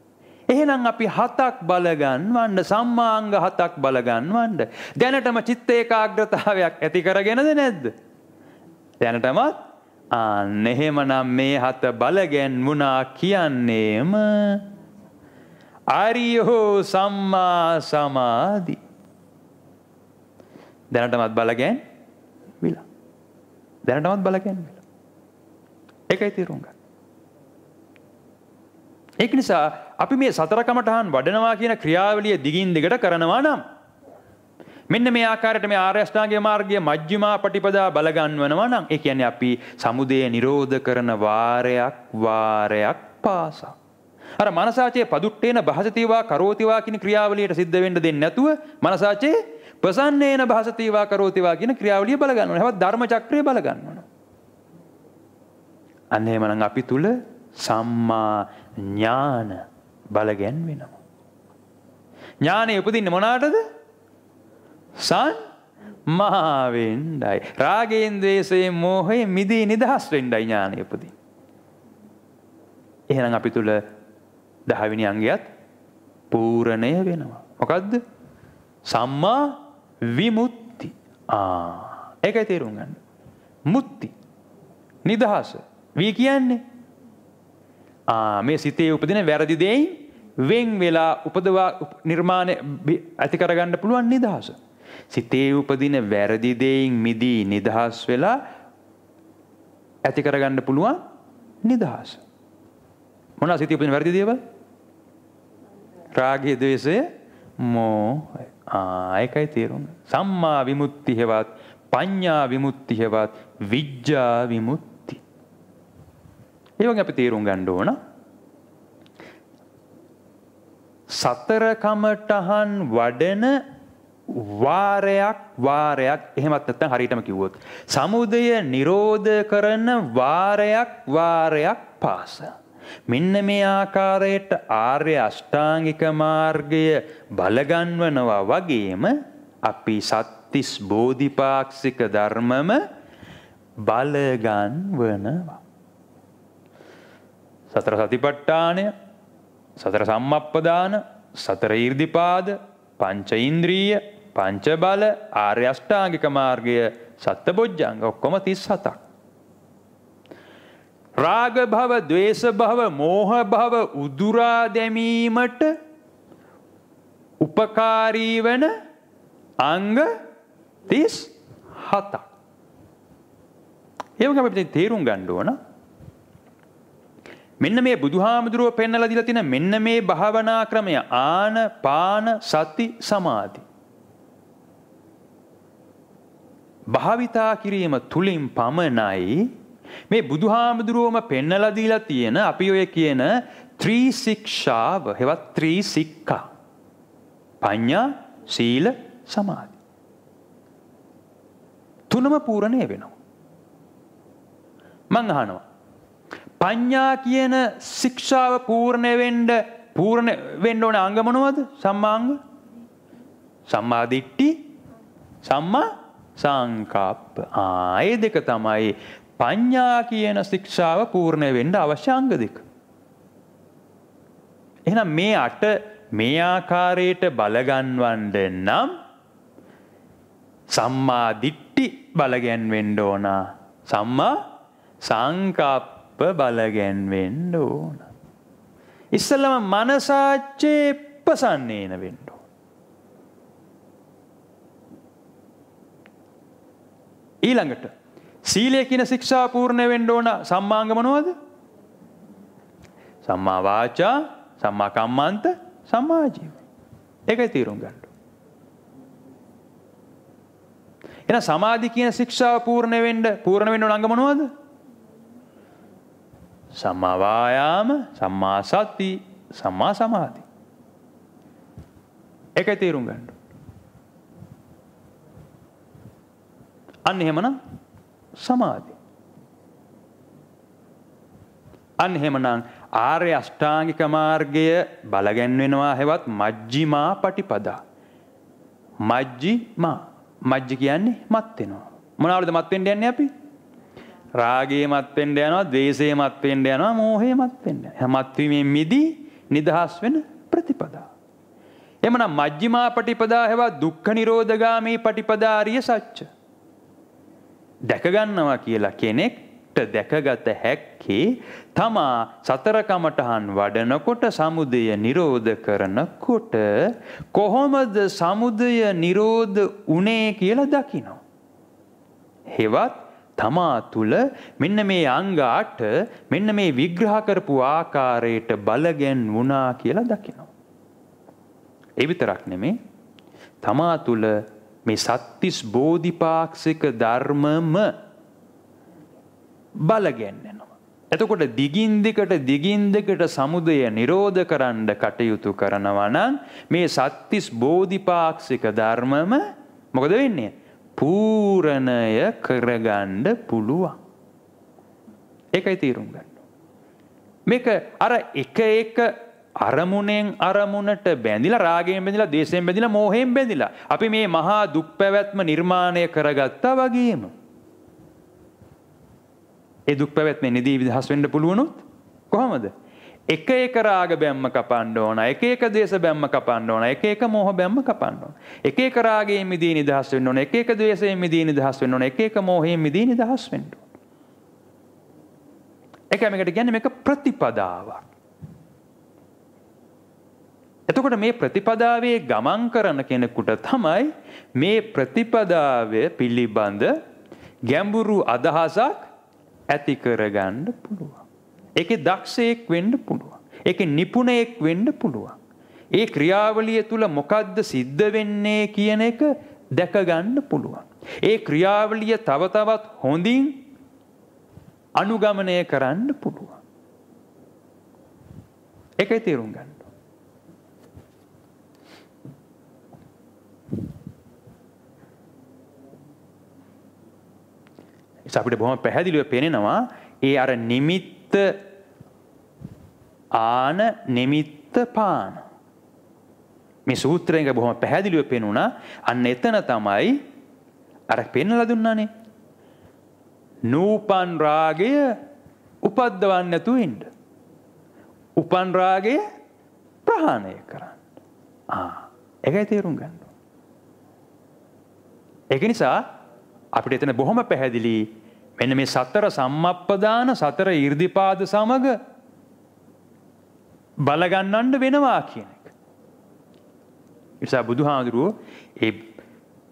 එහෙනම් අපි හතක් බලගන්වන්න, සම්මාංග හතක් බලගන්වන්න දැනටම චිත්ත ඒකාග්‍රතාවයක් ඇති කරගෙනද නැද්ද? දැනටමත් අන්න එහෙමනම් මේ හත බලගැන්වුණා කියන්නේම ආරියෝ සම්මා සමාධි. දැනටමත් බලගැන්විලා. දැනටමත් බලගැන්විලා. ඒකයි තේරුම් ගන්න. ඒක නිසා අපි මේ සතර කමඨහන් වඩනවා කියන ක්‍රියාවලිය දිගින් දිගට කරනවා නම් මෙන්න මේ ආකාරයට මේ ආර්ය අෂ්ටාංගික මාර්ගයේ මජ්ක්‍ධිමා පටිපදා බල ගන්නවනවා නම් ඒ කියන්නේ අපි සමුදය නිරෝධ කරන වාරයක් පාසා අර මනසාචේ පදුට්ටේන භාසතිවා කරෝතිවා කියන ක්‍රියාවලියට සිද්ධ වෙන්න දෙන්නේ නැතුව මනසාචේ ප්‍රසන්නේන භාසතිවා කරෝතිවා කියන ක්‍රියාවලිය බල ගන්නවා. හැබැයි ධර්ම චක්‍රය බල ගන්නවා. අන්න එහෙමනම් අපි තුල සම්මා ඥාන බලගැන් වෙනවා. ඥානෙ උපදින්නේ මොනකටද? සම්මා වෙන්නයි. රාගයෙන් ද්වේෂයෙන් මෝහයෙන් මිදී නිදහස් වෙන්නයි ඥානෙ උපදින්නේ. එහෙනම් අපි තුල 10 වෙනි අංගයත් පූර්ණය වෙනවා. මොකද්ද? සම්මා විමුක්ති. ඒකයි තේරුම් ගන්න. මුක්ති. නිදහස. වී කියන්නේ මේ සිතේ උපදින වැරදි දෙයින් වෙන් වෙලා උපදවා නිර්මාණය ඇති කරගන්න පුළුවන් නිදහස. සිතේ උපදින වැරදි දෙයින් මිදී නිදහස් වෙලා ඇති කරගන්න පුළුවන් නිදහස. මොනවා සිතේ උපදින වැරදි දේවල්? රාගය, ද්වේෂය, මෝහය. ඒකයි තේරුම. සම්මා විමුක්ති හේවත්, පඤ්ඤා විමුක්ති හේවත්, විඥා විමුක්ති. ඒ වගේ අපි තේරුම් ගන්න ඕන. සතර කමඨහන් වඩන වාරයක් එහෙමත් නැත්නම් හරියටම කිව්වොත් සමුදය නිරෝධ කරන වාරයක් පාසා මෙන්න මේ ආකාරයට ආර්ය අෂ්ටාංගික මාර්ගය බලගන්වනවා වගේම අපි සත්‍තිස් බෝධිපාක්ෂික ධර්මම බලගන්වනවා. සතර සතිපට්ඨානය, සතර සම්මප්පදාන, සතර ඊර්ධිපාද, පංච ඉන්ද්‍රිය, පංච බල, ආර්ය අෂ්ටාංගික මාර්ගය, සත්බොජ්ජංග ඔක්කොම 37ක්. රාග භව, ද්වේෂ භව, මෝහ භව උදුරා දැමීමට උපකාරී වන අංග 37ක්. ඒ වගේම අපිට තේරුම් ගන්න ඕන මෙන්න මේ බුදුහාමුදුරුවෝ පෙන්නලා දීලා තියෙන මෙන්න මේ භාවනා ක්‍රමය ආනපාන සති සමාධි භාවිතා කිරීම තුලින් පමණයි මේ බුදුහාමුදුරුවෝම පෙන්නලා දීලා තියෙන අපි ඔය කියන ත්‍රි ශික්ෂාව හෙවත් ත්‍රි සික්ඛා පඤ්ඤා සීල සමාධි තුනම පූර්ණේ වෙනවා. මං අහනවා පඤ්ඤා කියන ශික්ෂාව පූර්ණ වෙන්න ඕන අංග මොනවද? සම්මාංග. සම්මා දිට්ඨි, සම්මා සංකප්ප. ඒ දෙක තමයි පඤ්ඤා කියන ශික්ෂාව පූර්ණ වෙන්න අවශ්‍ය අංග දෙක. එහෙනම් මේ 8 මේ ආකාරයට බලගන්වන්න නම් සම්මා දිට්ඨි බලගැන්වෙන්න ඕන. සම්මා සංකප්ප බලගැන්වෙන්න ඕන. ඉස්සෙල්ලම මනසාච්චේ ප්‍රසන්නේන වෙන්න ඕන. ඊළඟට සීලය කියන ශික්ෂා පූර්ණ වෙන්න ඕන. සම්මාංග මොනවද? සම්මා වාචා, සම්මා කම්මන්ත, සම්මා ආජීව. ඒකයි තීරුම් ගන්න. එහෙනම් සමාධි කියන ශික්ෂාව පූර්ණ වෙන්න ඕන අංග මොනවද? සම්මා වායාම, සම්මා සති, සම්මා සමාධි. ඒකයි තේරුම් ගන්න. අන්න එහෙමනම් සමාධි. අන්න එහෙමනම් ආර්ය අෂ්ටාංගික මාර්ගය බලගැන්වෙනවා හෙවත් මජ්ක්‍ධිමා පටිපදා. මජ්ජිමා. මජ්ජි කියන්නේ මත් වෙනවා. මොනවාද මත් වෙන්න යන්නේ අපි? රාගයේ මත් වෙන්න යනවා, ද්වේෂයේ මත් වෙන්න යනවා, මෝහයේ මත් වෙන්න යනවා. මත් වීමෙන් මිදී නිදහස් වෙන ප්‍රතිපදා. එමනම් මජ්ක්‍ධිමා පටිපදා හැවත් දුක්ඛ නිරෝධගාමී පටිපදා ආර්ය සත්‍ය. දැක ගන්නවා කියලා කෙනෙක්ට දැකගත හැක්කේ තමා සතර කමඨහන් වඩනකොට සමුදය නිරෝධ කරනකොට කොහොමද සමුදය නිරෝධ උනේ කියලා දකිනවා. හෙවත් තමා තුල මෙන්න මේ අංග 8 මෙන්න මේ විග්‍රහ කරපු ආකාරයට බලගෙන් වුණා කියලා දකිනවා. ඒ විතරක් නෙමෙයි තමා තුල මේ සත්‍තිස් බෝධිපාක්ෂික ධර්මම බලගෙන්නවා. එතකොට දිගින් දිගට සමුදය නිරෝධ කරන්න කටයුතු කරනවා නම් මේ සත්‍තිස් බෝධිපාක්ෂික ධර්මම මොකද වෙන්නේ? පූර්ණය කරගන්න පුළුවන්. ඒකයි තීරුම් ගන්න. මේක අර එක අරමුණෙන් අරමුණට බැඳිලා රාගයෙන් බැඳිලා ද්වේෂයෙන් බැඳිලා මෝහයෙන් බැඳිලා අපි මේ මහා දුක් පැවැත්ම නිර්මාණය කරගත්තා වගේම ඒ දුක් පැවැත්මේ නිදී විදහස් වෙන්න පුළුවනොත් කොහමද? එක රාග බැම්ම කපන්න ඕන, එක ද්වේෂ බැම්ම කපන්න ඕන, එක මෝහ බැම්ම කපන්න ඕන. එක රාගයෙන් මිදී නිදහස් වෙන්න ඕන, එක ද්වේෂයෙන් මිදී නිදහස් වෙන්න ඕන, එක මෝහයෙන් මිදී නිදහස් වෙන්න ඕන. ඒකයි මේකට කියන්නේ මේක ප්‍රතිපදාවක්. එතකොට මේ ප්‍රතිපදාවේ ගමන් කරන කෙනෙකුට තමයි මේ ප්‍රතිපදාවේ පිළිබඳ ගැඹුරු අදහසක් ඇති කරගන්න පුළුවන්. ඒකේ දක්ෂයෙක් වෙන්න පුළුවන්. ඒකේ නිපුණයෙක් වෙන්න පුළුවන්. ඒ ක්‍රියාවලිය තුල මොකද්ද සිද්ධ වෙන්නේ කියන එක දැක ගන්න පුළුවන්. ඒ ක්‍රියාවලිය තව තවත් හොඳින් අනුගමනය කරන්න පුළුවන්. ඒකයි තේරුම් ගන්න. අපිට බොහොම පැහැදිලිව පේනවා ඒ අර නිමිත්ත ආන නිමිත්ත පාන මේ සූත්‍රයෙන් බොහොම පැහැදිලිව පේනුණා. අන්න එතන තමයි අර පෙන්නලා දුන්නානේ නූපන් රාගය උපද්දවන්න නැතුව ඉන්න. උපන් රාගය ප්‍රහාණය කරන්න. ඒකයි තේරුම් ගන්න. ඒක නිසා අපිට එතන බොහොම පැහැදිලි මෙන්න මේ සතර සම්මප්පදාන සතර ඊර්ධිපාද සමග බලගන්නන්න වෙනවා කියන එක. නිසා බුදුහාමුදුරුවෝ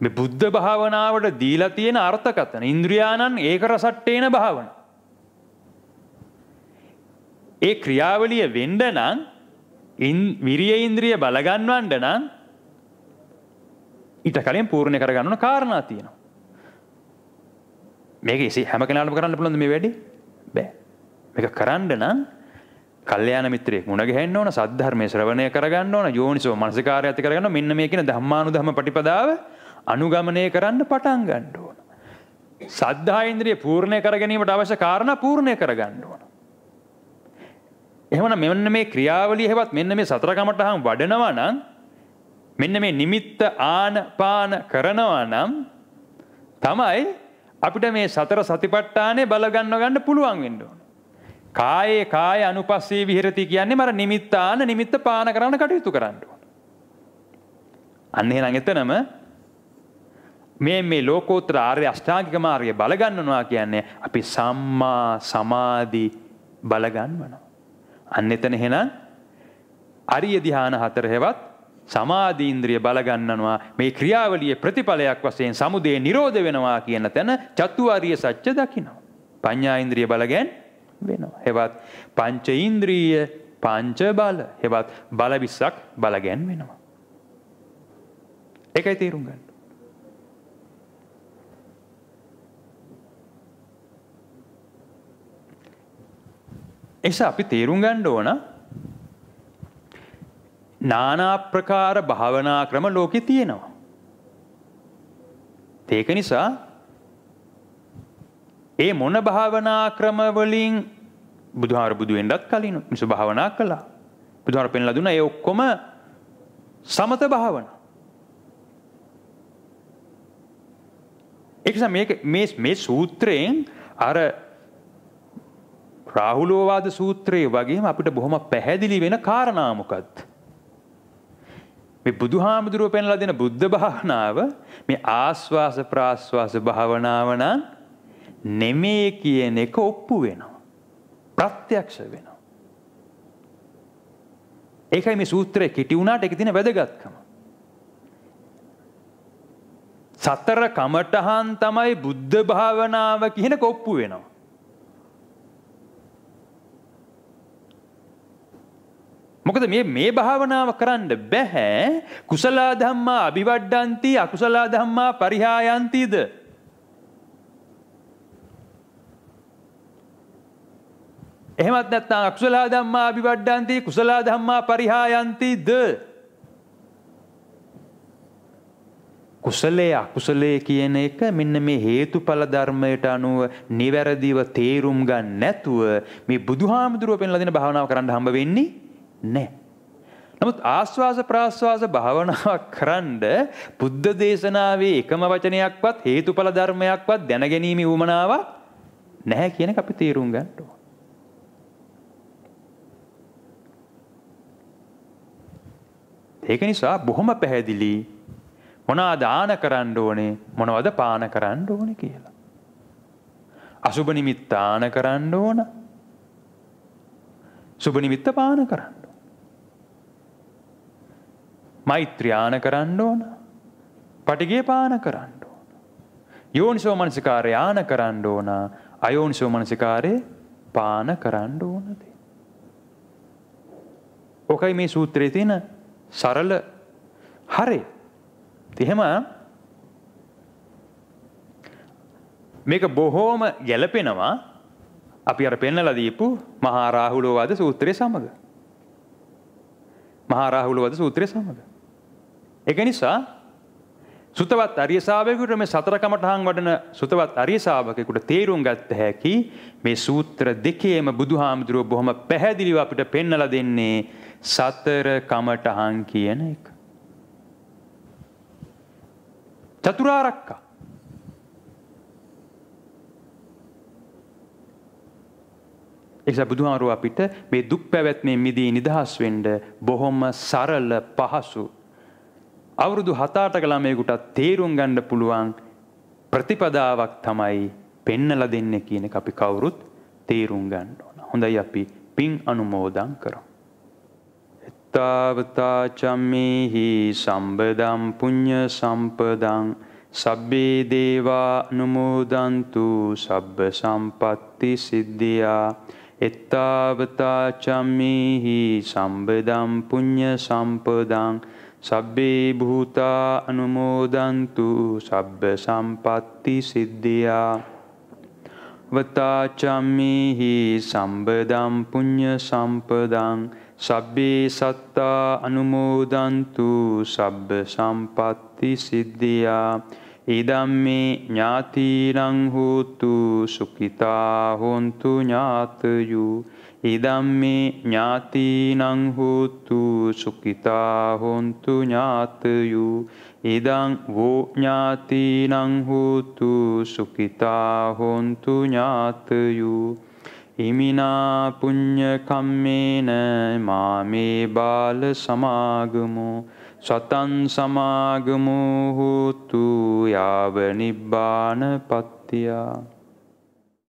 මේ බුද්ධ භාවනාවට දීලා තියෙන අර්ථකථන ඉන්ද්‍රියානං ඒක රසට්ටේන භාවන. ඒ ක්‍රියාවලිය වෙන්න නම් විරිය ඉන්ද්‍රිය බලගන්නවන්න නම් ඊට කලින් පූර්ණ කරගන්න ඕන කාරණා තියෙනවා. මේක හැම කෙනාටම කරන්න පුළුවන්ද මේ වැඩේ? බෑ. මේක කරන්න නම් කල්යාණ මිත්‍රයෙක් මුණ ගැහෙන්න ඕන, සද්ධර්මයේ ශ්‍රවණය කරගන්න ඕන, යෝනිසෝ මනසිකාරය ඇති කරගන්න ඕන. මෙන්න මේ කියන ධම්මානුධම්ම ප්‍රතිපදාව අනුගමනය කරන්න පටන් ගන්න ඕන. සද්ධා ඉන්ද්‍රිය පූර්ණය කර ගැනීමට අවශ්‍ය කාරණා පූර්ණය කරගන්න ඕන. එහෙමනම් මෙන්න මේ ක්‍රියාවලිය හැවත් මෙන්න මේ සතර කමඨහන් වඩනවා නම් මෙන්න මේ නිමිත්ත ආන පාන කරනවා නම් තමයි අපිට මේ සතර සතිපට්ඨානේ බල ගන්න පුළුවන් වෙන්න ඕන. කායේ කාය අනුපස්සී විහෙරති කියන්නේ මර නිමිත්ත ආන නිමිත්ත පාන කරන කටයුතු කරන්න ඕන. අන්න එහෙනම් එතනම මේ ලෝකෝත්තර ආර්ය අෂ්ටාංගික මාර්ගය බල ගන්නවා කියන්නේ අපි සම්මා සමාධි බල ගන්නවා. අන්න එතන එහෙනම් අරිය ධ්‍යාන හතර හැවත් සමාධි ඉන්ද්‍රිය බල ගන්නවා. මේ ක්‍රියාවලියේ ප්‍රතිඵලයක් වශයෙන් සමුදය නිරෝධ වෙනවා කියන තැන චතුාර්ය සත්‍ය දකිනවා. පඤ්ඤා ඉන්ද්‍රිය බලගෙන වෙනවා. හෙවත් පංච ඉන්ද්‍රිය පංච බල හෙවත් බල 20ක් බලගෙන වෙනවා. ඒකයි තේරුම් ගන්න. එසා අපි තේරුම් ගන්න ඕන නානා ප්‍රකාර භාවනා ක්‍රම ලෝකේ තියෙනවා. ඒක නිසා ඒ මොන භාවනා ක්‍රම වලින් බුදුහාර බුදු වෙන්නත් කලින් මිනිස්සු භාවනා කළා. බුදුහාර පෙන්ලා දුන්නා ඒ ඔක්කොම සමත භාවනා. ඒක නිසා මේ සූත්‍රයෙන් අර රාහුලෝවාද සූත්‍රයේ වගේම අපිට බොහොම පැහැදිලි වෙන කාරණා මොකක්ද? මේ බුදුහාමුදුරුවෝ පෙන්ලා දෙන බුද්ධ භාවනාව මේ ආස්වාස ප්‍රාස්වාස භාවනාව නම් නෙමේ කියන එක ඔප්පු වෙනවා. ප්‍රත්‍යක්ෂ වෙනවා. ඒකයි මේ සූත්‍රයේ කෙටි වුණාට ඒකේ තියෙන වැදගත්කම. සතර කමඨහන් තමයි බුද්ධ භාවනාව කියන කොප්පු වෙනවා. මොකද මේ භාවනාව කරන්න බෑ කුසල ධම්මා අභිවඩ්ඩಂತಿ අකුසල ධම්මා පරිහායಂತಿද. එහෙමත් නැත්නම් අකුසල ධම්මා අභිවඩ්ඩಂತಿ කුසල ධම්මා පරිහායಂತಿද. කුසලයේ අකුසලයේ කියන එක මෙන්න මේ හේතුඵල ධර්මයට අනුව නිවැරදිව තේරුම් ගන්න නැතුව මේ බුදුහාමුදුරුවෝ පෙන්ලා දෙන භාවනාව කරන්න හම්බ වෙන්නේ නැහැ. නමුත් ආස්වාස ප්‍රාස්වාස භාවනාවක් කරන්න බුද්ධ දේශනාවේ එකම වචනයක්වත් හේතුඵල ධර්මයක්වත් දැනගැනීමේ උවමනාවක් නැහැ කියන එක අපි තේරුම් ගන්න ඕන. ඒක නිසා බොහොම පැහැදිලි මොනවාද දාන කරන්න ඕනේ මොනවද පාන කරන්න ඕනේ කියලා. අසුබ නිමිත්ත දාන කරන්න ඕන. සුබ නිමිත්ත පාන කරන්න. මෛත්‍රියාන කරන්න ඕන. පටිඝය පාන කරන්න ඕන. යෝනිසෝ මනසිකාරය ආන කරන්න ඕන. අයෝනිසෝ මනසිකාරය පාන කරන්න ඕනද. ඔකයි මේ සූත්‍රයේ තියෙන සරල හරය. එහෙම මේක බොහෝම ගැළපෙනවා අපි අර පෙන්නලා දීපු මහා රාහුලෝවාද සූත්‍රයේ සමග. මහා රාහුලෝවාද සූත්‍රයේ සමග. ඒක නිසා සුතවත් අරිය ශාවකයෙකුට මේ සතර කමඨහන් වඩන සුතවත් අරිය ශාවකයෙකුට තේරුම් ගත්ත හැකි මේ සූත්‍ර දෙකේම බුදුහාමුදුරුවෝ බොහොම පැහැදිලිව අපිට පෙන්නලා දෙන්නේ සතර කමඨහන් කියන එක. චතුරාර්යක එක්සා බුදුහාමුදුරුවෝ අපිට මේ දුක් පැවැත්මෙන් මිදී නිදහස් වෙන්න බොහොම සරල පහසු අවුරුදු 7-8ක ළමයෙකුට තේරුම් ගන්න පුළුවන් ප්‍රතිපදාවක් තමයි පෙන්නලා දෙන්නේ කියන එක අපි කවුරුත් තේරුම් ගන්න ඕන. හොඳයි අපි පින් අනුමෝදන් කරමු. තාවතා චම්මේහි සම්බදම් පුඤ්ඤ සම්පදං සබ්බේ දේවා අනුමෝදන්තු සබ්බ සම්පatti සිද්ධියා. එත්තාවතා චම්මේහි සම්බදම් පුඤ්ඤ සම්පදං සබ්බේ භූතා අනුමෝදන්තු සබ්බ සම්පatti සිද්ධියා. වතා චම්මේහි සම්බදම් පුඤ්ඤ සම්පදං සබ්බේ සත්තා අනුමෝදන්තු සබ්බ සම්පatti සිද්ධියා. ඉදම්මේ ඥාතිනං හෝතු සුඛිතා හොන්තු ඥාතයෝ. ඉදම්මේ ඥාතිනං හෝතු සුඛිතා හොන්තු ඥාතයෝ. ඉදං වෝ ඥාතිනං හෝතු සුඛිතා හොන්තු ඥාතයෝ. ඉමිනා පුඤ්ඤ කම්මේන මාමේ බාල සමාගමෝ සතං සමාගමෝ හෝතු යාව නිබ්බාන පත්තියා.